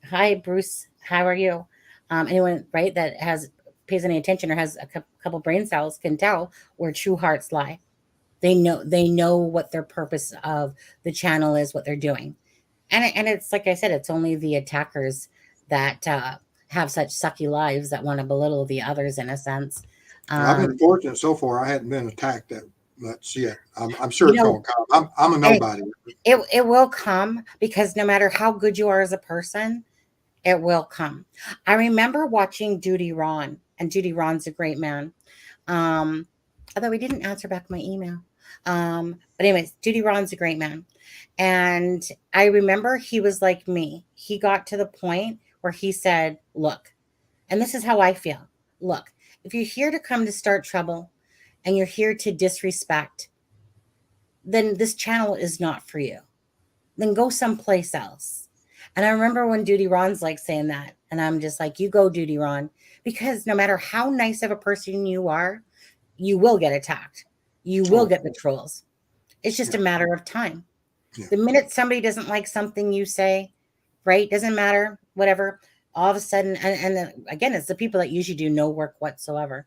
hi, Bruce, how are you? Anyone, right, that pays any attention or has a couple brain cells can tell where true hearts lie. They know what their purpose of the channel is, what they're doing. And it's like I said, it's only the attackers that have such sucky lives that want to belittle the others in a sense. I've been fortunate so far. I hadn't been attacked that much yet. I'm sure it's going to come. I'm a nobody. It will come, because no matter how good you are as a person, it will come. I remember watching Duty Ron, and Duty Ron's a great man. Although he didn't answer back my email. But anyways, Duty Ron's a great man. And I remember he was like me. He got to the point where he said, look, and this is how I feel. Look, if you're here to come to start trouble and you're here to disrespect, then this channel is not for you. Then go someplace else. And I remember when Duty Ron's like saying that, and I'm just like, you go, Duty Ron, because no matter how nice of a person you are, you will get attacked. You will get the trolls. It's just a matter of time. Yeah. The minute somebody doesn't like something you say, right? Doesn't matter, whatever. All of a sudden, and then, again, it's the people that usually do no work whatsoever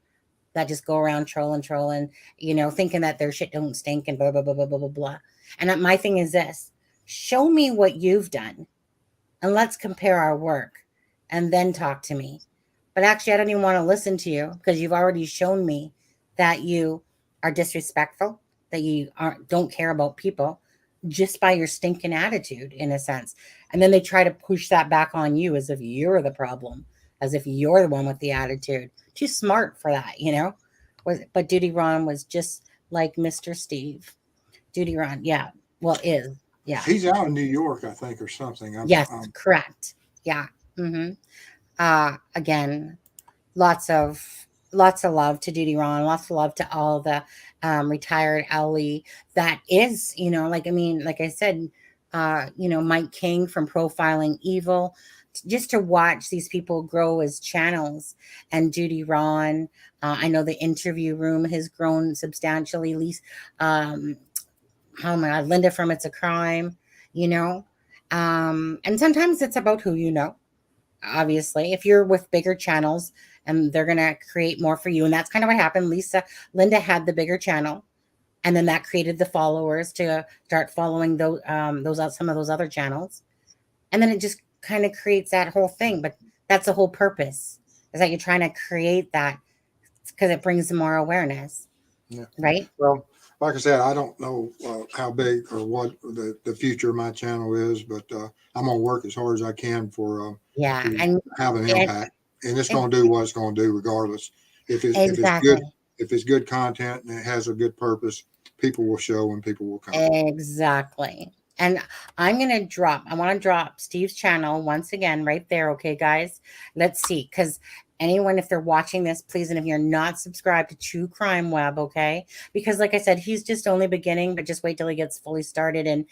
that just go around trolling, thinking that their shit don't stink and blah, blah, blah, blah, blah, blah, blah. And my thing is this: show me what you've done and let's compare our work and then talk to me. But actually, I don't even want to listen to you because you've already shown me that you are disrespectful, that you don't care about people just by your stinking attitude, in a sense. And then they try to push that back on you as if you're the problem, as if you're the one with the attitude. Too smart for that, But Duty Ron was just like Mr. Steve. Duty Ron, yeah. Well, yeah. He's out in New York, I think, or something. Yes, correct. Yeah. Mm-hmm. Again, lots of love to Duty Ron, lots of love to all the retired LE that is, like I said, Mike King from Profiling Evil, just to watch these people grow as channels, and Duty Ron. I know the interview room has grown substantially. At least, oh my God, Linda from It's a Crime, and sometimes it's about who you know. Obviously, if you're with bigger channels and they're going to create more for you. And that's kind of what happened. Linda had the bigger channel, and then that created the followers to start following some of those other channels. And then it just kind of creates that whole thing. But That's the whole purpose, is that you're trying to create that because it brings more awareness. Yeah. Right. Well, like I said, I don't know how big or what the future of my channel is, but I'm gonna work as hard as I can for Yeah. to And have an it, impact, and it's gonna do what it's gonna do regardless. exactly. If it's good content and it has a good purpose, people will show and people will come. Exactly. And I want to drop Steve's channel once again right there. Okay, guys, let's see. Because anyone, if they're watching this, please, and if you're not subscribed to True Crime Web, okay, because like I said, he's just only beginning, but just wait till he gets fully started and,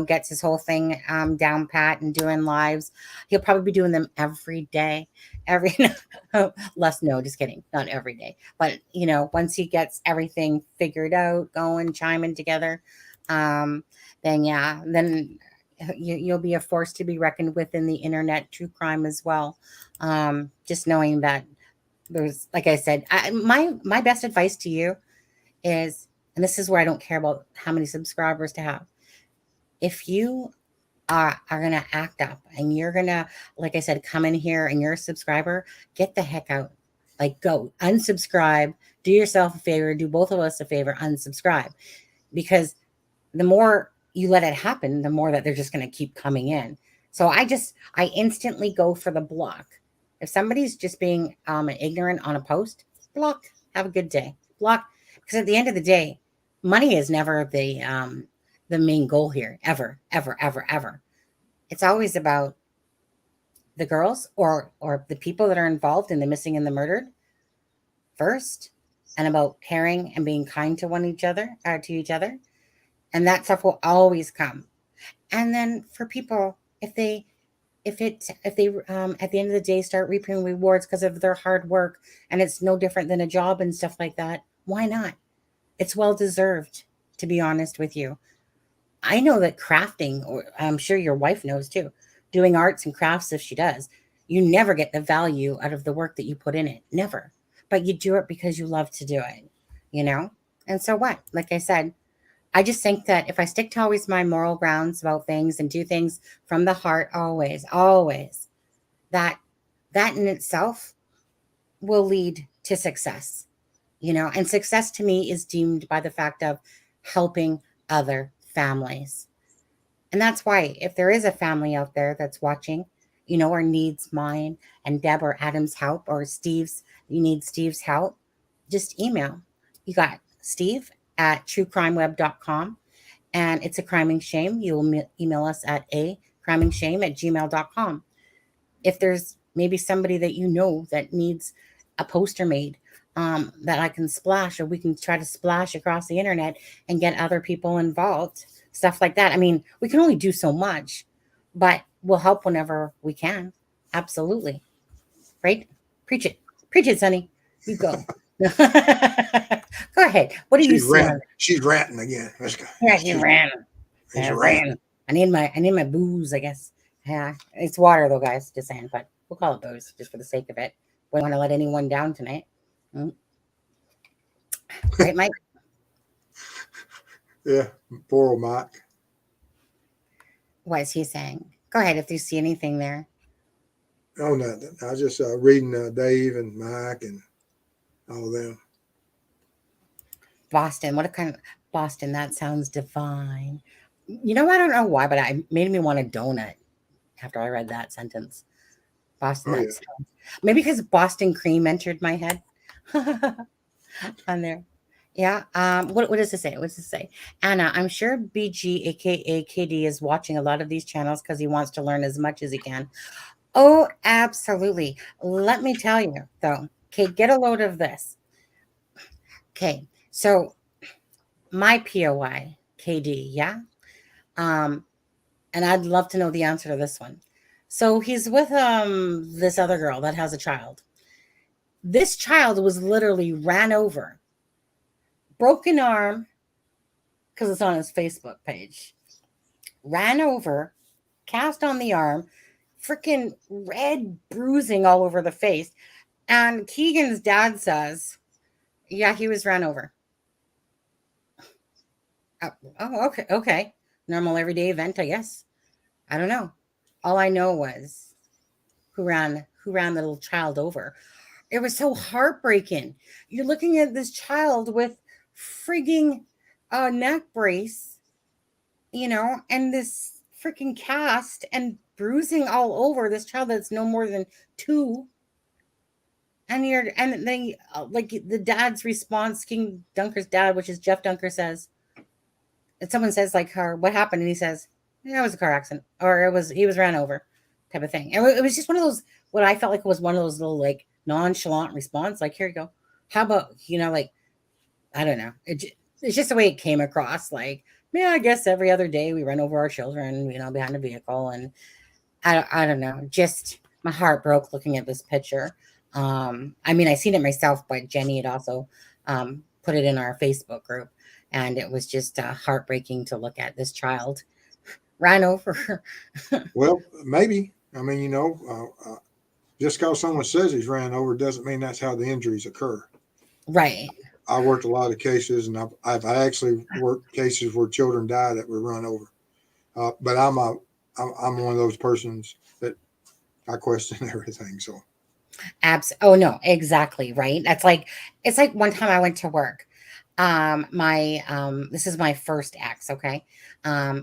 gets his whole thing down pat and doing lives. He'll probably be doing them every day, no, just kidding. Not every day, but once he gets everything figured out, going, chiming together, then you'll be a force to be reckoned with in the internet true crime as well. Just knowing that there's, like I said, my best advice to you is, and this is where I don't care about how many subscribers to have. If you are going to act up and you're going to, like I said, come in here and you're a subscriber, get the heck out. Like, go unsubscribe, do yourself a favor, do both of us a favor, unsubscribe, because the more you let it happen, the more that they're just going to keep coming in. So I instantly go for the block. If somebody's just being ignorant on a post, block, have a good day, block. Because at the end of the day, money is never the main goal here, ever, ever, ever, ever. It's always about the girls or the people that are involved in the missing and the murdered first, and about caring and being kind to to each other. And that stuff will always come. And then for people, if they at the end of the day start reaping rewards because of their hard work, and it's no different than a job and stuff like that, why not? It's well deserved, to be honest with you. I know that crafting, or I'm sure your wife knows too, doing arts and crafts, if she does, you never get the value out of the work that you put in it. Never. But you do it because you love to do it. And so what? Like I said, I just think that if I stick to always my moral grounds about things and do things from the heart, always, that in itself will lead to success, and success to me is deemed by the fact of helping other families. And that's why, if there is a family out there that's watching, or needs mine and Deb or Adam's help, or you need Steve's help, just email. You got Steve at truecrimeweb.com, and it's a criming shame. You will email us at crimingshame@gmail.com. If there's maybe somebody that that needs a poster made, that I can splash, or we can try to splash across the internet and get other people involved, stuff like that. I mean, we can only do so much, but we'll help whenever we can. Absolutely. Right? Preach it, Sonny. You go. Go ahead. What do you see? She's ranting again. Let's go. Yeah, she ran. I need my booze, I guess. Yeah, it's water though, guys. Just saying, but we'll call it booze just for the sake of it. We don't want to let anyone down tonight. Right, Mike? Yeah, poor old Mike. What is he saying? Go ahead if you see anything there. Oh, nothing. I was just reading Dave and Mike and all of them. Boston. What a kind of Boston. That sounds divine. I don't know why, but it made me want a donut after I read that sentence. Boston. Oh, maybe because Boston cream entered my head on there. Yeah. What does it say? What does it say? Anna, I'm sure BG, aka KD, is watching a lot of these channels because he wants to learn as much as he can. Oh, absolutely. Let me tell you, though. Okay, get a load of this. Okay, so my POI, KD, yeah? And I'd love to know the answer to this one. So he's with this other girl that has a child. This child was literally ran over, broken arm, because it's on his Facebook page, ran over, cast on the arm, freaking red bruising all over the face. And Keegan's dad says, yeah, he was ran over. Oh, normal everyday event, I guess. I don't know. All I know was who ran the little child over. It was so heartbreaking. You're looking at this child with frigging neck brace, and this freaking cast and bruising all over this child that's no more than 2. And then like the dad's response, King Dunker's dad, which is Jeff Dunker, says, and someone says like what happened, and he says, yeah, it was a car accident, or he was ran over, type of thing. And it was just one of those, what I felt like it was one of those little like nonchalant response, like, here you go. How about, like, I don't know. It's just the way it came across. Like, yeah, I guess every other day we run over our children, behind a vehicle. And I don't know. Just my heart broke looking at this picture. I seen it myself, but Jenny had also put it in our Facebook group. And it was just heartbreaking to look at this child ran over. Well, maybe. Just because someone says he's ran over doesn't mean that's how the injuries occur. Right. I worked a lot of cases, and I've actually worked cases where children die that were run over. But I'm one of those persons that I question everything. So. Oh no, exactly. Right. It's like one time I went to work. This is my first ex. Okay.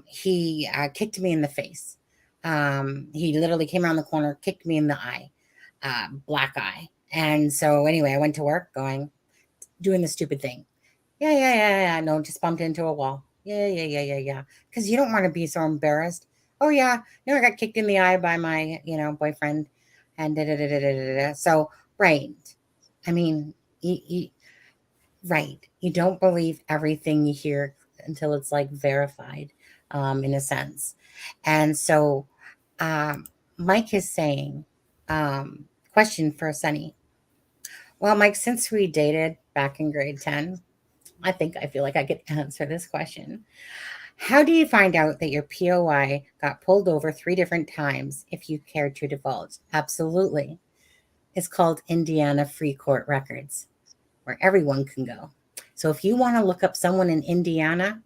He kicked me in the face. He literally came around the corner, kicked me in the eye, black eye. And so anyway, I went to work doing the stupid thing. Yeah. No, just bumped into a wall. Yeah. Cause you don't want to be so embarrassed. Oh yeah. I got kicked in the eye by my, boyfriend and So, right. Right. You don't believe everything you hear until it's like verified, in a sense. And so, Mike is saying, question for Sunny. Well, Mike, since we dated back in grade 10, I feel like I could answer this question. How do you find out that your POI got pulled over 3 different times, if you care to divulge? Absolutely. It's called Indiana Free Court Records, where everyone can go. So if you want to look up someone in Indiana,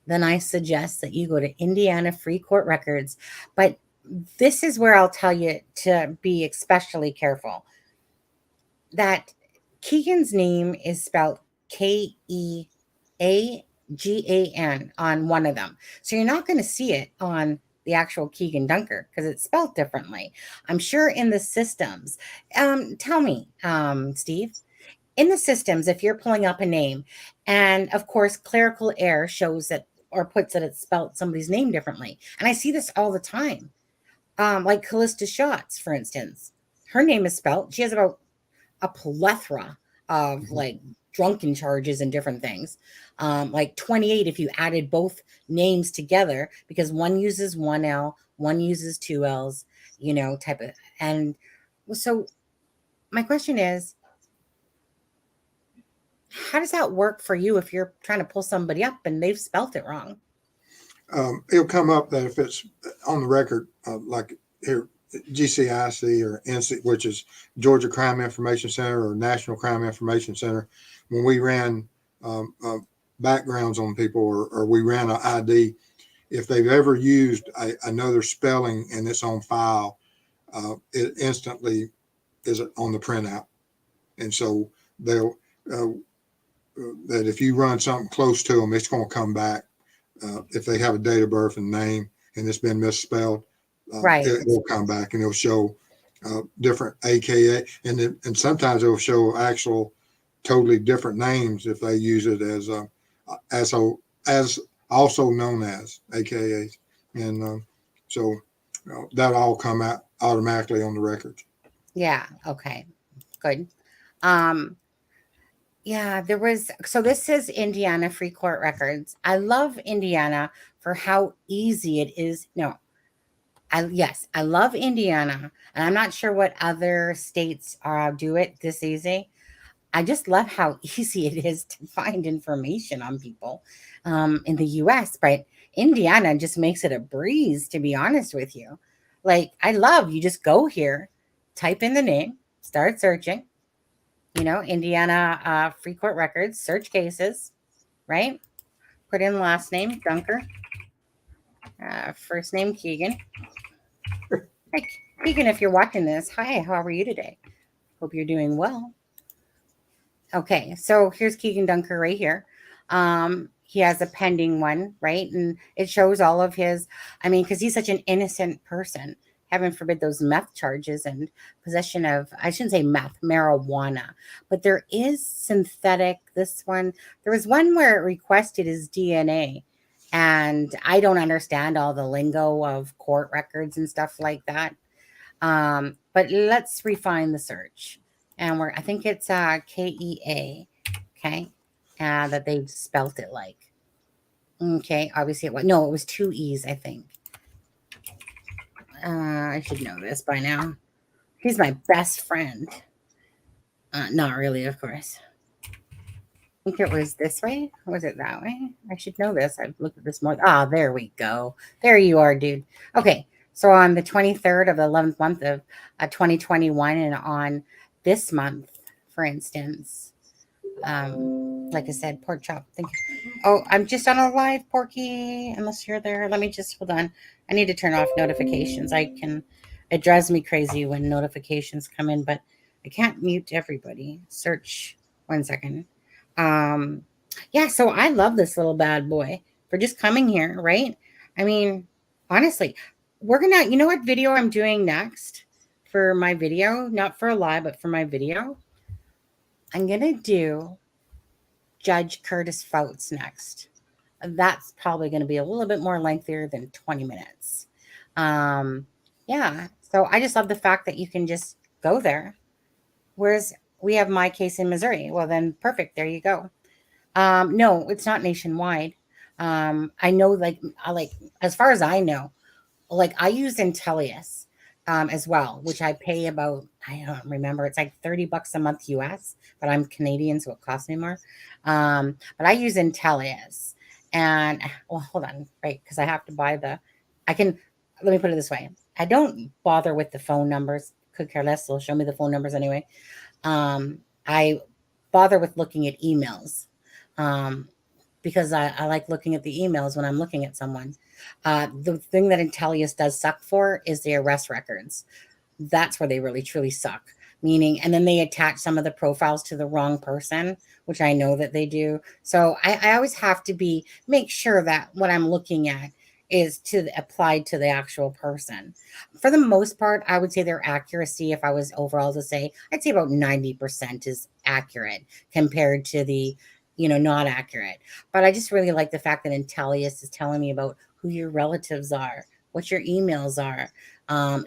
then I suggest that you go to Indiana Free Court Records. But this is where I'll tell you to be especially careful. That Keegan's name is spelled Keagan on one of them. So you're not going to see it on the actual Keegan Dunker because it's spelled differently. I'm sure in the systems. Tell me, Steve, in the systems, if you're pulling up a name, and of course, clerical error shows that or puts that it's spelled somebody's name differently. And I see this all the time. Like Callista Schatz, for instance, her name is spelled. She has about a plethora of like drunken charges and different things. Like 28 if you added both names together, because one uses 1 L, one uses 2 L's, type of. And so my question is, how does that work for you if you're trying to pull somebody up and they've spelt it wrong? It'll come up that if it's on the record, like here, GCIC or NC, which is Georgia Crime Information Center or National Crime Information Center, when we ran backgrounds on people or we ran an ID, if they've ever used another spelling and it's on file, it instantly is on the printout. And so they'll, that if you run something close to them, it's going to come back. If they have a date of birth and name and it's been misspelled, right, it'll come back and it'll show different AKA, and sometimes it'll show actual totally different names if they use it as also known as AKAs, and so that'll all come out automatically on the records. Yeah. Okay. Good. Yeah, so this is Indiana Free Court Records. I love Indiana for how easy it is. I love Indiana, and I'm not sure what other states do it this easy. I just love how easy it is to find information on people in the US, but Indiana just makes it a breeze, to be honest with you. Like, you just go here, type in the name, start searching. Indiana Free Court Records, search cases, right? Put in last name, Dunker. First name, Keegan. Keegan, if you're watching this, hi, how are you today? Hope you're doing well. Okay, so here's Keegan Dunker right here. He has a pending one, right? And it shows all of his, I mean, because he's such an innocent person. Heaven forbid those meth charges and possession of, I shouldn't say meth, marijuana, but there is synthetic. This one, there was one where it requested his DNA. And I don't understand all the lingo of court records and stuff like that. But let's refine the search. And I think it's KEA, okay, that they've spelt it like. Okay, obviously it was 2 E's, I think. I should know this by now. He's my best friend. Not really, of course. I think it was this way. Or was it that way? I should know this. I've looked at this more. There we go. There you are, dude. Okay. So on the 23rd of the 11th month of 2021, and on this month, for instance, like I said, pork chop. Thank you. Oh, I'm just on a live, Porky. Unless you're there, let me just hold on. I need to turn off notifications. It drives me crazy when notifications come in, but I can't mute everybody. Search 1 second. Yeah, so I love this little bad boy for just coming here, right? I mean, honestly, you know what video I'm doing next for my video? Not for a live, but for my video. I'm going to do Judge Curtis Fouts next. That's probably going to be a little bit more lengthier than 20 minutes. Yeah, so I just love the fact that you can just go there. Whereas we have my case in Missouri. Well, then perfect. There you go. No, it's not nationwide. I know, like, as far as I know, like I use Intellius as well, which I pay about, I don't remember, it's like $30 a month US, but I'm Canadian, so it costs me more. But I use Intellius, and well, hold on, right? Because I have to buy let me put it this way. I don't bother with the phone numbers. Could care less. They'll show me the phone numbers anyway. I bother with looking at emails. Because I like looking at the emails when I'm looking at someone. The thing that Intellius does suck for is the arrest records. That's where they really truly suck. Meaning, and then they attach some of the profiles to the wrong person, which I know that they do. So I always have to make sure that what I'm looking at is applied to the actual person. For the most part, I would say their accuracy, if I was overall to say, I'd say about 90% is accurate compared to the not accurate. But I just really like the fact that Intellius is telling me about who your relatives are, what your emails are.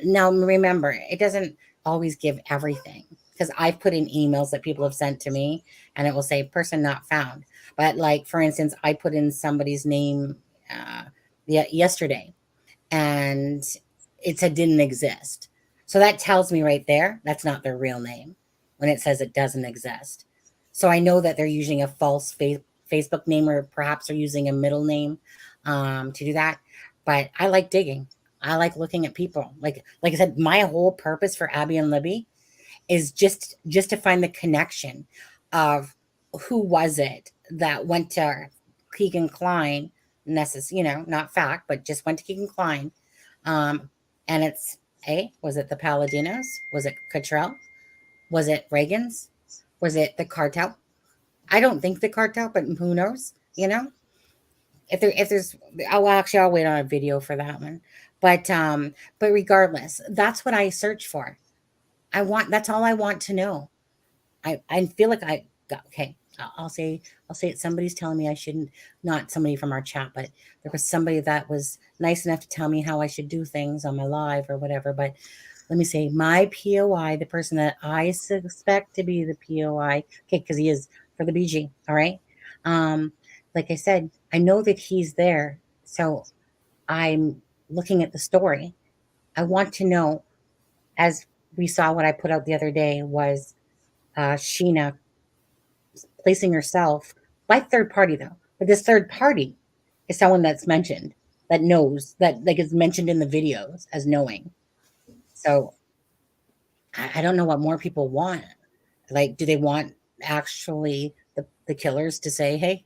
Now, remember, it doesn't always give everything, because I've put in emails that people have sent to me and it will say person not found. But like, for instance, I put in somebody's name yesterday and it said didn't exist. So that tells me right there, that's not their real name when it says it doesn't exist. So I know that they're using a false Facebook name, or perhaps they're using a middle name to do that. But I like digging. I like looking at people. Like I said, my whole purpose for Abby and Libby is just to find the connection of who was it that went to Keegan Klein, not fact, but just went to Keegan Klein. And it's was it the Paladinos? Was it Cottrell? Was it Reagan's? Was it the cartel? I don't think the cartel, but who knows? If there's, I'll wait on a video for that one. But regardless, that's what I search for. That's all I want to know. I feel like okay. I'll say it. Somebody's telling me I shouldn't, not somebody from our chat, but there was somebody that was nice enough to tell me how I should do things on my live or whatever. But let me say, my POI, the person that I suspect to be the POI, okay, because he is for the BG, all right? Like I said, I know that he's there, so I'm looking at the story. I want to know, as we saw what I put out the other day, was Sheena placing herself by third party, though. But this third party is someone that's mentioned, that knows, that like is mentioned in the videos as knowing. So I don't know what more people want. Like, do they want actually the killers to say, hey,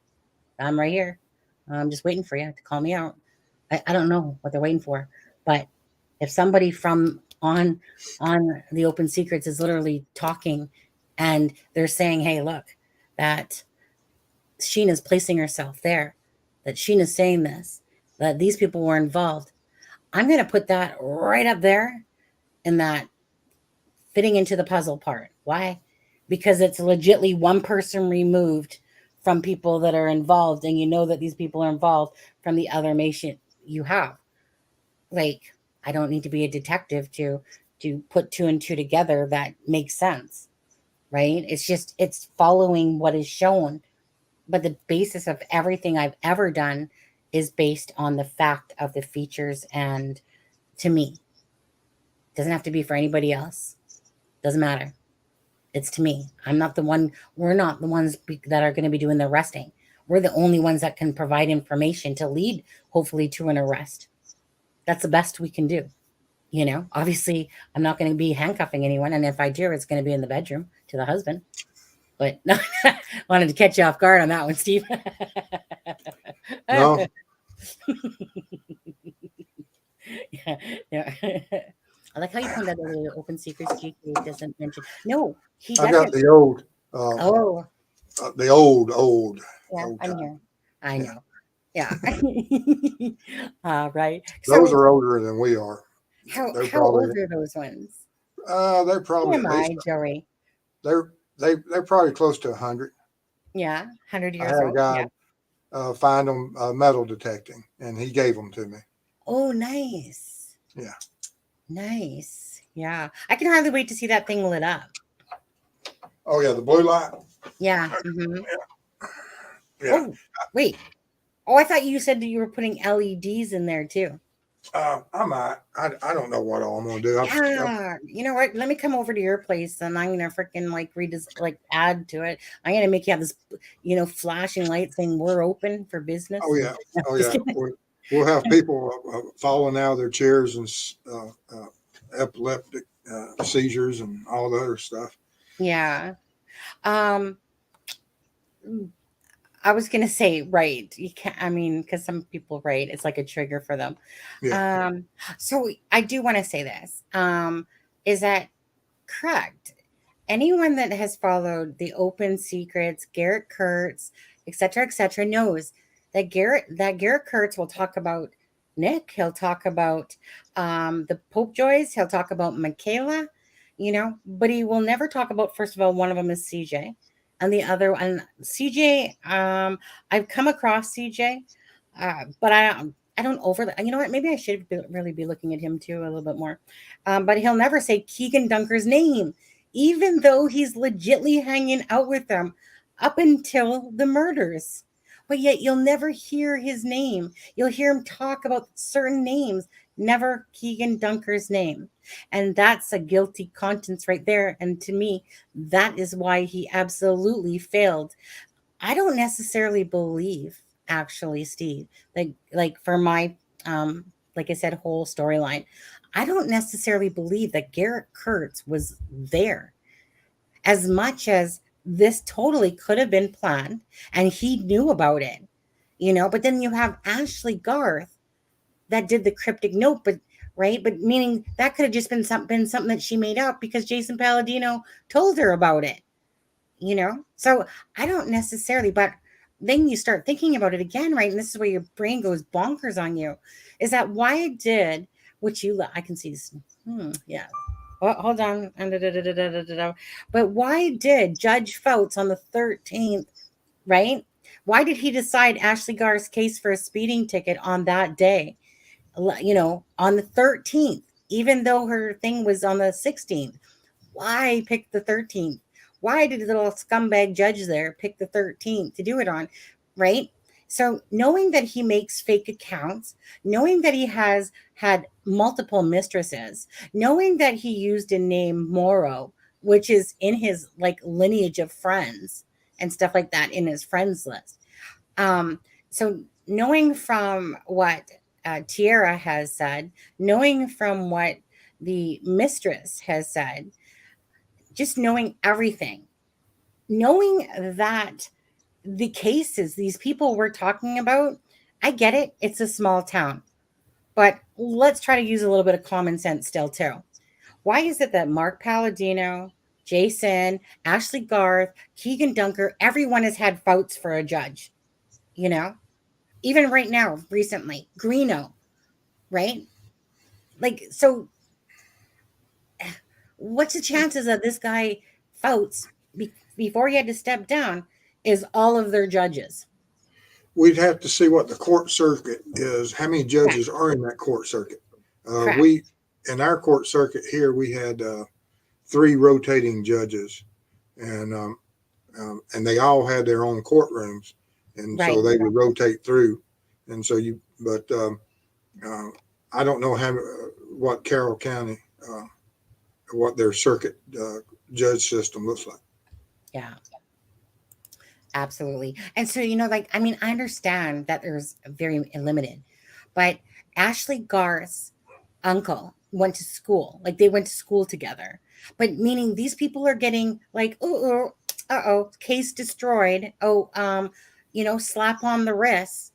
I'm right here. I'm just waiting for you to call me out. I don't know what they're waiting for. But if somebody from on the Open Secrets is literally talking, and they're saying, hey, look, that Sheena's placing herself there, that Sheena's saying this, that these people were involved. I'm going to put that right up there in that fitting into the puzzle part. Why? Because it's legitly one person removed from people that are involved, and you know that these people are involved from the other nation you have. Like, I don't need to be a detective to put two and two together. That makes sense, right? It's following what is shown. But the basis of everything I've ever done is based on the fact of the features, and to me, doesn't have to be for anybody else. Doesn't matter. It's to me. I'm not the one. We're not the ones that are going to be doing the arresting. We're the only ones that can provide information to lead, hopefully, to an arrest. That's the best we can do. You know, obviously, I'm not going to be handcuffing anyone. And if I do, it's going to be in the bedroom to the husband. But no, wanted to catch you off guard on that one, Steve. No, yeah. I like how you pointed out the Open Secrets GK doesn't mention. No, he I doesn't. got the old, Oh, the old yeah, old I'm time. here. I know. Yeah. Right. Those So are older than we are. how They're old probably are those ones? they're Who probably am at I, least Joey? they're probably close to 100. Yeah, 100 I years had a old. guy Yeah. find them metal detecting, and he gave them to me. Oh, nice. Yeah. Nice. Yeah. I can hardly wait to see that thing lit up. Oh yeah, the blue light. Yeah. Mm-hmm. Yeah. Oh, wait. Oh, I thought you said that you were putting LEDs in there too. I might. I don't know what all I'm gonna do. Yeah. You know what? Let me come over to your place and I'm gonna freaking add to it. I'm gonna make you have this, flashing light saying we're open for business. Oh yeah. No, Oh just yeah. kidding. We'll have people falling out of their chairs and epileptic seizures and all the other stuff. Yeah. Um, I was gonna say, right. You can't, I mean, because some people, right, it's like a trigger for them. Yeah. So I do want to say this. Is that correct? Anyone that has followed the Open Secrets, Garrett Kurtz, etc., knows that Garrett Kurtz will talk about Nick. He'll talk about the Pope Joys. He'll talk about Michaela, but he will never talk about, first of all, one of them is CJ. And the other one, CJ, I've come across CJ, but I don't overly, you know what? Maybe I should really be looking at him too a little bit more. But he'll never say Keegan Dunker's name, even though he's legitly hanging out with them up until the murders. But yet you'll never hear his name. You'll hear him talk about certain names, never Keegan Dunker's name. And that's a guilty conscience right there. And to me, that is why he absolutely failed. I don't necessarily believe, actually, Steve, like for my like I said, whole storyline, I don't necessarily believe that Garrett Kurtz was there, as much as this totally could have been planned and he knew about it, but then you have Ashley Garth that did the cryptic note, but meaning that could have just been something that she made up because Jason Palladino told her about it. So I don't necessarily, but then you start thinking about it again, right? And this is where your brain goes bonkers on you, is that why did, I can see this. Yeah. Well, hold on. But why did Judge Fouts on the 13th, right? Why did he decide Ashley Gar's case for a speeding ticket on that day? On the 13th, even though her thing was on the 16th. Why pick the 13th? Why did the little scumbag judge there pick the 13th to do it on, right? So knowing that he makes fake accounts, knowing that he has had multiple mistresses, knowing that he used a name Morrow, which is in his lineage of friends and stuff like that in his friends list. So knowing from what Tierra has said, knowing from what the mistress has said, just knowing everything, knowing that the cases these people were talking about, I get it. It's a small town, but let's try to use a little bit of common sense still too. Why is it that Mark Palladino, Jason, Ashley Garth, Keegan Dunker, everyone has had votes for a judge? You know, even right now, recently, Greeno, right? Like, so what's the chances that this guy votes before he had to step down is all of their judges? We'd have to see what the court circuit is, how many judges are in that court circuit. Correct. We, in our court circuit here, we had 3 rotating judges, and they all had their own courtrooms, and Right. so they would rotate through. And so I don't know what Carroll County, what their circuit judge system looks like. Yeah. Absolutely. And so, you know, like, I mean, I understand that there's very limited, but Ashley Garth's uncle went to school, like they went to school together, but meaning these people are getting like, case destroyed. You know, slap on the wrist.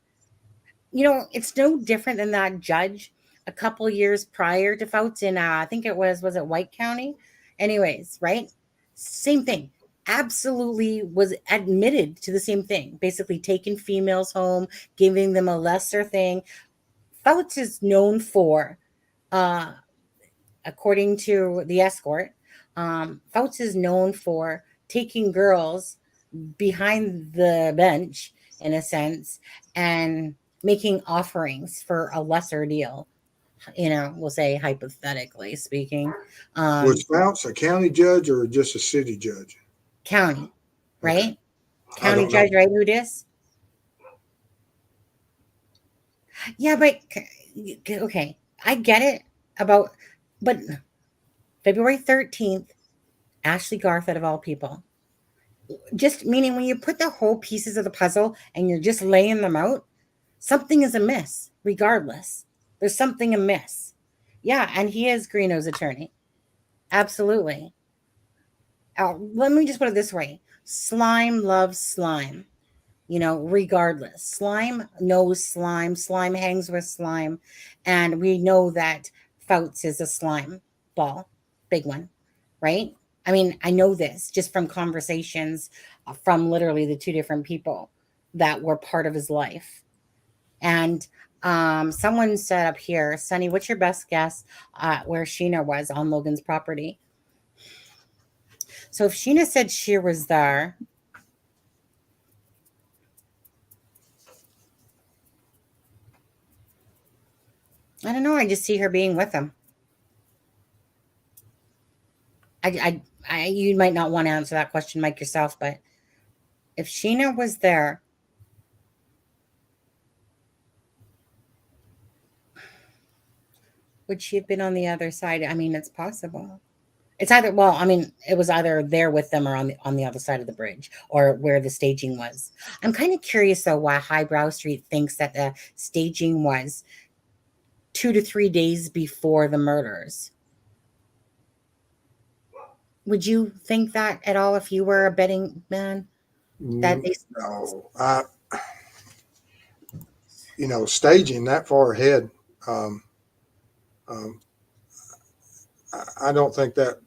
You know, it's no different than that judge a couple years prior to votes in, I think it was it White County? Anyways, right? Same thing. Absolutely was admitted to the same thing, basically taking females home, giving them a lesser thing. Fouts is known for, according to the escort, Fouts is known for taking girls behind the bench, in a sense, and making offerings for a lesser deal. You know, we'll say hypothetically speaking. Was Fouts a county judge or just a city judge? County, right? Okay. County judge, right? Who dis? Yeah, but okay, I get it but February 13th, Ashley Garth, out of all people, just meaning when you put the whole pieces of the puzzle and you're just laying them out, something is amiss, regardless. There's something amiss. Yeah, and he is Greeno's attorney. Absolutely. Let me just put it this way. Slime loves slime, you know, regardless. Slime knows slime. Slime hangs with slime. And we know that Fouts is a slime ball, big one, right? I mean, I know this just from conversations from literally the 2 different people that were part of his life. And someone said up here, Sonny, what's your best guess where Sheena was on Logan's property? So if Sheena said she was there, I don't know. I just see her being with him. You might not want to answer that question, Mike, yourself, but if Sheena was there, would she have been on the other side? I mean, it's possible. It's either, well, I mean, it was either there with them or on the other side of the bridge or where the staging was. I'm kind of curious though why Highbrow Street thinks that the staging was 2 to 3 days before the murders. Would you think that at all if you were a betting man? That they No, staging that far ahead, I don't think that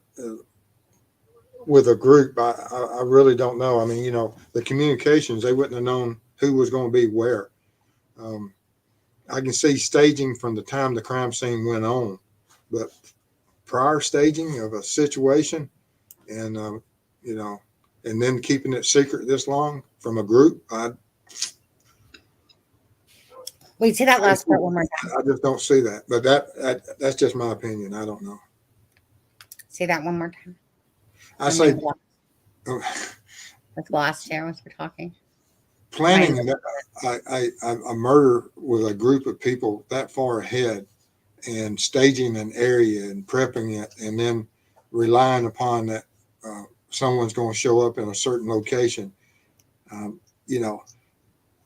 with a group, I really don't know. I mean, the communications, they wouldn't have known who was going to be where. I can see staging from the time the crime scene went on, but prior staging of a situation and, and then keeping it secret this long from a group, wait, say that last part one more time. I just don't see that. But that's just my opinion. I don't know. Say that one more time. I say that's the last year once we're talking. Planning a murder with a group of people that far ahead and staging an area and prepping it and then relying upon that someone's going to show up in a certain location.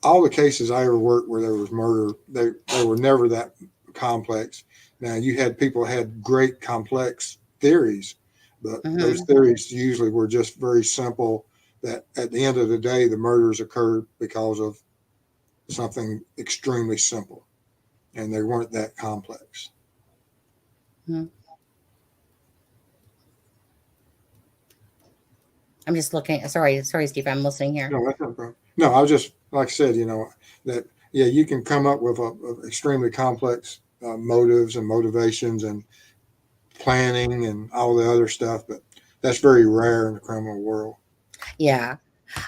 All the cases I ever worked where there was murder, they were never that complex. Now, you had people who had great complex theories, but those theories usually were just very simple, that at the end of the day, the murders occurred because of something extremely simple, and they weren't that complex. I'm just looking. Sorry, Steve. I'm listening here. No, that's no problem. No, I was just, like I said, that, yeah, you can come up with a extremely complex motives and motivations and planning and all the other stuff, but that's very rare in the criminal world. Yeah,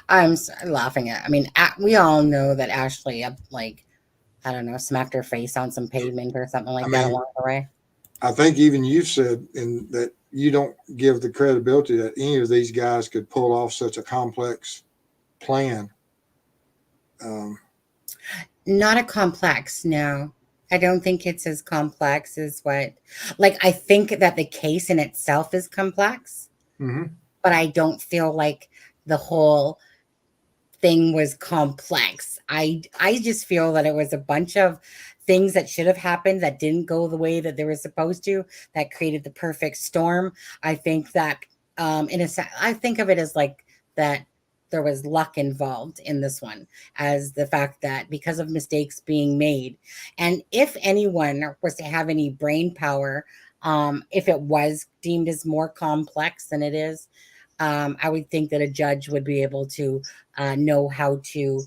I'm laughing at. I mean, we all know that Ashley, like, I don't know, smacked her face on some pavement or something like I that mean, along the way. I think even you said that you don't give the credibility that any of these guys could pull off such a complex plan. Not a complex, no. I don't think it's as complex as what, like, I think that the case in itself is complex, Mm-hmm. but I don't feel like the whole thing was complex. I just feel that it was a bunch of things that should have happened that didn't go the way that they were supposed to, that created the perfect storm. I think that in a sense, I think of it as like that there was luck involved in this one, as the fact that because of mistakes being made, and if anyone was to have any brain power, if it was deemed as more complex than it is, I would think that a judge would be able to know how to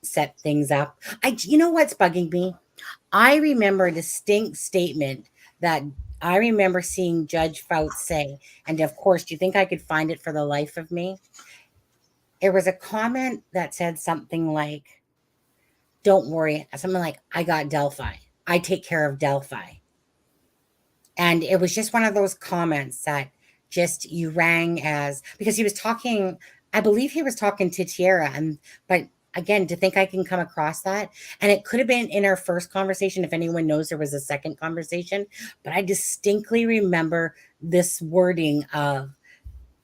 set things up. You know what's bugging me? I remember a distinct statement that I remember seeing Judge Fouts say, and of course, do you think I could find it for the life of me? It was a comment that said something like, "Don't worry," something like, "I got Delphi. I take care of Delphi." And it was just one of those comments that just you rang as, because he was talking, I believe he was talking to Tierra, but again, to think I can come across that, and it could have been in our first conversation, if anyone knows there was a second conversation, but I distinctly remember this wording of,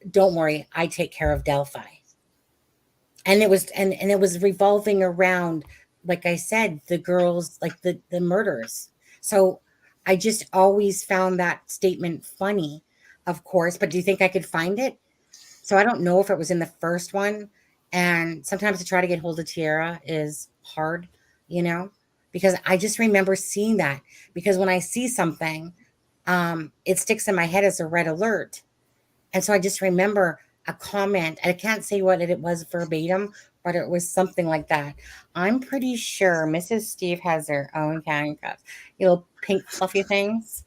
"Don't worry, I take care of Delphi." And it was, and it was revolving around, like I said, the girls, like the murders. So I just always found that statement funny, of course, but do you think I could find it? So I don't know if it was in the first one. And sometimes to try to get hold of Tierra is hard, because I just remember seeing that, because when I see something, it sticks in my head as a red alert. And so I just remember a comment. I can't say what it was verbatim, but it was something like that. I'm pretty sure Mrs. Steve has her own handcuffs, little pink fluffy things.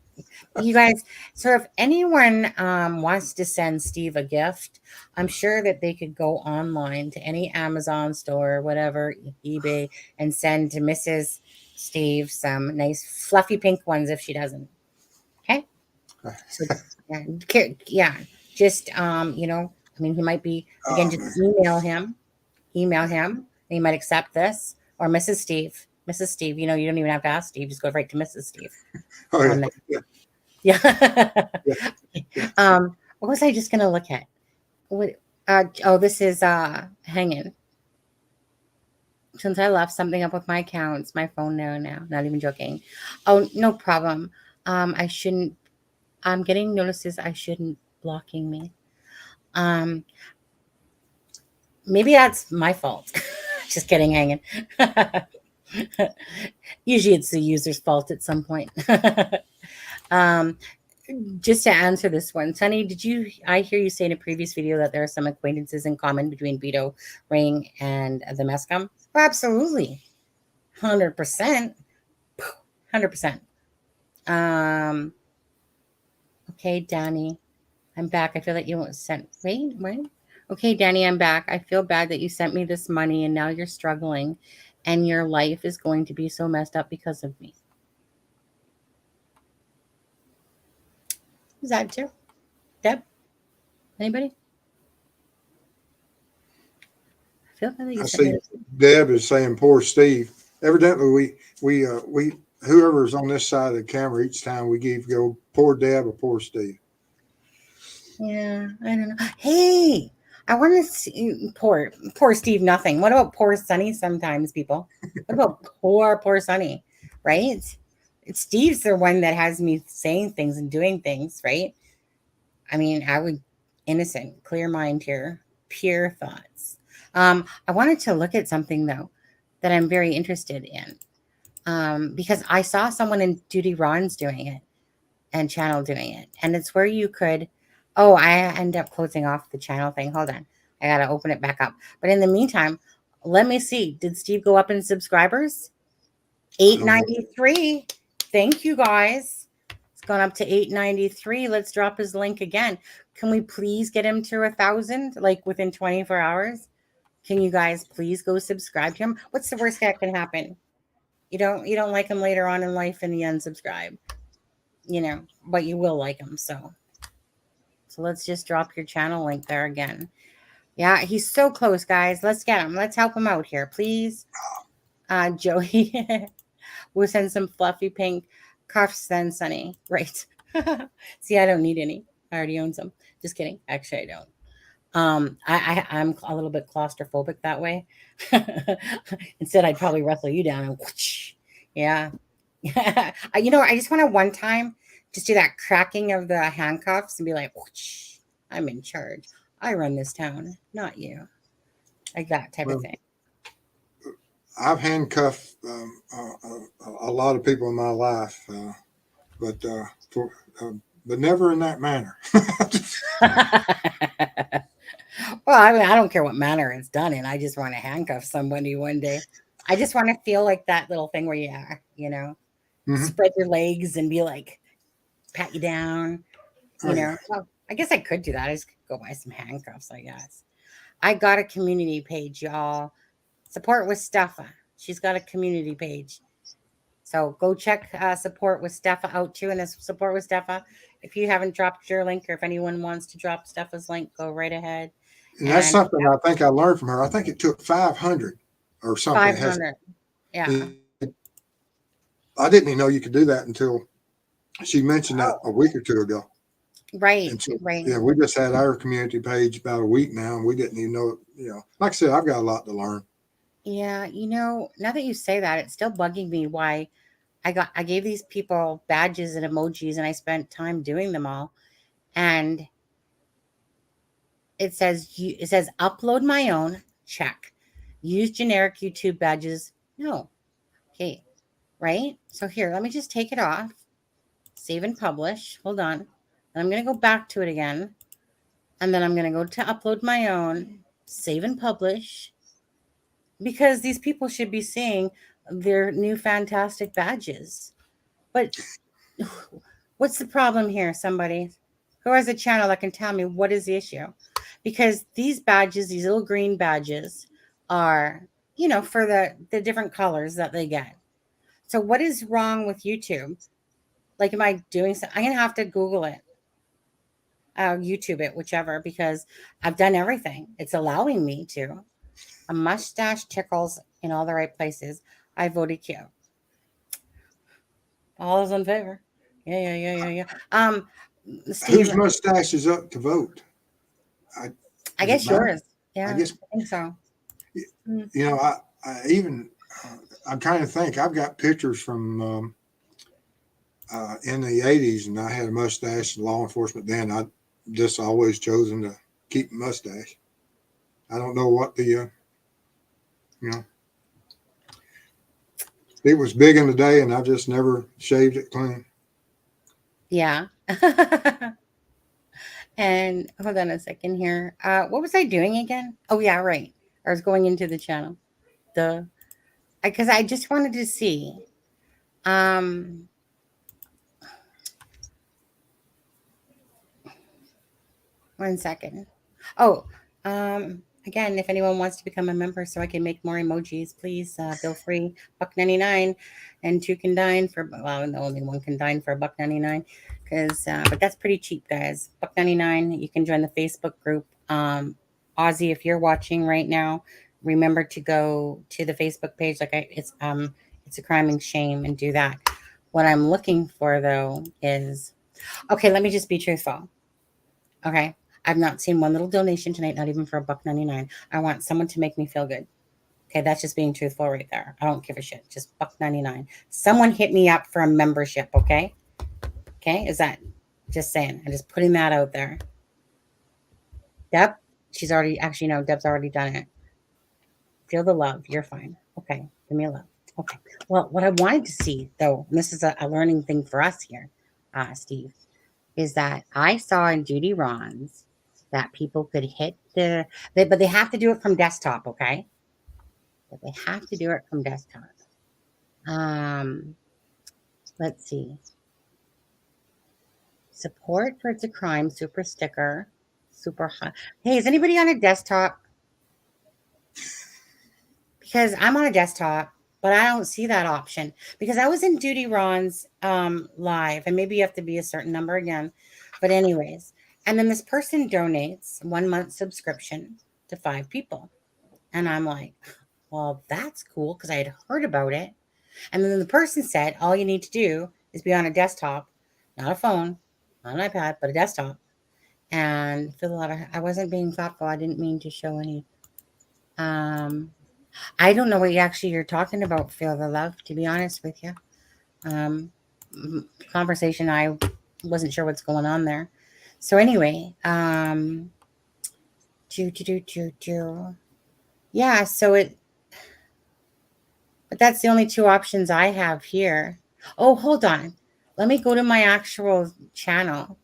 You guys, so if anyone wants to send Steve a gift, I'm sure that they could go online to any Amazon store, whatever, eBay, and send to Mrs. Steve some nice fluffy pink ones if she doesn't. Okay. So yeah, just I mean, he might be, again, just email him, and he might accept this, or Mrs. Steve, you don't even have to ask Steve, just go right to Mrs. Steve. Oh, on yeah. that. Yeah. Yeah. What was I just gonna look at? What this is hanging. Since I left something up with my accounts, my phone now, not even joking. Oh, no problem. I shouldn't, I'm getting notices I shouldn't blocking me. Maybe that's my fault. Just kidding, hanging. Usually it's the user's fault at some point. Just to answer this one, Sunny, I hear you say in a previous video that there are some acquaintances in common between Vito Ring and the Mescom? Oh, absolutely. 100%. 100%. Okay, Danny, I'm back. I feel like you won't send. Wait. Okay, Danny, I'm back. I feel bad that you sent me this money and now you're struggling and your life is going to be so messed up because of me. Is that true? Deb? Anybody? I feel bad that you I sent me see this. Deb is saying poor Steve. Evidently, we whoever's on this side of the camera each time we go poor Deb or poor Steve. Yeah, I don't know. Hey, I want to see poor Steve. Nothing. What about poor Sonny? Sometimes people. What about poor Sonny? Right? Steve's the one that has me saying things and doing things. Right? I mean, I would innocent, clear mind here, pure thoughts. I wanted to look at something though that I'm very interested in, because I saw someone in Duty Ron's doing it and Channel doing it, and it's where you could Oh, I end up closing off the channel thing. Hold on. I got to open it back up. But in the meantime, let me see. Did Steve go up in subscribers? 893. Thank you, guys. It's gone up to 893. Let's drop his link again. Can we please get him to 1,000, like within 24 hours? Can you guys please go subscribe to him? What's the worst that can happen? You don't like him later on in life and you unsubscribe, but you will like him. So let's just drop your channel link there again. Yeah, he's so close, guys. Let's get him. Let's help him out here, please. Joey, we'll send some fluffy pink cuffs then, Sunny. Right. See, I don't need any. I already own some. Just kidding. Actually, I don't. I'm a little bit claustrophobic that way. Instead, I'd probably wrestle you down and whoosh. Yeah. I just want to one time just do that cracking of the handcuffs and be like, whoosh, I'm in charge. I run this town, not you. Like that type of thing. I've handcuffed a lot of people in my life, but never in that manner. Well, I mean, I don't care what manner it's done in. I just want to handcuff somebody one day. I just want to feel like that little thing where you are, spread your legs and be like, pat you down, Well, I guess I could do that. I just could go buy some handcuffs, I guess. I got a community page, y'all. Support with Steffa. She's got a community page. So go check Support with Steffa out too. And Support with Steffa, if you haven't dropped your link or if anyone wants to drop Steffa's link, go right ahead. And that's something I think I learned from her. I think it took 500 or something. 500. Yeah. I didn't even know you could do that until she mentioned that a week or two ago. Right. So, right. Yeah, we just had our community page about a week now, and we didn't even know. Like I said, I've got a lot to learn. Yeah, now that you say that, it's still bugging me why I gave these people badges and emojis, and I spent time doing them all, and it says upload my own, check. Use generic YouTube badges, no. Okay, right? So here, let me just take it off. Save and publish. Hold on. And I'm going to go back to it again. And then I'm going to go to upload my own, save and publish. Because these people should be seeing their new fantastic badges. But what's the problem here, somebody? Who has a channel that can tell me what is the issue? Because these badges, these little green badges, are, for the different colors that they get. So what is wrong with YouTube? Like, am I doing something? I'm going to have to Google it. YouTube it, whichever, because I've done everything. It's allowing me to. A mustache tickles in all the right places. I voted Q. All is in favor. Yeah. Steve, whose mustache is up to vote? I guess yours. Yeah, I think so. I'm trying to think. I've got pictures from in the 80s, and I had a mustache in law enforcement then. I just always chosen to keep a mustache. I don't know what the it was big in the day, and I just never shaved it clean. Yeah. And hold on a second here. What was I doing again? Oh yeah, right. I was going into the channel. Because I just wanted to see. One second. Oh, again, if anyone wants to become a member so I can make more emojis, please feel free. $1.99 and two can dine for, well, only one can dine for $1.99 but that's pretty cheap, guys. $1.99. You can join the Facebook group. Ozzy, if you're watching right now, remember to go to the Facebook page. It's a crime and shame, and do that. What I'm looking for though is, okay, let me just be truthful. Okay. I've not seen one little donation tonight, not even for $1.99. I want someone to make me feel good. Okay, that's just being truthful right there. I don't give a shit. Just $1.99. Someone hit me up for a membership, okay? Okay, is that just saying? I'm just putting that out there. Deb, she's already, actually, no, Deb's already done it. Feel the love. You're fine. Okay, give me a love. Okay. Well, what I wanted to see, though, and this is a learning thing for us here, Steve, is that I saw in Judy Ron's that people could hit but they have to do it from desktop, okay? But they have to do it from desktop. Let's see. Support for It's a Crime, super sticker, super hot. Hey, is anybody on a desktop? Because I'm on a desktop, but I don't see that option. Because I was in Judy Ron's live, and maybe you have to be a certain number again. But anyways, and then this person donates 1 month subscription to 5 people. And I'm like, well, that's cool because I had heard about it. And then the person said, all you need to do is be on a desktop, not a phone, not an iPad, but a desktop. And fill a lot of, I wasn't being thoughtful. I didn't mean to show any. I don't know what you're talking about, Feel the Love, to be honest with you. Conversation, I wasn't sure what's going on there. So anyway, yeah, but that's the only 2 options I have here. Oh, hold on. Let me go to my actual channel.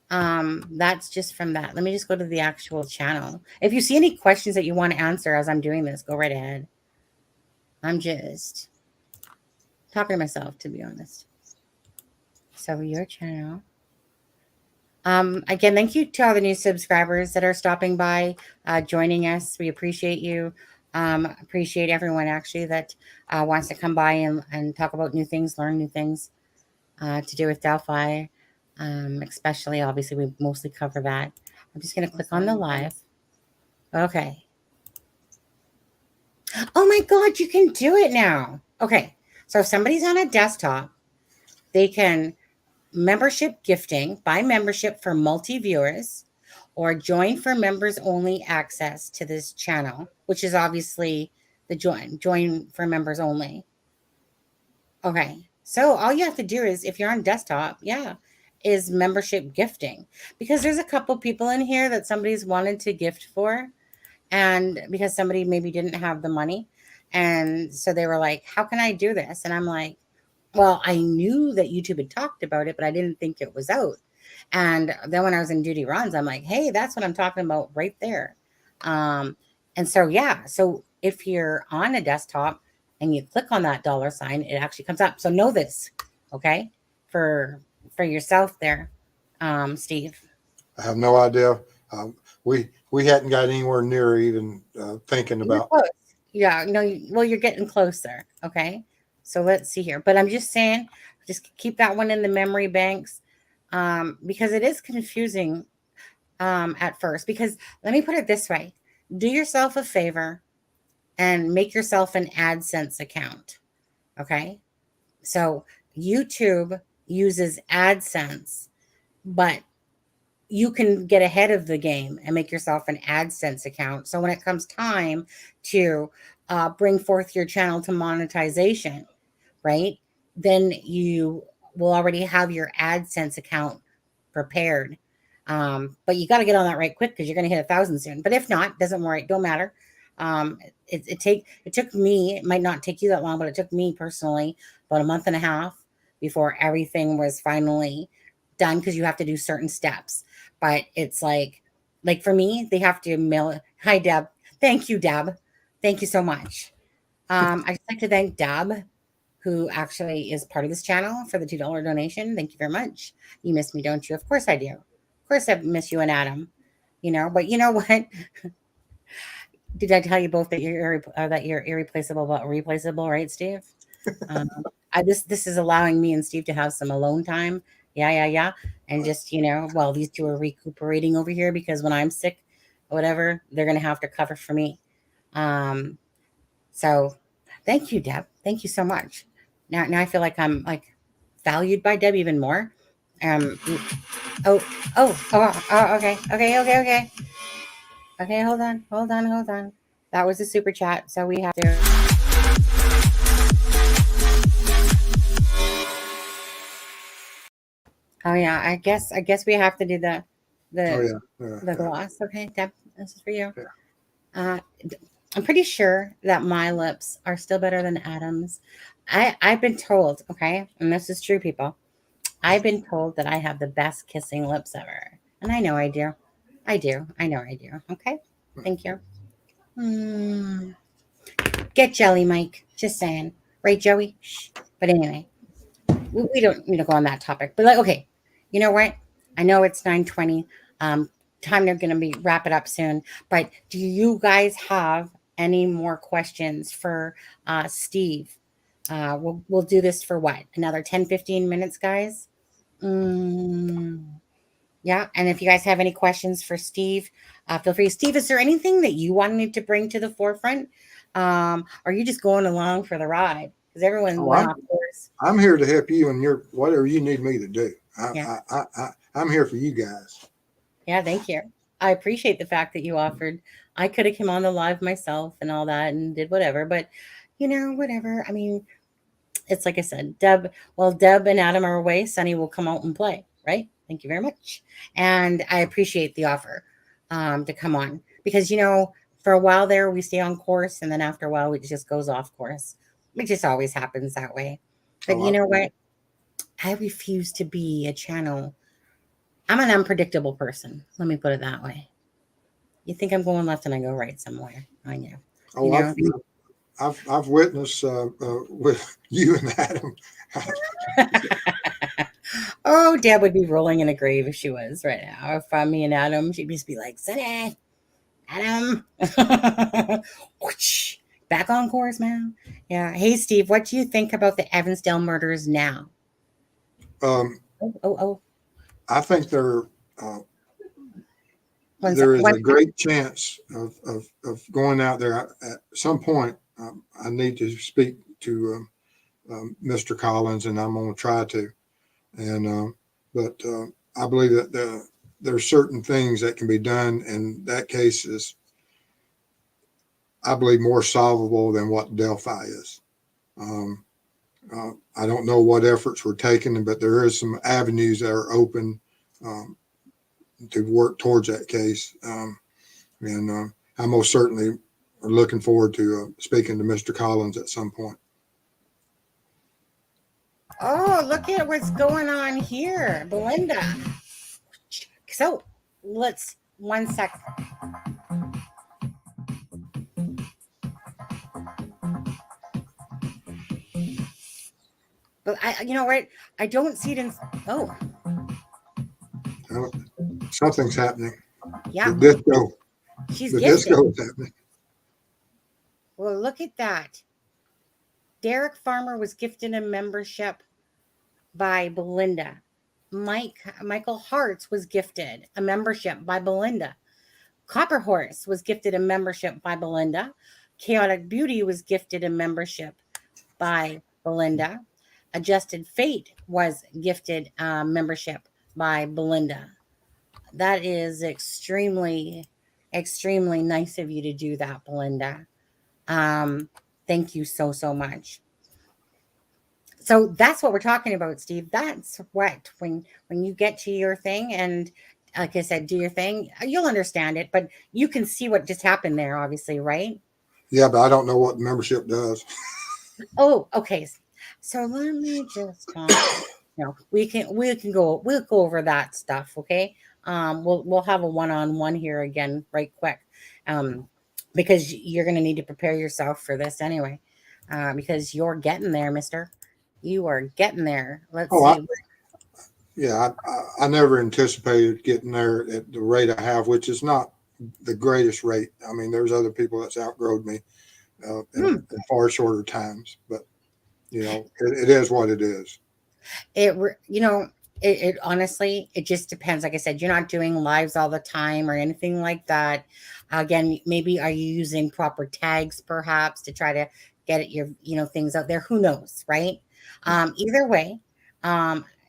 That's just from that. Let me just go to the actual channel. If you see any questions that you want to answer as I'm doing this, go right ahead. I'm just talking to myself, to be honest. So your channel. Again, thank you to all the new subscribers that are stopping by, joining us. We appreciate you. Appreciate everyone actually that wants to come by and talk about new things, learn new things to do with Delphi. Especially, obviously, we mostly cover that. I'm just going to click on the live. Okay. Oh my God, you can do it now. Okay. So if somebody's on a desktop, they can membership gifting, buy membership for multi-viewers, or join for members only access to this channel, which is obviously the join for members only. Okay. So all you have to do is, if you're on desktop, is membership gifting, because there's a couple people in here that somebody's wanted to gift for, and because somebody maybe didn't have the money, and so they were like, how can I do this? And I'm like, well, I knew that YouTube had talked about it, but I didn't think it was out. And then when I was in Judy Ron's, I'm like, hey, that's what I'm talking about right there. And so so if you're on a desktop and you click on that $sign, it actually comes up. So know this, okay, for yourself there, Steve. I have no idea. We hadn't got anywhere near even thinking about. Yeah, no, well, you're getting closer. Okay. So let's see here. But I'm just saying, just keep that one in the memory banks, because it is confusing at first. Because let me put it this way. Do yourself a favor and make yourself an AdSense account. Okay. So YouTube uses AdSense, but you can get ahead of the game and make yourself an AdSense account. So when it comes time to bring forth your channel to monetization, right, then you will already have your AdSense account prepared. But you got to get on that right quick, because you're going to hit 1,000 soon. But if not, doesn't worry, don't matter. It took me, it might not take you that long, but it took me personally about a month and a half before everything was finally done, because you have to do certain steps. But it's like for me, they have to mail. Hi, Deb. Thank you, Deb. Thank you so much. I'd like to thank Deb, who actually is part of this channel, for the $2 donation. Thank you very much. You miss me, don't you? Of course I do. Of course I miss you and Adam. But you know what? Did I tell you both that you're irreplaceable but replaceable, right, Steve? This is allowing me and Steve to have some alone time. Yeah. And just, while these two are recuperating over here, because when I'm sick or whatever, they're going to have to cover for me. So thank you, Deb. Thank you so much. Now I feel like I'm like valued by Deb even more. Okay. Okay, hold on. That was a super chat, so we have to. Oh yeah, I guess we have to do the gloss. Okay, Deb, this is for you. Yeah. I'm pretty sure that my lips are still better than Adam's. I've been told, okay, and this is true, people, I've been told that I have the best kissing lips ever. And I know I do. I do. I know I do. Okay. Thank you. Mm. Get jelly, Mike. Just saying. Right, Joey? Shh. But anyway, we don't need to go on that topic. But like, okay, you know what? I know it's 9:20. Time they're gonna be wrap it up soon. But do you guys have any more questions for Steve? We'll do this for what? Another 10, 15 minutes, guys? Mm, yeah. And if you guys have any questions for Steve, feel free. Steve, is there anything that you wanted to bring to the forefront? Or are you just going along for the ride? Because everyone Oh, went off course. I'm here to help you in your whatever you need me to do. Yeah. I'm here for you guys. Yeah, thank you. I appreciate the fact that you offered. I could have come on the live myself and all that and did whatever, but whatever. I mean, it's like I said, Deb and Adam are away. Sunny will come out and play, right? Thank you very much. And I appreciate the offer to come on because, for a while there, we stay on course. And then after a while, it just goes off course. It just always happens that way. But you know what? I refuse to be a channel. I'm an unpredictable person. Let me put it that way. You think I'm going left and I go right somewhere. I know. Oh, I've witnessed with you and Adam. Oh, Deb would be rolling in a grave if she was right now. If me and Adam, she'd just be like, Sunny, Adam. Back on course, man. Yeah. Hey, Steve, what do you think about the Evansdale murders now? I think there is a great chance of going out there. At some point, I need to speak to Mr. Collins, and I'm going to try to. And but I believe that there's certain things that can be done, and that case is, I believe, more solvable than what Delphi is. I don't know what efforts were taken, but there is some avenues that are open to work towards that case. And I most certainly are looking forward to speaking to Mr. Collins at some point. Oh, look at what's going on here, Belinda. So let's 1 sec. But you know what? I don't see it in. Oh, something's happening. Yeah, the disco. She's the gifted. Disco is happening. Well, look at that. Derek Farmer was gifted a membership by Belinda. Michael Hartz was gifted a membership by Belinda. Copper Horse was gifted a membership by Belinda. Chaotic Beauty was gifted a membership by Belinda. Adjusted Fate was gifted a membership by Belinda. That is extremely, extremely nice of you to do that, Belinda. Thank you so, so much. So that's what we're talking about, Steve. That's what, when you get to your thing and, like I said, do your thing, you'll understand it, but you can see what just happened there, obviously, right? Yeah, but I don't know what membership does. Oh, okay. So let me just we'll go over that stuff, okay? We'll have a one-on-one here again right quick. Because you're going to need to prepare yourself for this anyway. Because you're getting there, mister. You are getting there. Let's see. I never anticipated getting there at the rate I have, which is not the greatest rate. I mean, there's other people that's outgrown me in far shorter times, but it is what it is. It honestly, it just depends. Like I said, you're not doing lives all the time or anything like that. Again, maybe are you using proper tags perhaps to try to get your things out there? Who knows, right? Either way,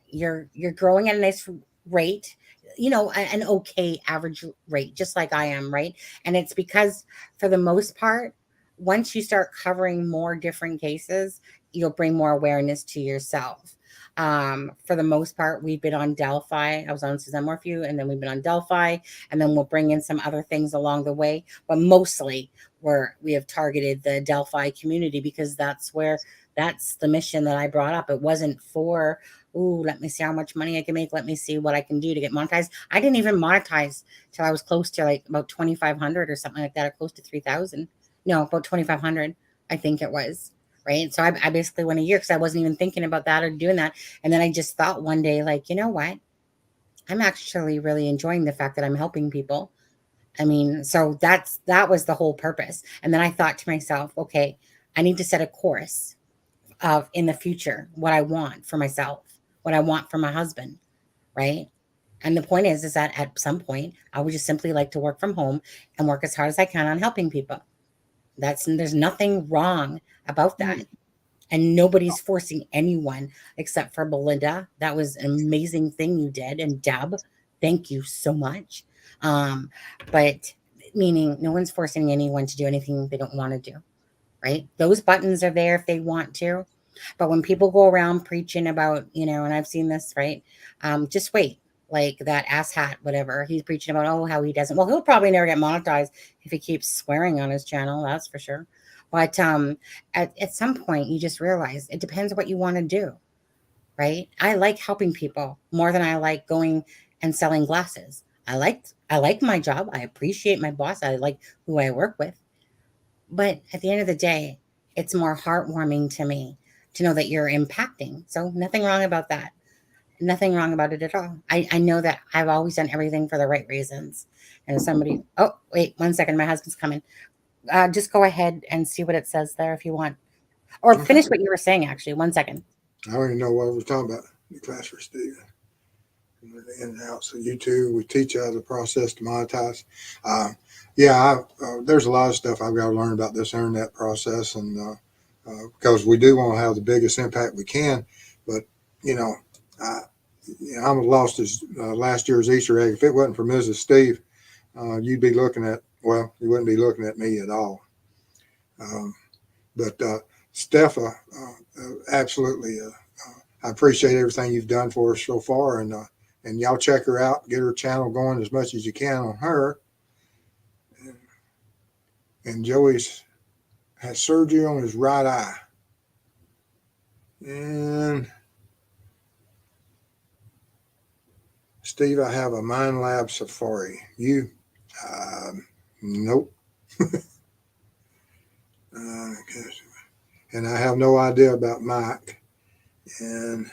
you're growing at a nice rate, an okay average rate, just like I am, right? And it's because for the most part, once you start covering more different cases, you'll bring more awareness to yourself. For the most part, we've been on Delphi. I was on Suzanne Morphew, and then we've been on Delphi, and then we'll bring in some other things along the way. But mostly, we have targeted the Delphi community because that's the mission that I brought up. It wasn't for ooh, let me see how much money I can make. Let me see what I can do to get monetized. I didn't even monetize till I was close to like about 2,500 or something like that, or close to 3,000. No, about 2,500, I think it was. Right. So I basically went a year because I wasn't even thinking about that or doing that. And then I just thought one day, like, you know what? I'm actually really enjoying the fact that I'm helping people. I mean, so that was the whole purpose. And then I thought to myself, okay, I need to set a course of in the future what I want for myself, what I want for my husband, right? And the point is that at some point I would just simply like to work from home and work as hard as I can on helping people. There's nothing wrong about that. And nobody's forcing anyone except for Belinda. That was an amazing thing you did. And Deb, thank you so much. But meaning no one's forcing anyone to do anything they don't want to do, right? Those buttons are there if they want to. But when people go around preaching about, and I've seen this, right? Just wait. Like that ass hat, whatever. He's preaching about, oh, how he doesn't. Well, he'll probably never get monetized if he keeps swearing on his channel. That's for sure. But at some point, you just realize it depends what you want to do, right? I like helping people more than I like going and selling glasses. I like my job. I appreciate my boss. I like who I work with. But at the end of the day, it's more heartwarming to me to know that you're impacting. So nothing wrong about that. Nothing wrong about it at all. I know that I've always done everything for the right reasons. And if somebody, oh, wait, 1 second, my husband's coming. Just go ahead and see what it says there if you want. Or finish what you were saying, actually. 1 second. I don't even know what we're talking about. The class for Steve. In and out. So you two, we teach you how the process to monetize. There's a lot of stuff I've got to learn about this internet process, and because we do want to have the biggest impact we can. But I'm lost as last year's Easter egg. If it wasn't for Mrs. Steve, you'd be looking at, well, you wouldn't be looking at me at all. But Stepha, absolutely, I appreciate everything you've done for us so far, and y'all check her out, get her channel going as much as you can on her. And Joey's has surgery on his right eye. And Steve, I have a Mind Lab Safari. You, nope. And I have no idea about Mike. And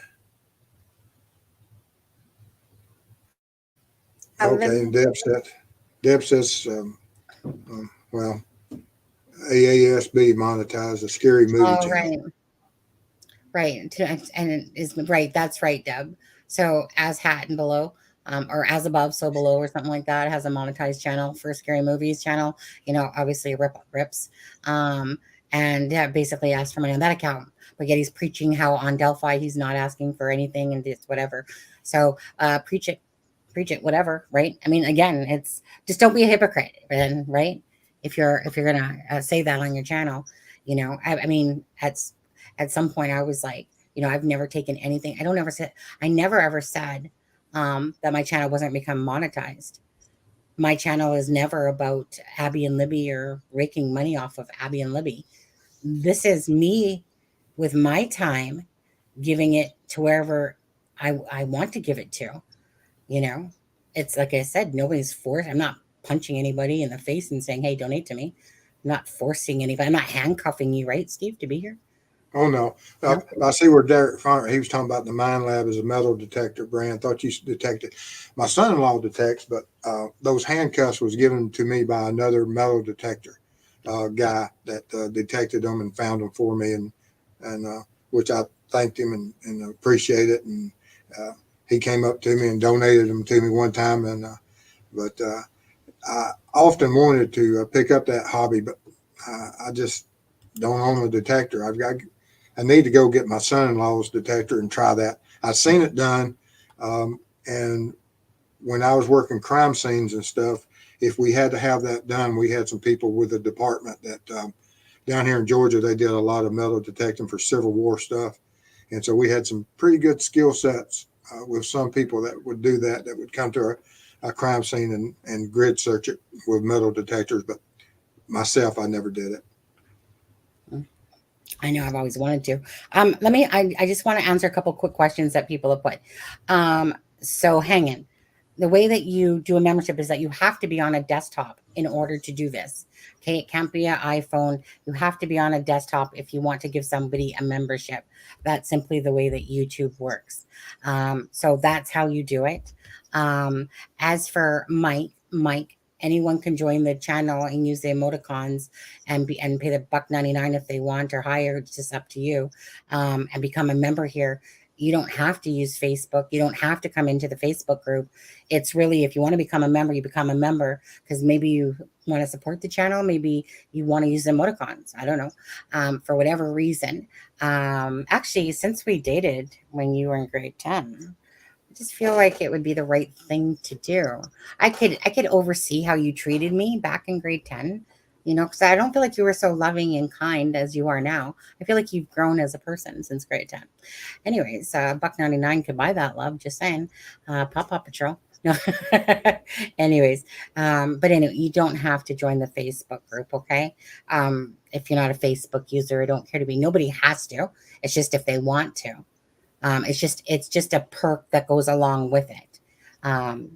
okay, and Deb says, well, AASB monetized a scary movie channel. Right. And it is right. That's right, Deb. So as hat and below, or as above, so below, or something like that, has a monetized channel for Scary Movies channel. Obviously rips. And yeah, basically asked for money on that account. But yet he's preaching how on Delphi he's not asking for anything and it's whatever. So preach it, whatever, right? I mean, again, it's just don't be a hypocrite, then, right? If you're gonna say that on your channel, I mean, at some point I was like, I've never taken anything. I never ever said that my channel wasn't become monetized. My channel is never about Abby and Libby or raking money off of Abby and Libby. This is me with my time giving it to wherever I want to give it to. It's like I said, nobody's forced. I'm not punching anybody in the face and saying, hey, donate to me. I'm not forcing anybody. I'm not handcuffing you, right, Steve, to be here? Oh, no. I see where Derek Farmer, he was talking about the Mind Lab as a metal detector brand. Thought you detected. My son-in-law detects, but those handcuffs was given to me by another metal detector guy that detected them and found them for me, and which I thanked him and appreciate it. And he came up to me and donated them to me one time. But I often wanted to pick up that hobby, but I just don't own a detector. I need to go get my son-in-law's detector and try that. I've seen it done. And when I was working crime scenes and stuff, if we had to have that done, we had some people with the department that down here in Georgia, they did a lot of metal detecting for Civil War stuff. And so we had some pretty good skill sets with some people that would do that would come to a crime scene and grid search it with metal detectors. But myself, I never did it. I know I've always wanted to. I just want to answer a couple quick questions that people have put. So hanging. The way that you do a membership is that you have to be on a desktop in order to do this. Okay, it can't be an iPhone. You have to be on a desktop if you want to give somebody a membership. That's simply the way that YouTube works. So that's how you do it. As for Mike, anyone can join the channel and use the emoticons and pay the $1.99 if they want or higher. It's just up to you. And become a member here. You don't have to use Facebook. You don't have to come into the Facebook group. It's really, if you want to become a member, you become a member because maybe you want to support the channel. Maybe you want to use emoticons. I don't know. For whatever reason. Actually, since we dated when you were in grade 10, I just feel like it would be the right thing to do. I could oversee how you treated me back in grade 10, because I don't feel like you were so loving and kind as you are now. I feel like you've grown as a person since grade 10. Anyways, $1.99 could buy that love. Just saying. Pop Patrol. No. Anyways, but anyway, you don't have to join the Facebook group, okay? If you're not a Facebook user or don't care to be, nobody has to. It's just if they want to. It's just a perk that goes along with it. So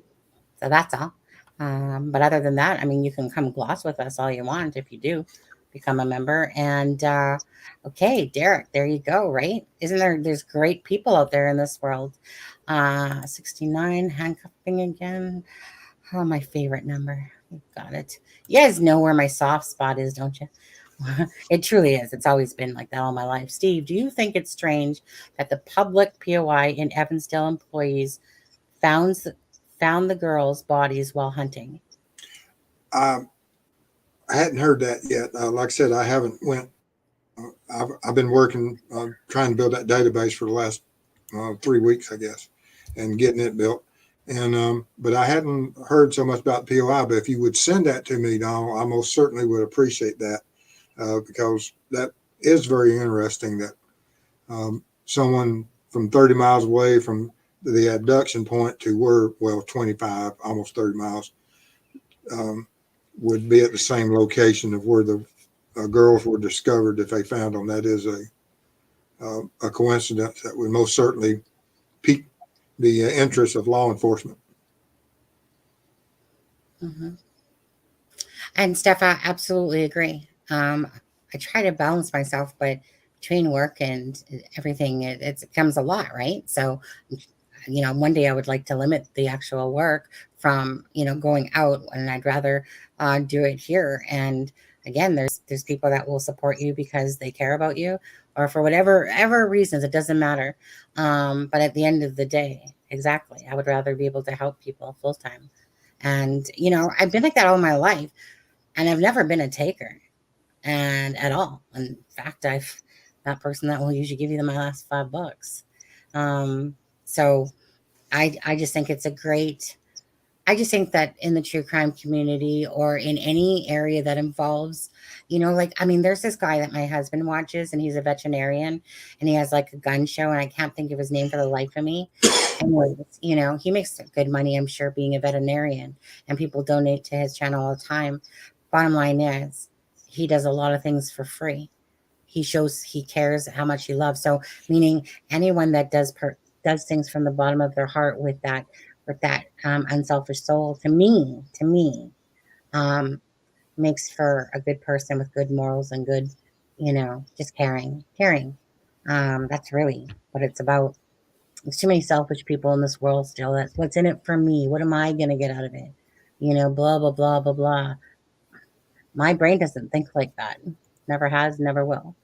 that's all. But other than that, I mean, you can come gloss with us all you want if you do become a member. And okay, Derek, there you go, right? There's great people out there in this world. 69, handcuffing again. Oh, my favorite number. Got it. You guys know where my soft spot is, don't you? It truly is. It's always been like that all my life. Steve, do you think it's strange that the public POI in Evansdale employees found the girls' bodies while hunting? I hadn't heard that yet. Like I said, I haven't went. I've been working trying to build that database for the last 3 weeks, I guess, and getting it built. And but I hadn't heard so much about POI. But if you would send that to me, Donald, I most certainly would appreciate that. Because that is very interesting that someone from 30 miles away from the abduction point to where, 25, almost 30 miles, would be at the same location of where the girls were discovered if they found them. That is a coincidence that would most certainly pique the interest of law enforcement. Mm-hmm. And Steph, I absolutely agree. I try to balance myself, but between work and everything, it becomes a lot, right? So, one day I would like to limit the actual work from, going out, and I'd rather do it here. And again, there's people that will support you because they care about you, or for whatever reasons, it doesn't matter. But at the end of the day, exactly, I would rather be able to help people full time. And I've been like that all my life, and I've never been a taker. And at all. In fact, I've that person that will usually give you my last $5. So I just think it's I just think that in the true crime community or in any area that involves, there's this guy that my husband watches, and he's a veterinarian, and he has like a gun show, and I can't think of his name for the life of me. Anyways, he makes good money, I'm sure, being a veterinarian, and people donate to his channel all the time. Bottom line is, he does a lot of things for free. He shows he cares how much he loves. So, meaning anyone that does things from the bottom of their heart with that unselfish soul, to me, makes for a good person with good morals and good, just caring. That's really what it's about. There's too many selfish people in this world still. That's what's in it for me. What am I going to get out of it? Blah, blah, blah, blah, blah. My brain doesn't think like that. Never has, never will.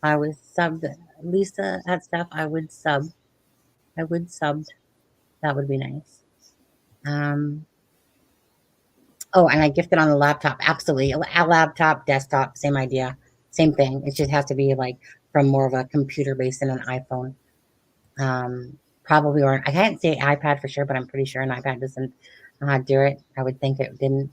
I was subbed. Lisa at stuff. I would sub. That would be nice. Oh, and I gifted on the laptop. Absolutely. A laptop, desktop, same idea. Same thing. It just has to be like from more of a computer based than an iPhone. Probably, or I can't say iPad for sure, but I'm pretty sure an iPad doesn't do it. I would think it didn't.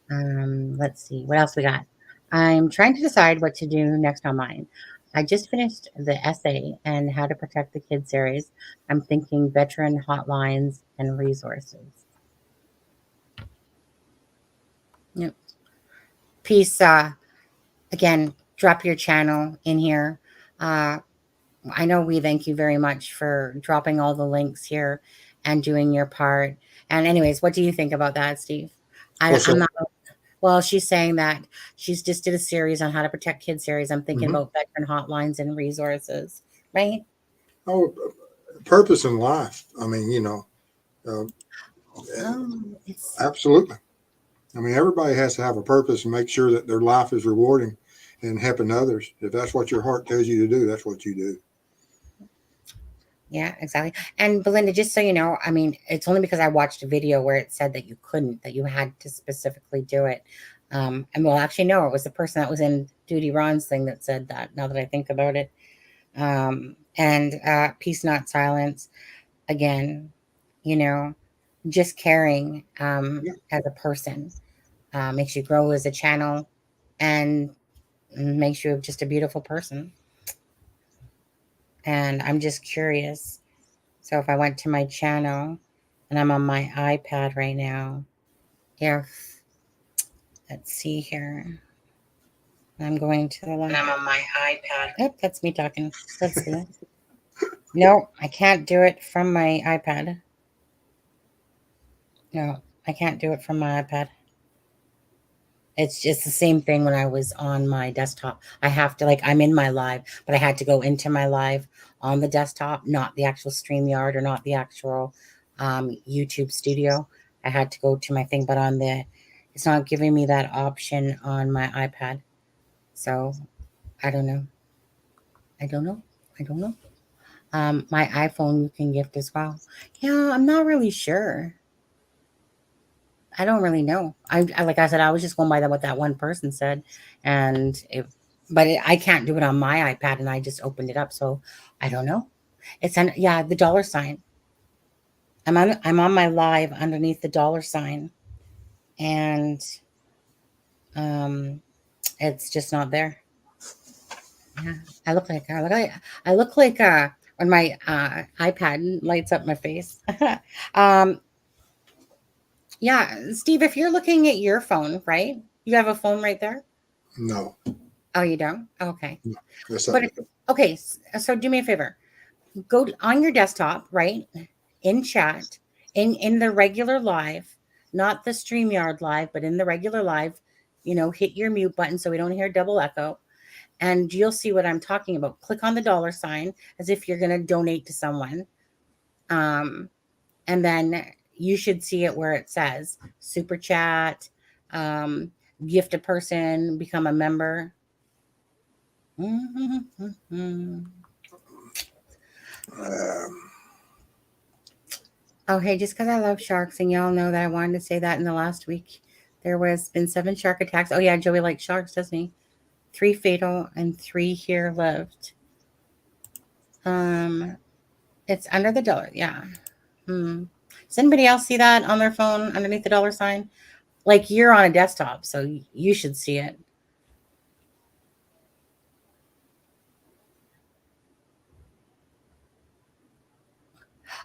Let's see. What else we got? I'm trying to decide what to do next on mine. I just finished the essay and how to protect the kids series. I'm thinking veteran hotlines and resources. Yep. Peace. Again, drop your channel in here. I know we thank you very much for dropping all the links here and doing your part. And anyways, what do you think about that, Steve? What's I'm that? not. Well, she's saying that she's just did a series on how to protect kids series. I'm thinking Mhm. about veteran hotlines and resources, right? Oh, purpose in life. I mean, you know, uh, It's absolutely. I mean, everybody has to have a purpose and make sure that their life is rewarding and helping others. If that's what your heart tells you to do, that's what you do. yeah, exactly. And Belinda, just so you know, I mean, it's only because I watched a video where it said that you couldn't, that you had to specifically do it. And well, actually, no, it was the person that was in Duty Ron's thing that said that. Now that I think about it, and peace, not silence. Again, you know, just caring Yeah. as a person makes you grow as a channel and makes you just a beautiful person. And I'm just curious. So if I went to my channel and I'm on my iPad right now, if let's see here, I'm going to the And I'm on my iPad. Yep, that's me talking. Let's see. No, I can't do it from my iPad. No, I can't do it from my iPad. It's just the same thing when I was on my desktop. I have to, like, I'm in my live, but I had to go into my live on the desktop, not the actual StreamYard or not the actual YouTube studio. I had to go to my thing, but it's not giving me that option on my iPad. So I don't know. I don't know. I don't know. My iPhone you can gift as well. Yeah, I'm not really sure. I don't really know. I like I said, I was just going by what that one person said, and I can't do it on my iPad, and I just opened it up, so I don't know. It's yeah, the dollar sign. I'm on my live underneath the dollar sign, and um, it's just not there. Yeah, I look like when my iPad lights up my face. um, yeah, Steve, if you're looking at your phone, right? You have a phone right there. No. Oh, you don't? Okay. No. That's But okay, so do me a favor. Go on your desktop, right? In chat, in the regular live, not the StreamYard live, but in the regular live, hit your mute button so we don't hear double echo. And you'll see what I'm talking about. Click on the dollar sign as if you're going to donate to someone. And then you should see it where it says super chat, um, gift a person, become a member. um, Oh, hey, just because I love sharks, and y'all know that I wanted to say that in the last week. There was been 7 shark attacks. Oh, yeah, Joey likes sharks, doesn't he? 3 fatal and 3 here lived. It's under the dollar. Yeah. Does anybody else see that on their phone underneath the dollar sign? Like, you're on a desktop, so you should see it.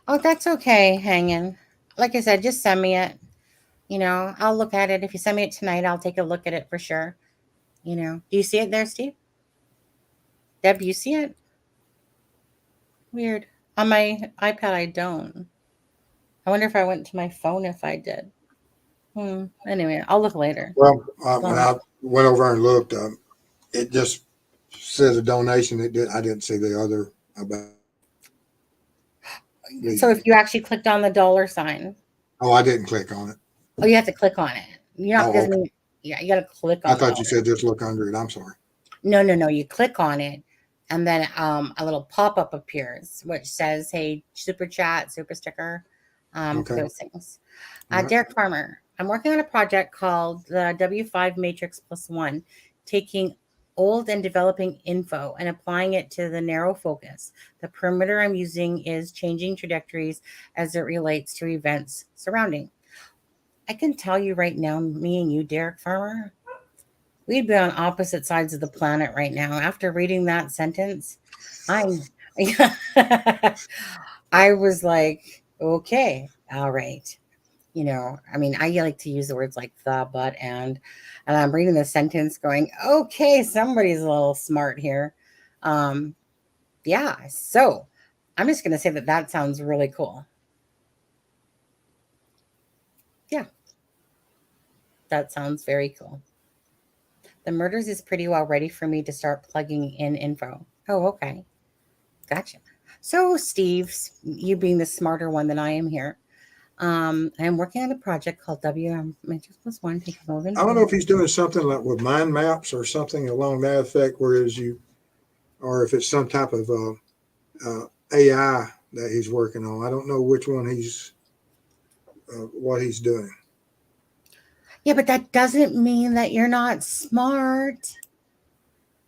Oh, that's okay, hanging. Like I said, just send me it. I'll look at it. If you send me it tonight, I'll take a look at it for sure. Do you see it there, Steve? Deb, you see it? Weird. On my iPad, I don't. I wonder if I went to my phone if I did. Anyway, I'll look later. well, when I went over and looked, it just says a donation. I didn't see the other about. So if you actually clicked on the dollar sign. Oh, I didn't click on it. Oh, you have to click on it. Okay. Yeah, you got to click on I it. thought you said just look under it. I'm sorry. No. You click on it, and then a little pop-up appears, which says, hey, super chat, super sticker, Okay. those things. All right. Derek Farmer, I'm working on a project called the W5 Matrix +1, taking old and developing info and applying it to the narrow focus. The perimeter I'm using is changing trajectories as it relates to events surrounding. I can tell you right now, me and you, Derek Farmer, we'd be on opposite sides of the planet right now. After reading that sentence, I was like, okay, all right. you know, I mean, I like to use the words like the, but, and I'm reading the sentence going, okay, somebody's a little smart here. Yeah. So I'm just going to say that that sounds really cool. Yeah. That sounds very cool. The murders is pretty well ready for me to start plugging in info. Oh, okay. Gotcha. So, Steve, you being the smarter one than I am here, I'm working on a project called WM+1. I don't know if he's doing something like with mind maps or something along that effect, whereas you, or if it's some type of AI that he's working on. I don't know which one he's, what he's doing. Yeah, but that doesn't mean that you're not smart,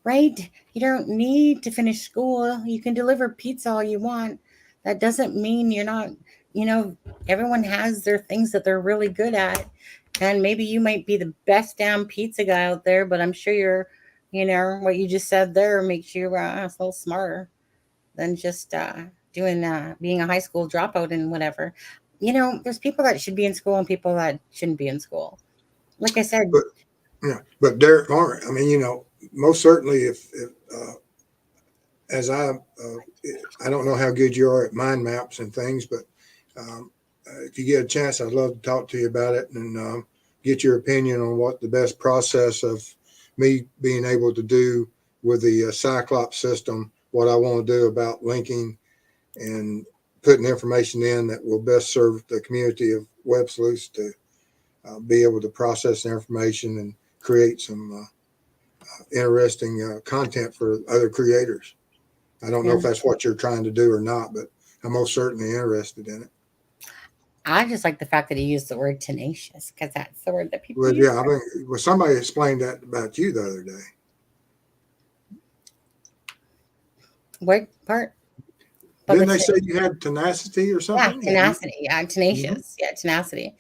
right? You don't need to finish school. You can deliver pizza all you want. That doesn't mean you're not, you know, everyone has their things that they're really good at. And maybe you might be the best damn pizza guy out there, but I'm sure you're, you know, what you just said there makes you a little smarter than just doing being a high school dropout and whatever. You know, there's people that should be in school and people that shouldn't be in school. Like I said, But yeah, but Derek Lawrence, I mean, you know, most certainly if as I don't know how good you are at mind maps and things, but if you get a chance, I'd love to talk to you about it and get your opinion on what the best process of me being able to do with the Cyclops system, what I want to do about linking and putting information in that will best serve the community of web sleuths to be able to process the information and create some interesting content for other creators. I don't know if that's what you're trying to do or not, but I'm most certainly interested in it. I just like the fact that he used the word tenacious because that's the word that people Well, use. yeah, I think well, somebody explained that about you the other day. What part? Didn't they say you had tenacity or Yeah, something? tenacity. I'm tenacious. Yeah, tenacity.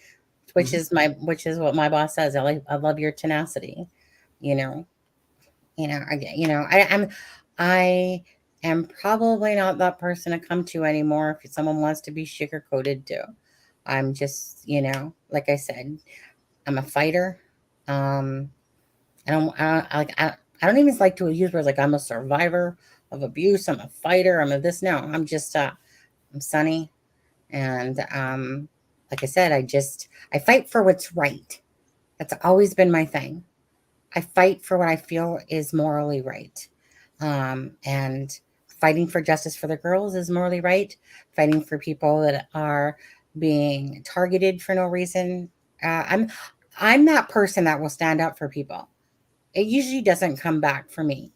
Which is what my boss says. I love your tenacity. You know, I am probably not that person to come to anymore if someone wants to be sugar coated too. I'm just, you know, like I said, I'm a fighter. Um, I don't even like to use words like I'm a survivor of abuse. I'm a fighter. I'm a this. No, I'm just I'm Sunny, and like I said, I fight for what's right. That's always been my thing. I fight for what I feel is morally right. And fighting for justice for the girls is morally right. Fighting for people that are being targeted for no reason. I'm that person that will stand up for people. It usually doesn't come back for me,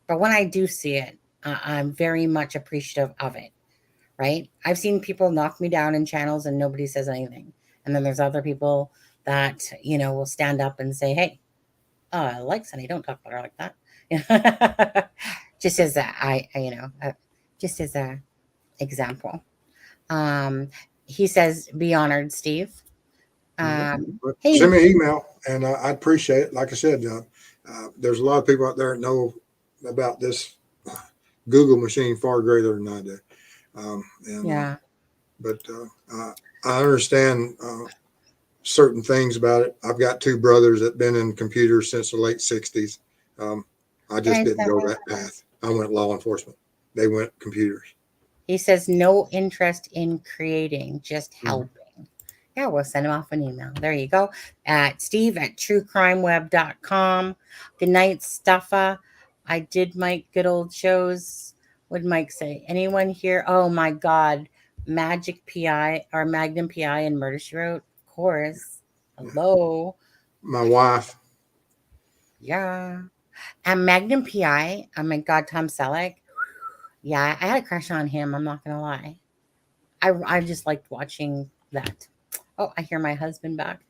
but when I do see it, I'm very much appreciative of it. Right? I've seen people knock me down in channels and nobody says anything, and then there's other people that will stand up and say, "Hey, I like Sunny. Don't talk about her like that." Just as just as a example. Um, he says, "Be honored, Steve." Hey, Send me an email, and I'd appreciate it. Like I said, there's a lot of people out there that know about this Google machine far greater than I do. yeah, But I understand certain things about it. I've got two brothers that have been in computers since the late 60s. I just didn't go that path. I went law enforcement. They went computers. he says, "No interest in creating, just helping." Yeah, we'll send him off an email. There you go. At steve@truecrimeweb.com. Good night, Stuffa. I did my good old shows. What did Mike say? Anyone here? Oh my God. Magic PI or Magnum PI and Murder She Wrote? Of course. Hello. My wife. Yeah. And Magnum PI. Oh my God, Tom Selleck. Yeah, I had a crush on him. I'm not going to lie. I just liked watching that. Oh, I hear my husband back.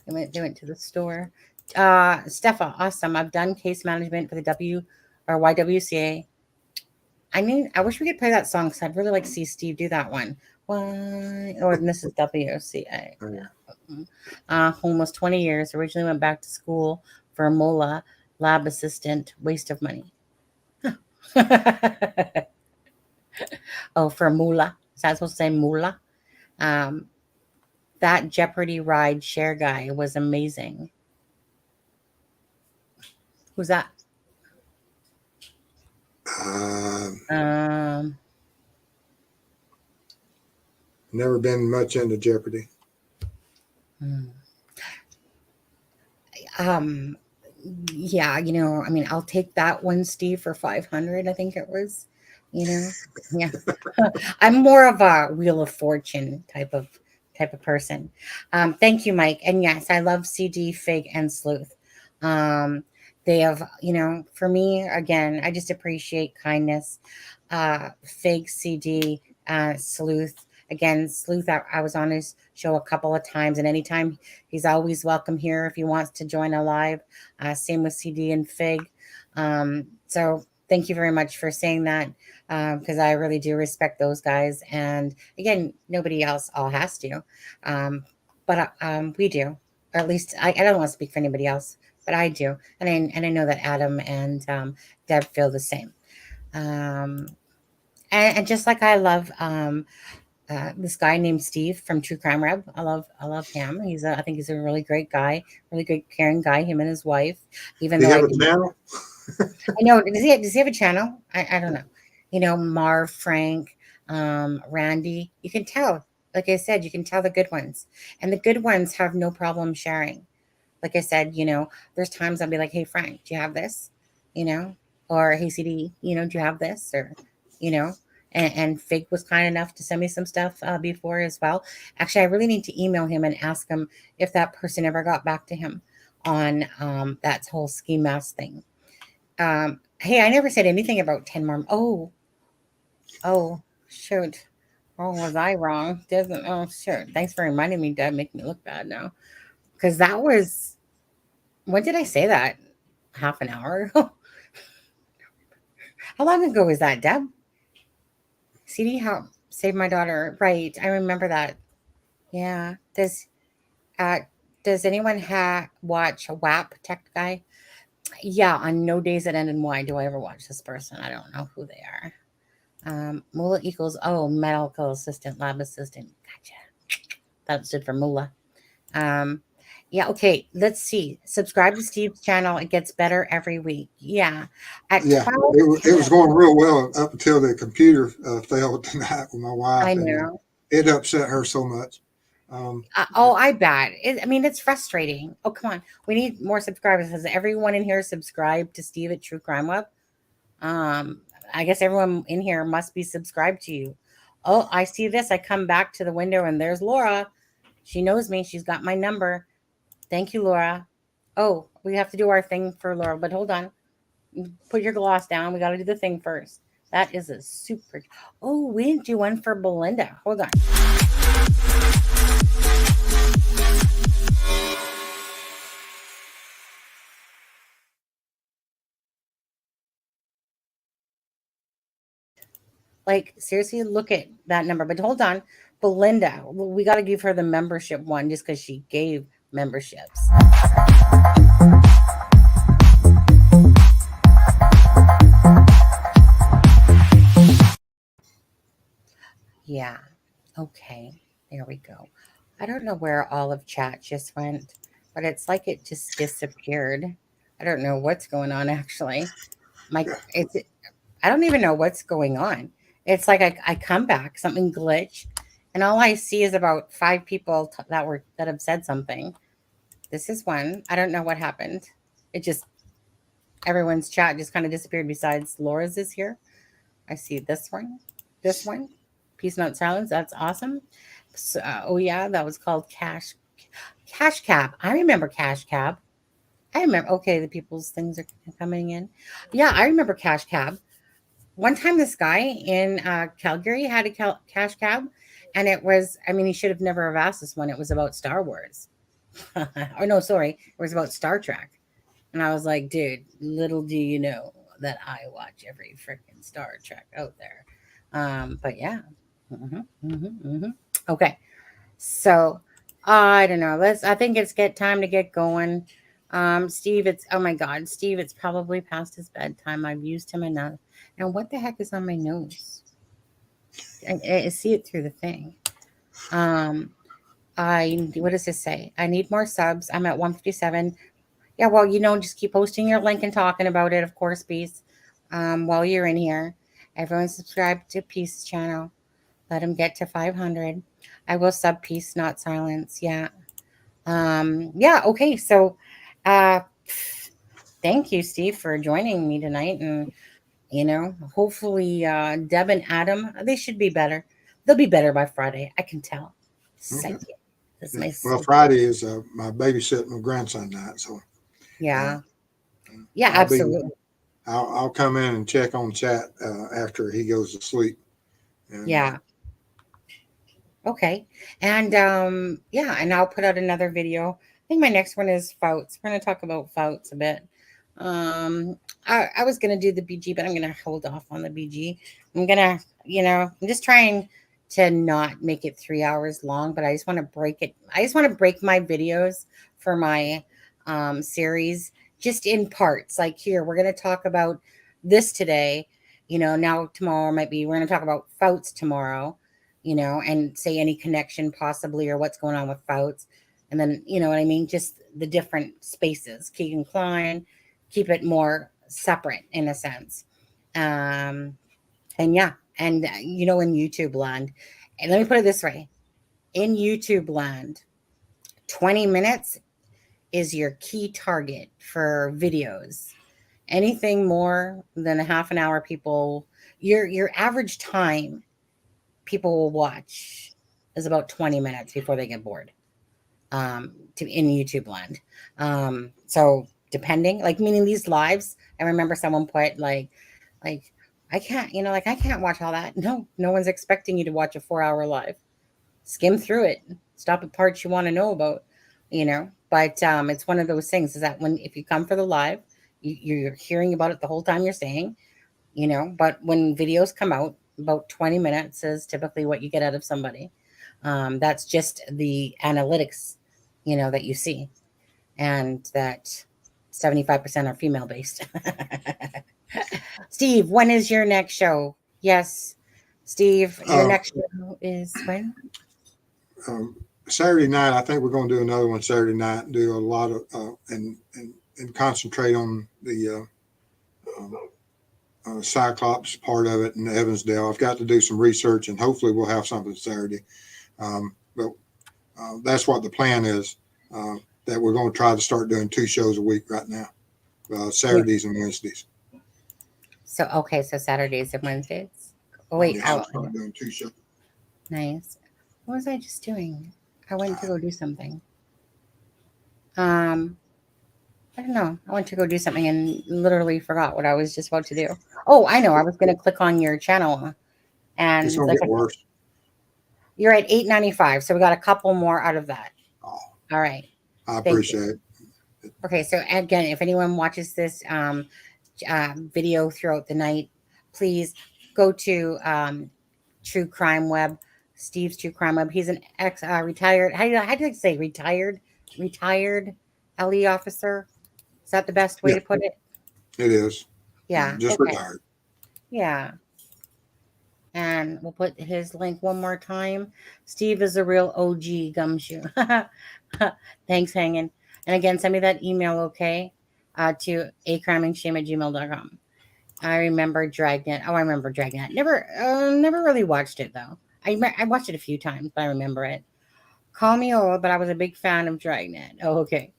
They went to the store. Steffa, awesome. I've done case management for the YWCA. I wish we could play that song because I'd really like to see Steve do that one. Why? Or this is WCA. Almost 20 years. Originally went back to school for a MOLA lab assistant. Waste of money. Oh, for MOLA. Is that supposed to say MOLA? that Jeopardy ride share guy was amazing. Who's that? Um, never been much into Jeopardy. Yeah, you know, I mean, I'll take that one, Steve, for 500. I think it was, you know, yeah. I'm more of a Wheel of Fortune type of person. Thank you, Mike. And yes, I love CD, Fig, and Sleuth. They have, you know, for me, again, I just appreciate kindness. Fig, CD, Sleuth. Again, Sleuth, I was on his show a couple of times, and anytime he's always welcome here if he wants to join a live. Same with CD and Fig. So thank you very much for saying that, because I really do respect those guys. And again, nobody else all has to, but we do. Or at least I don't want to speak for anybody else, but I do. And I know that Adam and Deb feel the same. And just like I love this guy named Steve from True Crime Reb. I love him. I think he's a really great guy, really great caring guy. Him and his wife. Even Do though you have a channel? I know, does he have a channel? I don't know. You know, Marv, Frank, Randy. You can tell. Like I said, you can tell the good ones, and the good ones have no problem sharing. Like I said, you know, there's times I'll be like, "Hey, Frank, do you have this?" You know, or "Hey, CD, you know, do you have this?" Or, you know, and Fig was kind enough to send me some stuff before as well. Actually, I really need to email him and ask him if that person ever got back to him on that whole ski mask thing. Hey, I never said anything about 10 more. Oh, shoot. Oh, was I wrong? Doesn't, oh, sure. Thanks for reminding me, Deb. Make me look bad now. Because that was, when did I say that? Half an hour ago? How long ago was that, Deb? CD, how Save My Daughter. Right. I remember that. Yeah. Uh, does anyone watch WAP Tech Guy? Yeah. On No Days That End in Y. Do I ever watch this person? I don't know who they are. Mula equals, medical assistant, lab assistant. Gotcha. That stood for Mula. Yeah, okay. Let's see. Subscribe to Steve's channel. It gets better every week. Yeah. At Yeah, 12. it was going real well up until the computer failed tonight with my wife, I and know. it upset her so much. I bet. I mean, it's frustrating. Oh, come on. We need more subscribers. Has everyone in here subscribed to Steve at True Crime Web? I guess everyone in here must be subscribed to you. Oh, I see this. I come back to the window and there's Laura. She knows me. She's got my number. Thank you, Laura. Oh, we have to do our thing for Laura, but hold on. Put your gloss down. We got to do the thing first. That is a super. Oh, we didn't do one for Belinda. Hold on. Like, seriously, look at that number. But hold on. Belinda, we got to give her the membership one just because she gave memberships. Yeah. Okay. There we go. I don't know where all of chat just went, but it's like it just disappeared. I don't know what's going on actually. I don't even know what's going on. It's like I come back, something glitch, and all I see is about 5 people that have said something. This is one. I don't know what happened. It just everyone's chat just kind of disappeared. Besides Laura's is here. I see this one. Peace Not Silence. That's awesome. So, oh yeah, that was called Cash Cab. I remember Cash Cab. I remember. Okay, the people's things are coming in. Yeah, I remember Cash Cab. One time, this guy in Calgary had a cash cab, and it was. I mean, he should have never have asked this one. It was about Star Wars. Or no, sorry, it was about Star Trek. And I was like, dude, little do you know that I watch every freaking Star Trek out there. But yeah. Okay. So I don't know. I think it's time to get going. Steve, oh my God, Steve, it's probably past his bedtime. I've used him enough. And what the heck is on my nose? I see it through the thing. what does this say? I need more subs. I'm at 157. Yeah, well, just keep posting your link and talking about it, of course, Peace. While you're in here, everyone subscribe to Peace channel. Let him get to 500. I will sub Peace, not silence. Yeah. Yeah. Okay. So, thank you, Steve, for joining me tonight. And hopefully, Deb and Adam, they should be better. They'll be better by Friday. I can tell. Okay. Psychic. That's Yeah. my Well, psychic. Friday is my babysitting my grandson night, so Yeah. Yeah. I'll be. Absolutely. I'll come in and check on chat after he goes to sleep. And, Yeah. Okay. And yeah, and I'll put out another video. I think my next one is Fouts. We're gonna talk about Fouts a bit. I was gonna do the BG, but I'm gonna hold off on the BG. I'm gonna, I'm just trying to not make it 3 hours long, but I just want to break it. I just want to break my videos for my series just in parts. Like here, we're gonna talk about this today. Now tomorrow might be we're gonna talk about Fouts tomorrow, and say any connection possibly or what's going on with Fouts. And then, you know what I mean? Just the different spaces, Keegan Klein, keep it more separate in a sense. And yeah, and in YouTube land, and let me put it this way, in YouTube land, 20 minutes is your key target for videos. Anything more than a half an hour, your average time people will watch is about 20 minutes before they get bored. In YouTube land. So depending, like meaning these lives, I remember someone put like I can't, I can't watch all that. No one's expecting you to watch a 4-hour live. Skim through it, stop at parts you want to know about, But it's one of those things is that if you come for the live, you're hearing about it the whole time you're staying, but when videos come out, about 20 minutes is typically what you get out of somebody. That's just the analytics, that you see, and that 75% are female based. Steve, when is your next show? Yes, Steve, your next show is when? Saturday night, I think we're going to do another one Saturday night. Do a lot of and concentrate on the Cyclops part of it in Evansdale. I've got to do some research, and hopefully we'll have something Saturday. But that's what the plan is. That we're going to try to start doing 2 shows a week right now, Saturdays and Wednesdays. So okay, so Saturdays and Wednesdays. Oh wait, Yeah, I'll start doing 2 shows. Nice. What was I just doing? I went to go do something. I don't know. I went to go do something and literally forgot what I was just about to do. Oh, I know. I was going to click on your channel, and It's going to get worse. You're at 895, so we got a couple more out of that. Oh, all right. I appreciate it. Okay, so again, if anyone watches this video throughout the night, please go to True Crime Web, Steve's True Crime Web. He's an retired. How do you say retired LE officer? Is that the best way to put it? It is. Yeah. Just retired. Yeah. And we'll put his link one more time. Steve is a real OG gumshoe. Thanks, hanging. And again, send me that email, okay? To acrimingshame@gmail.com. I remember Dragnet. Oh, I remember Dragnet. Never really watched it though. I watched it a few times, but I remember it. Call me old, but I was a big fan of Dragnet. Oh, okay.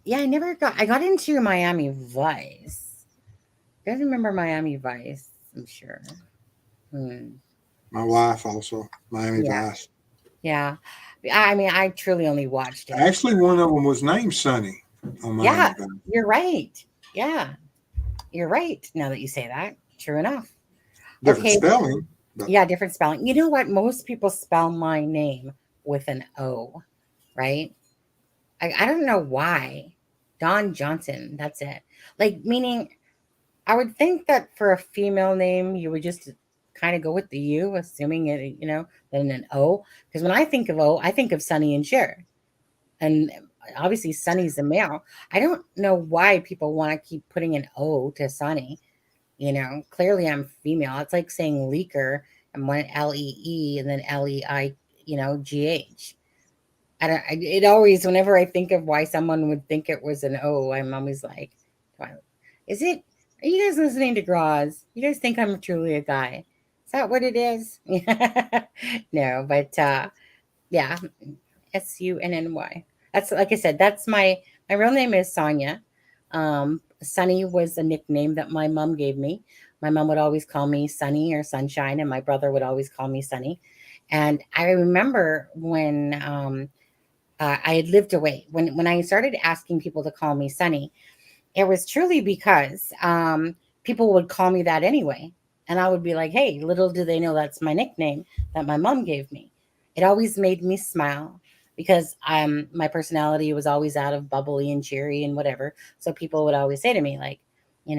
Yeah, I got into Miami Vice. You guys remember Miami Vice? I'm sure. My wife also, Miami Vice. Yeah. I mean, I truly only watched it. Actually, one of them was named Sonny on Miami Vice. You're right. Yeah. You're right. Now that you say that. True enough. Different spelling. Yeah, different spelling. You know what? Most people spell my name with an O, right? I don't know why. Dawn Johnson. That's it. Like, meaning, I would think that for a female name, you would just kind of go with the U, assuming it, then an O. Because when I think of O, I think of Sonny and Cher. And obviously, Sonny's a male. I don't know why people want to keep putting an O to Sonny. Clearly I'm female. It's like saying leaker and one Lee and then Lei, GH. it always, whenever I think of why someone would think it was an O, I'm always like, is it, are you guys listening to Graz? You guys think I'm truly a guy? Is that what it is? No, but yeah, Sunny. That's, like I said, that's my real name is Sonia. Sunny was a nickname that my mom gave me. My mom would always call me Sunny or Sunshine, and my brother would always call me Sunny. And I remember when I had lived away, when I started asking people to call me Sunny, it was truly because people would call me that anyway. And I would be like, hey, little do they know that's my nickname that my mom gave me. It always made me smile because my personality was always out of bubbly and cheery and whatever. So people would always say to me, like, hey,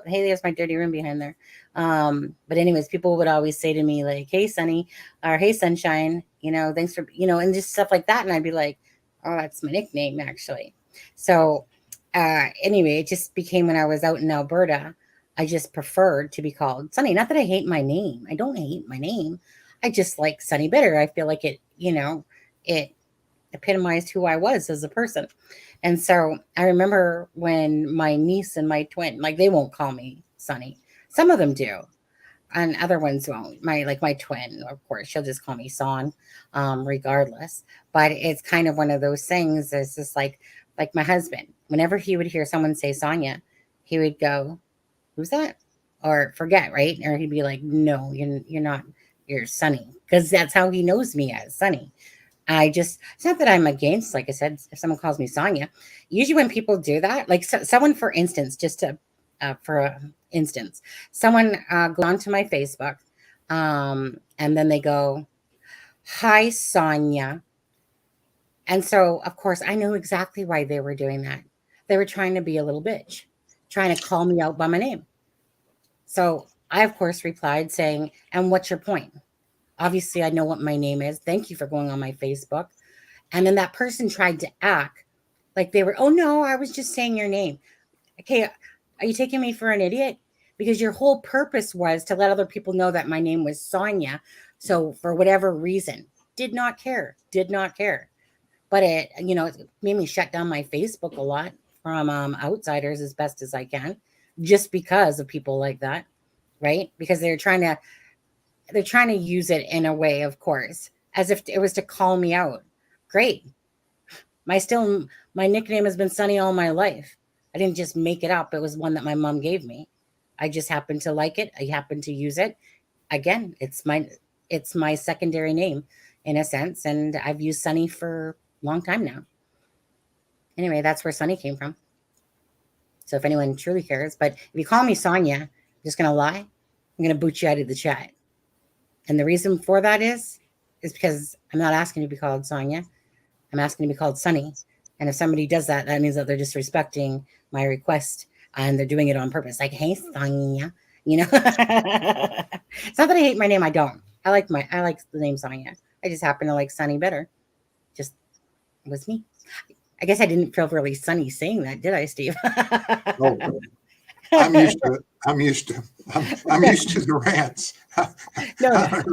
there's my dirty room behind there. But anyways, people would always say to me, like, hey, Sunny, or hey, Sunshine, thanks for, and just stuff like that. And I'd be like, oh, that's my nickname, actually. So anyway, it just became, when I was out in Alberta, I just preferred to be called Sunny. Not that I hate my name. I don't hate my name. I just like Sunny better. I feel like it, it epitomized who I was as a person. And so I remember when my niece and my twin, like, they won't call me Sunny. Some of them do, and other ones won't. My twin, of course, she'll just call me Son, regardless. But it's kind of one of those things. It's just like my husband. Whenever he would hear someone say Sonia, he would go, "Who's that?" Or forget, right? Or he'd be like, "No, you're not. You're Sunny," because that's how he knows me as, Sunny. It's not that I'm against, like I said, if someone calls me Sonia, usually when people do that, like someone, for instance, someone go onto my Facebook, and then they go, hi, Sonia. And so, of course, I know exactly why they were doing that. They were trying to be a little bitch, trying to call me out by my name. So I, of course, replied saying, and what's your point? Obviously, I know what my name is. Thank you for going on my Facebook. And then that person tried to act like they were, oh, no, I was just saying your name. Okay, are you taking me for an idiot? Because your whole purpose was to let other people know that my name was Sonia. So for whatever reason, did not care. But it made me shut down my Facebook a lot from outsiders as best as I can, just because of people like that, right? Because they're trying to use it in a way, of course, as if it was to call me out. Great. My nickname has been Sunny all my life. I didn't just make it up. It was one that my mom gave me. I just happened to like it. I happened to use it. Again, it's my secondary name in a sense. And I've used Sunny for a long time now. Anyway, that's where Sunny came from. So if anyone truly cares, but if you call me Sonia, I'm just going to lie. I'm going to boot you out of the chat. And the reason for that is because I'm not asking to be called Sonia. I'm asking to be called Sunny. And if somebody does that, that means that they're disrespecting my request and they're doing it on purpose. Like, hey, Sonia, It's not that I hate my name. I don't. I like the name Sonia. I just happen to like Sunny better. Just was me. I guess I didn't feel really sunny saying that, did I, Steve? Oh, I'm used to it. I'm used to the rants. No. I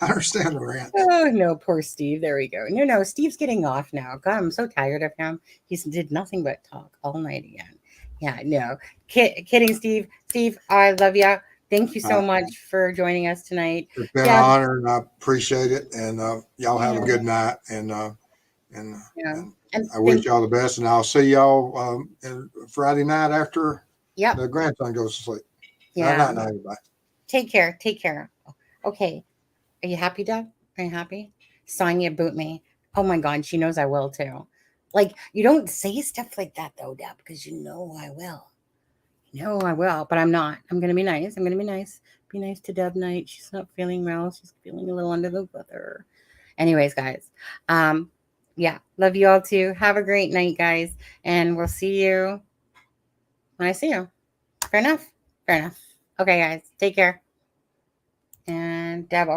understand the rant. Oh, no, poor Steve. There we go. No, Steve's getting off now. God, I'm so tired of him. He did nothing but talk all night again. Yeah, no. Kidding, Steve. Steve, I love you. Thank you so much for joining us tonight. It's been an honor, and I appreciate it. And y'all have a good night. And I wish y'all the best. And I'll see y'all Friday night after the grandson goes to sleep. Yeah. Night, everybody. Take care. Okay. Are you happy, Doug? Are you happy? Sonia boot me. Oh my God, she knows I will too. Like, you don't say stuff like that though, Deb, because you know I will. I will, but I'm not. I'm going to be nice. Be nice to Deb Knight. She's not feeling well. She's feeling a little under the weather. Anyways, guys. Love you all too. Have a great night, guys. And we'll see you when I see you. Fair enough. Okay, guys. Take care. And Deb,